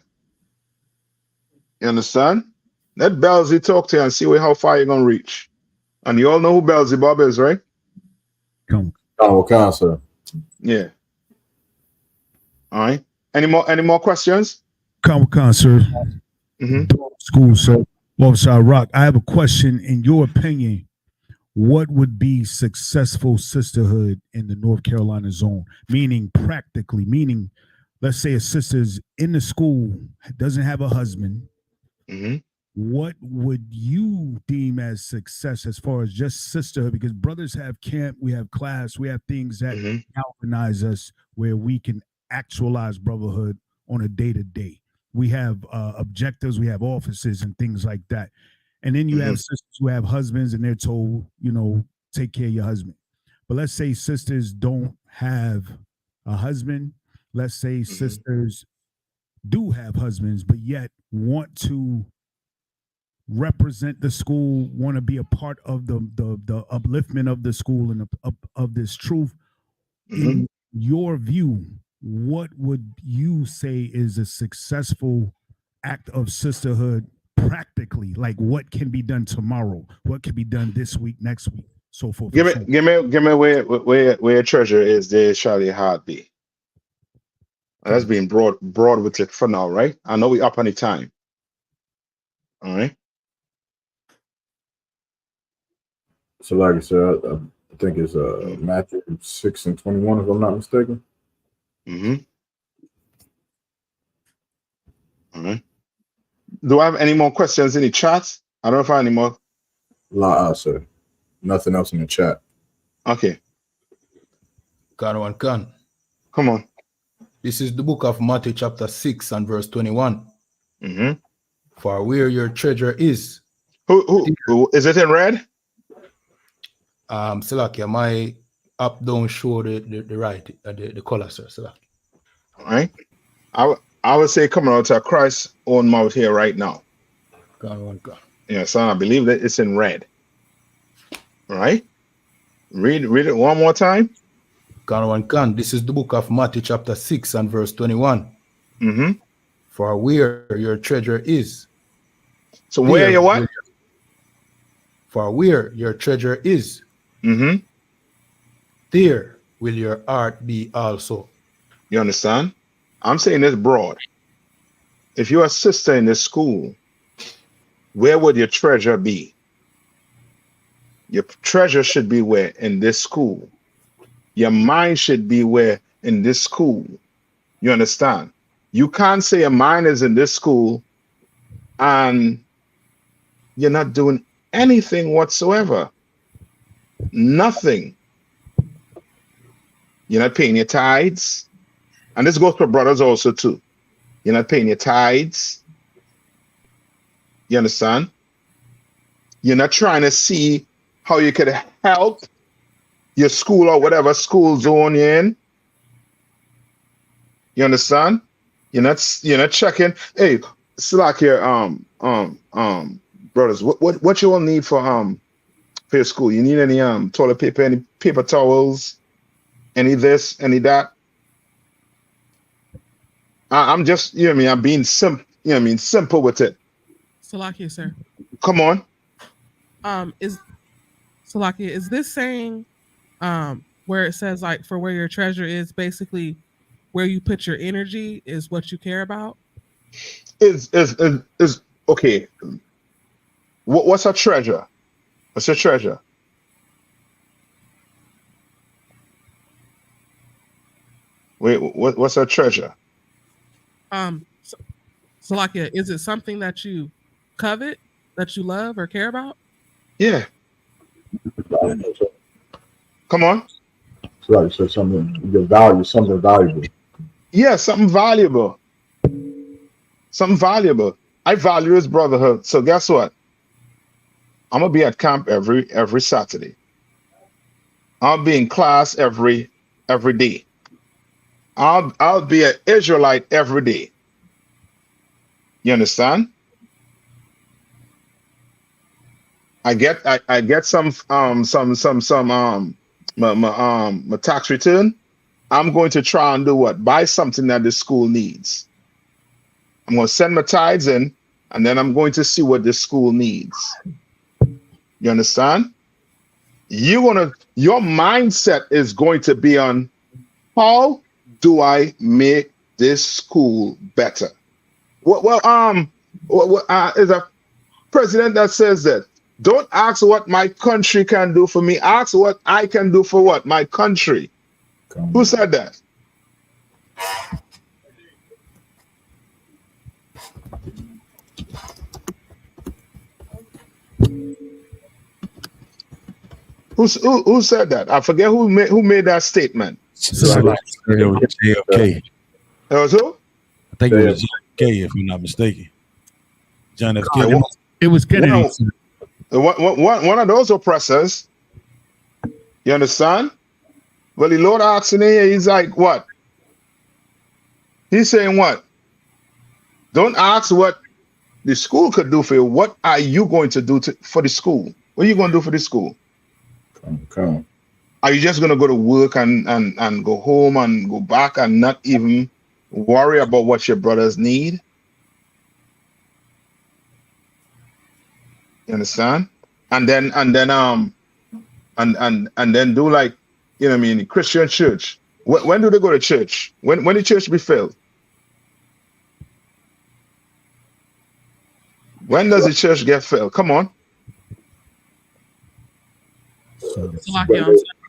You understand? Let Beelzebub talk to you and see how far you're going to reach. And you all know who Beelzebub is, right? Counsel. Yeah. All right. Any more questions? Comic-Con, sir. School, sir. Officer Rock, I have a question. In your opinion, what would be successful sisterhood in the North Carolina zone? Meaning practically, meaning, let's say a sister's in the school, doesn't have a husband. What would you deem as success as far as just sisterhood? Because brothers have camp, we have class, we have things that galvanize us where we can actualize brotherhood on a day-to-day. We have objectives, we have offices and things like that. And then you have sisters who have husbands and they're told, you know, take care of your husband. But let's say sisters don't have a husband. Let's say sisters do have husbands, but yet want to represent the school, want to be a part of the upliftment of the school and of this truth. In your view, what would you say is a successful act of sisterhood practically? Like what can be done tomorrow? What can be done this week, next week, so forth? Give me where your treasure is, there shall your heart be. That's being broad with it for now, right? I know we up on the time. All right. So like I said, I think it's Matthew 6:21, if I'm not mistaken. All right. Do I have any more questions in the chat? I don't know if I have any more. Sir. Nothing else in the chat. Okay. Gun. Come on. This is the book of Matthew chapter 6 and verse 21. For where your treasure is. Who is it in red? Salakia, my app don't show the color, sir. Salakia. All right. I would say coming out to Christ's own mouth here right now. God. Yeah, son, I believe that it's in red. All right. Read it one more time. God. This is the book of Matthew chapter 6 and verse 21. For where your treasure is. So where your what? For where your treasure is. There will your heart be also. You understand? I'm saying this broad. If you're a sister in this school, where would your treasure be? Your treasure should be where? In this school. Your mind should be where? In this school. You understand? You can't say your mind is in this school and you're not doing anything whatsoever. Nothing. You're not paying your tithes. And this goes for brothers also too. You're not paying your tithes. You understand? You're not trying to see how you could help your school or whatever school zone you're in. You understand? You're not checking. Hey, Slack here, brothers, what you all need for your school? You need any toilet paper, any paper towels, any this, any that? I'm just, you know what I mean, I'm being simple with it. Salakia, sir. Come on. Salakia, is this saying where it says like for where your treasure is, basically where you put your energy is what you care about? Is okay. What's a treasure? What's a treasure? Wait, what's a treasure? Salakia, is it something that you covet, that you love or care about? Yeah. Come on. So like so something valuable. Yeah, something valuable. Something valuable. I value his brotherhood. So guess what? I'm gonna be at camp every Saturday. I'll be in class every day. I'll be an Israelite every day. You understand? I get some my tax return. I'm going to try and do what? Buy something that the school needs. I'm going to send my tithes in, and then I'm going to see what the school needs. You understand? Your mindset is going to be on how do I make this school better? Well, is a president that says that. Don't ask what my country can do for me. Ask what I can do for what? My country. Who said that? Who said that? I forget who made that statement. JFK. It was who? I think it was JFK, if I'm not mistaken. John F. Kennedy. It was Kennedy. One of those oppressors. You understand? Well, the Lord asks in here, he's like, what? He's saying what? Don't ask what the school could do for you. What are you going to do for the school? What are you going to do for the school? Come. Are you just going to go to work and go home and go back and not even worry about what your brothers need? You understand? And then do like, you know what I mean, Christian church. When do they go to church? When the church be filled? When does the church get filled? Come on.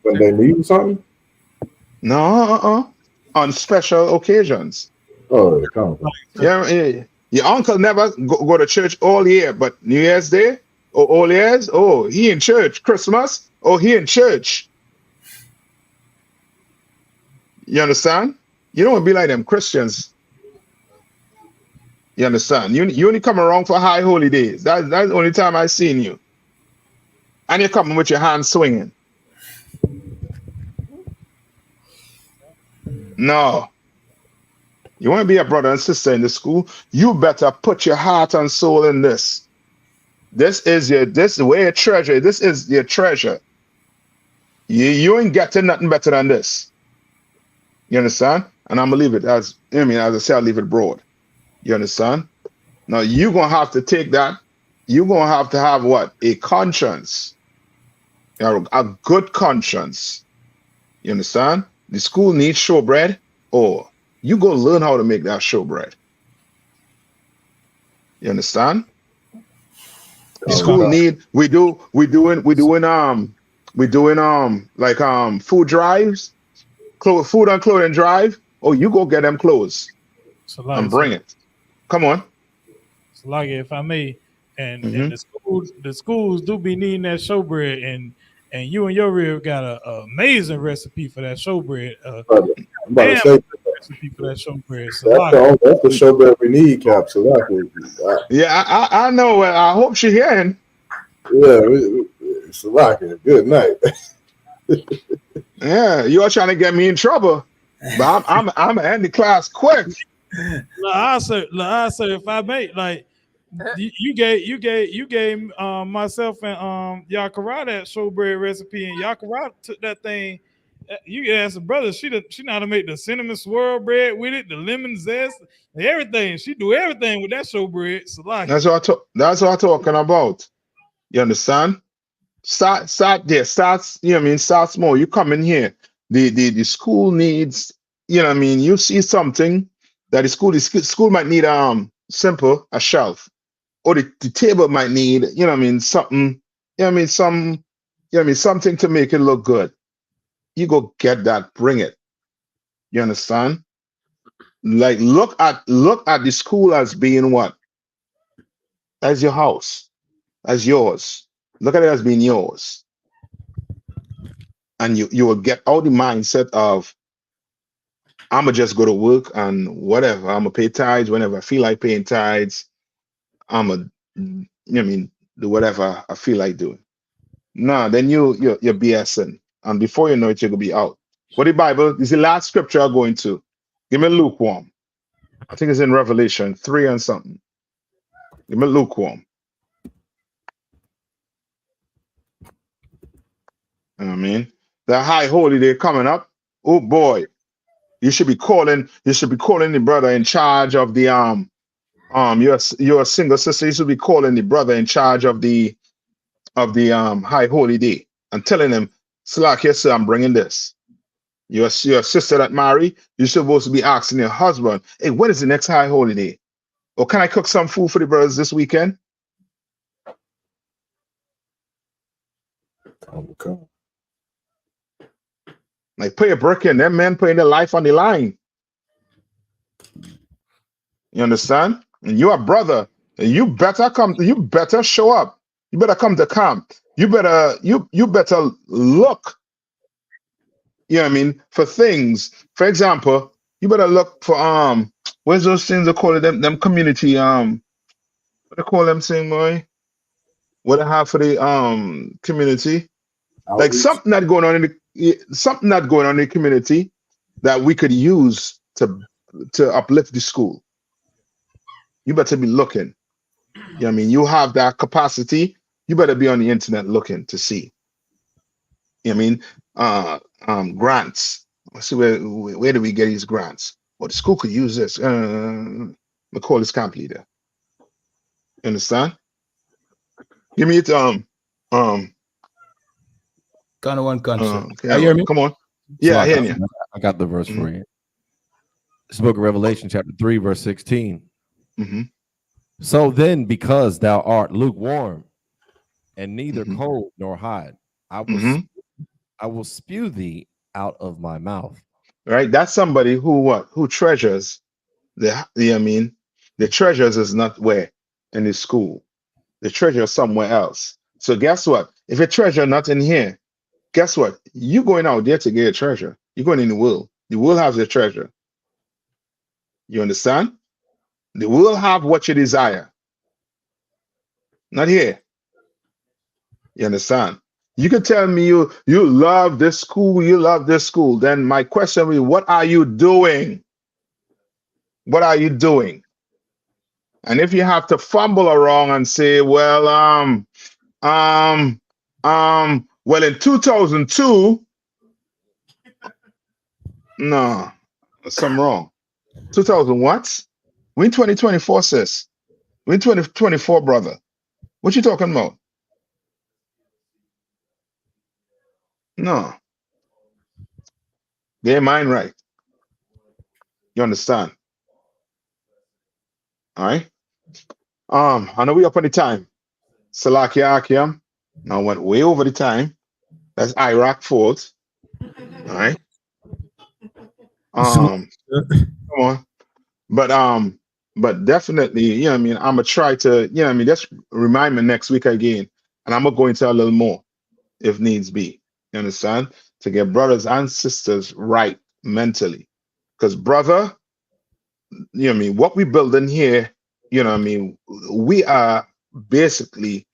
When they need something? No, on special occasions. Oh, come on. Yeah, your uncle never go to church all year, but New Year's Day or all years, oh, he in church. Christmas, oh, he in church. You understand? You don't want to be like them Christians. You understand? You only come around for high holy days. That's the only time I've seen you. And you're coming with your hands swinging. No. You want to be a brother and sister in the school, you better put your heart and soul in this. This is where your treasure. This is your treasure. You ain't getting nothing better than this. You understand? And I'm gonna leave it as I say, I'll leave it broad. You understand? Now you're gonna have to take that. You're gonna have to have what? A conscience. A good conscience. You understand? The school needs showbread, or you go learn how to make that showbread. You understand? The school need we doing food drives, food and clothing drive. Oh, you go get them clothes and bring it. Come on. So like if I may, and the schools do be needing that showbread, and you and your rib got an amazing recipe for that showbread. Recipe for that showbread. So that's the showbread we need, Cap. So yeah, I know. I hope she's hearing. Yeah, Salaki, good night. Yeah, you're trying to get me in trouble, but I'm end the class quick. I say, if I may, like you gave myself and Yakara that showbread recipe, and Yakara took that thing. You can ask the brother. She know how to make the cinnamon swirl bread with it, the lemon zest, everything. She do everything with that showbread. So like that's what I'm talking about. You understand? Start there. Start. You know what I mean? Start small. You come in here. The school needs. You know what I mean? You see something that the school might need simple a shelf, or the table might need. You know what I mean? Something. You know what I mean? Something to make it look good. You go get that, bring it. You understand? Like look at the school as being what? As your house, as yours. Look at it as being yours. And you will get out the mindset of I'ma just go to work and whatever. I'ma pay tithes whenever I feel like paying tithes. I'ma do whatever I feel like doing. Nah, then you're BSing. And before you know it, you're going to be out. What the Bible is the last scripture I'm going to. Give me lukewarm. I think it's in Revelation 3 and something. Give me lukewarm. You know what I mean? The high holy day coming up. Oh boy. You should be calling the brother in charge of the you're a single sister. You should be calling the brother in charge of the high holy day and telling him, Slack, yes, sir, I'm bringing this. You're a sister that marry, you're supposed to be asking your husband, hey, when is the next high holy day? Or can I cook some food for the brothers this weekend? Okay. Like put your brick in, them men putting their life on the line. You understand? And you're a brother. And you better show up. You better come to camp. You better look, you know what I mean, for things. For example, you better look for where's those things they call it, them community what they call them thing, boy? What they have for the community? Outreach. Like something that going on in the community that we could use to uplift the school. You better be looking. You know what I mean? You have that capacity. You better be on the internet looking to see. You know what I mean? Grants. Let's see where do we get these grants? Well, the school could use this. We call this camp leader. You understand? Give me it. Kind of one concept. Okay, hear me? Come on. Yeah, I hear you. I got the verse for you. It's the book of Revelation, chapter 3, verse 16. So then, because thou art lukewarm and neither cold nor hot, I will spew thee out of my mouth. Right? That's somebody who treasures the treasures is not where in the school. The treasure is somewhere else. So guess what? If your treasure not in here, guess what? You going out there to get your treasure. You're going in the world. The world has your treasure. You understand? The world have what you desire. Not here. You understand? You can tell me you love this school, you love this school. Then my question is, what are you doing? What are you doing? And if you have to fumble around and say, well, well, in 2002, no, something wrong. 2000 what? We in 2024, sis. We in 2024, brother. What you talking about? No. Get mine right. You understand? All right. I know we up on the time. Salakia Akiam. Now went way over the time. That's Iraq fault. All right. Come on. But definitely, you know what I mean, I'm gonna try to, you know what I mean, just remind me next week again. And I'm gonna go into a little more if needs be. You understand? To get brothers and sisters right mentally. Because brother, you know what I mean, what we building here, you know what I mean, we are basically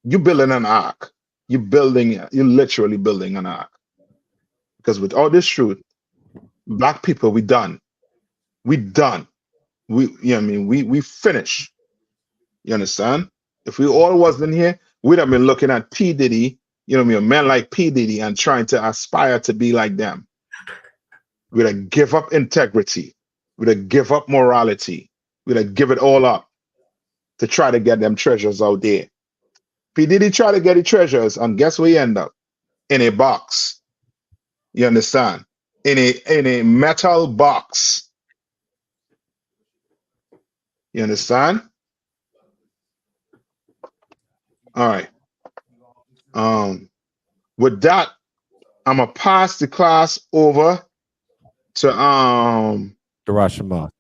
you building an ark. You're literally building an ark. Because with all this truth, black people, we done. We done. We, you know what I mean, we finished. You understand? If we all wasn't here, we'd have been looking at P. Diddy, you know what I mean, a man like P. Diddy and trying to aspire to be like them. We'd have give up integrity. We'd have give up morality. We'd have give it all up to try to get them treasures out there. P. Diddy try to get the treasures, and guess where he end up? In a box. You understand? In a metal box. You understand? All right. With that, I'm gonna pass the class over to the Rashamath.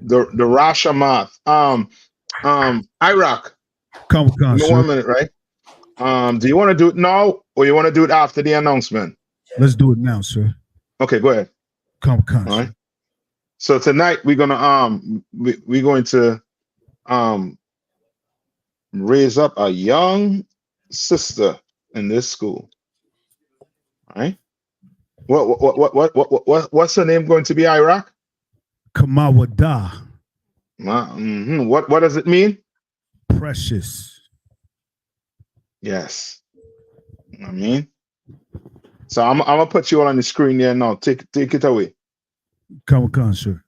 The Rashamath. Iraq. Come on, 1 minute, right? Do you want to do it now or you want to do it after the announcement? Let's do it now, sir. Okay, go ahead. Come All right. So tonight we're gonna we're going to raise up a young sister in this school. All right. What's her name going to be, Iraq? Kamawada. What does it mean? Precious. Yes. I mean. So I'm gonna put you all on the screen there now. Take it away. Come on, sir.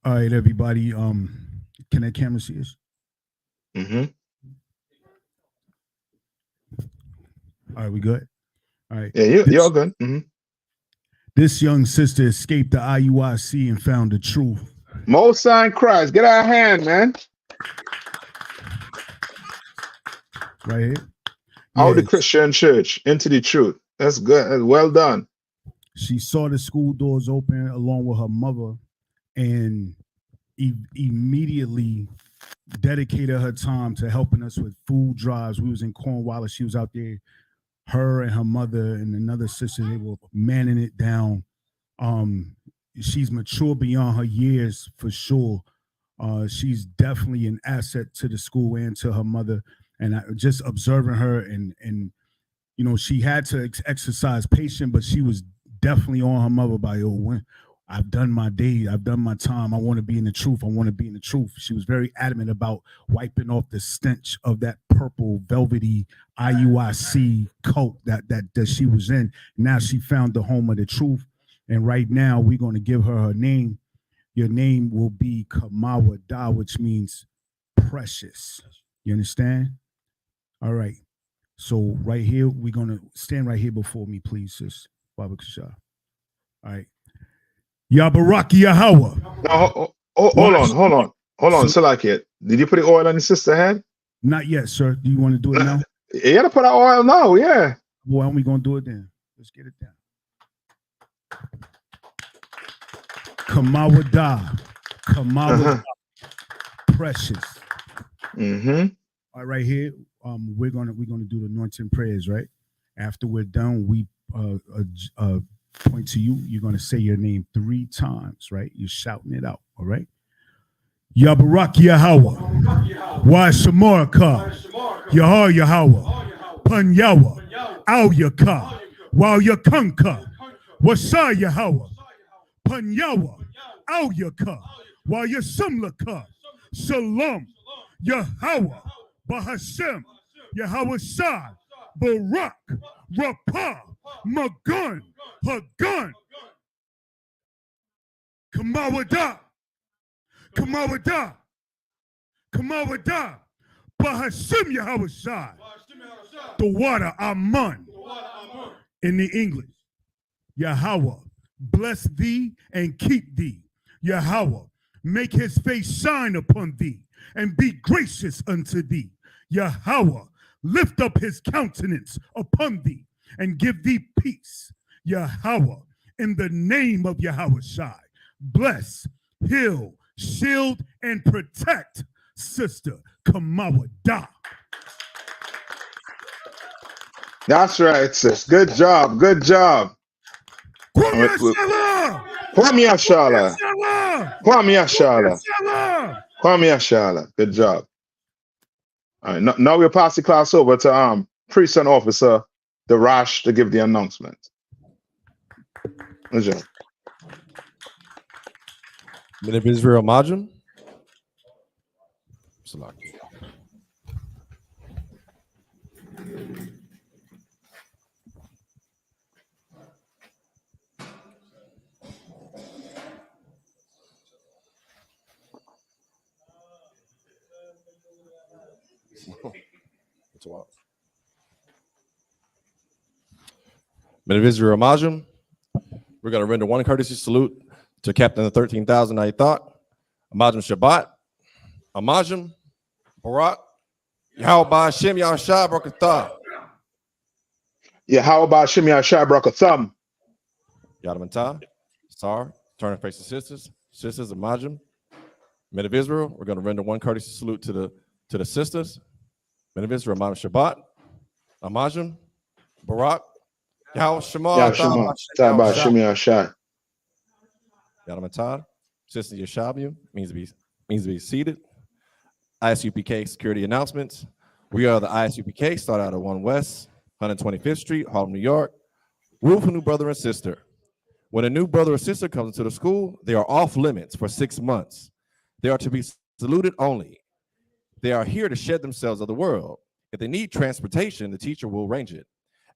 All right, everybody. Can that camera see us? Mm-hmm. All right, we good? All right. Yeah, you're good. Mm-hmm. This young sister escaped the IUIC and found the truth. Most High Christ, get our hand, man. Right here. Out the Christian church into the truth. That's good. That's well done. She saw the school doors open along with her mother and immediately dedicated her time to helping us with food drives. We was in Cornwallis. She was out there. Her and her mother and another sister, they were manning it down. She's mature beyond her years for sure. She's definitely an asset to the school and to her mother. And just observing her and you know, she had to exercise patience, but she was definitely on her mother by, when I've done my day, I've done my time. I want to be in the truth. I want to be in the truth. She was very adamant about wiping off the stench of that purple velvety IUIC cult that she was in. Now she found the home of the truth. And right now we're going to give her name. Your name will be Kamawada, which means precious. You understand? All right. So right here, we're going to stand right here before me, please, sis. Baba Kasha. All right. Yabaraki Yahweh. No, hold on. Salakia, did you put the oil on the sister's head? Not yet, sir. Do you want to do it now? You gotta put out oil now, yeah. Why aren't we gonna do it then? Let's get it down. Kamawada. Precious. Mm-hmm. All right, right here. We're gonna do the anointing prayers, right? After we're done, we point to you. You're gonna say your name 3 times, right? You're shouting it out, all right? Yabarak Yahweh, Y.A.P.K, Yahweh, Panyawa, Al-Yaka, Yakanka, Wasa Yahweh, Panyawa, Al-Yaka, Yasamlaka, Shalom, Yahweh, Bahashem, Yahweh Shai, Barak, Rapah, Magun, Hagun, Kamawada, Bahashem Yahweh Shai, the water Aman, in the English. Yahweh, bless thee and keep thee. Yahweh, make his face shine upon thee and be gracious unto thee. Yahweh, lift up his countenance upon thee and give thee peace. Yahweh, in the name of Yahweh Shai, bless, heal, shield, and protect Sister Kamawada. That's right, sis. Good job. Kwame Ashala. Good job. All right, now we'll pass the class over to priest and officer Darash to give the announcement. Men of Israel Majum. Men of Israel Majum. We're going to render one courtesy salute to Captain of the 13,000 I thought. Amajim Shabbat. Amajim Barak. Yahweh Hashem Yahshua Barakatah. Yahweh Hashem Yahshua Barakatah. Yadamantah. Sar. Turn and face the sisters. Sisters of Majim. Men of Israel. We're going to render one courtesy salute to the sisters. Men of Israel Amajim Shabbat. Amajim Barak. Yahweh Shema. Yahweh Shema. Yadamatad. Sister Yashabu means to be seated. I.S.U.P.K. security announcements. We are the I.S.U.P.K. Start out at 1 West, 125th Street, Harlem, New York. Rule for new brother and sister. When a new brother or sister comes into the school, they are off limits for 6 months. They are to be saluted only. They are here to shed themselves of the world. If they need transportation, the teacher will arrange it.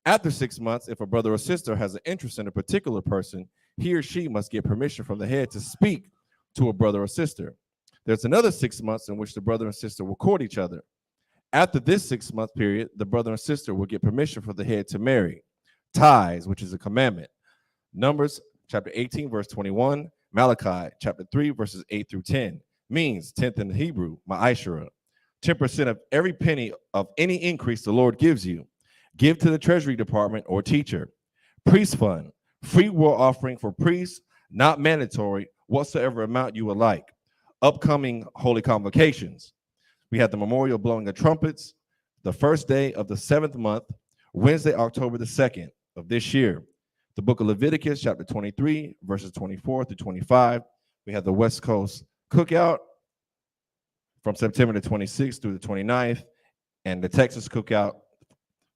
After 6 months, if a brother or sister has an interest in a particular person, he or she must get permission from the head to speak to a brother or sister. There's another 6 months in which the brother and sister will court each other. After this 6-month period, the brother and sister will get permission from the head to marry. Tithes, which is a commandment. Numbers chapter 18, verse 21. Malachi chapter 3, verses 8 through 10. Means 10th in the Hebrew, ma'ashara. 10% of every penny of any increase the Lord gives you. Give to the treasury department or teacher. Priest fund, free will offering for priests, not mandatory, whatsoever amount you would like. Upcoming holy convocations. We have the memorial blowing of trumpets, the first day of the 7th month, Wednesday, October the 2nd of this year. The book of Leviticus, chapter 23, verses 24 through 25. We have the West Coast Cookout from September the 26th through the 29th, and the Texas Cookout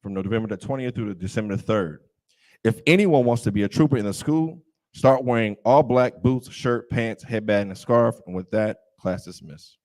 from November the 20th through to December the 3rd. If anyone wants to be a trooper in the school, start wearing all black boots, shirt, pants, headband, and scarf. And with that, class dismissed.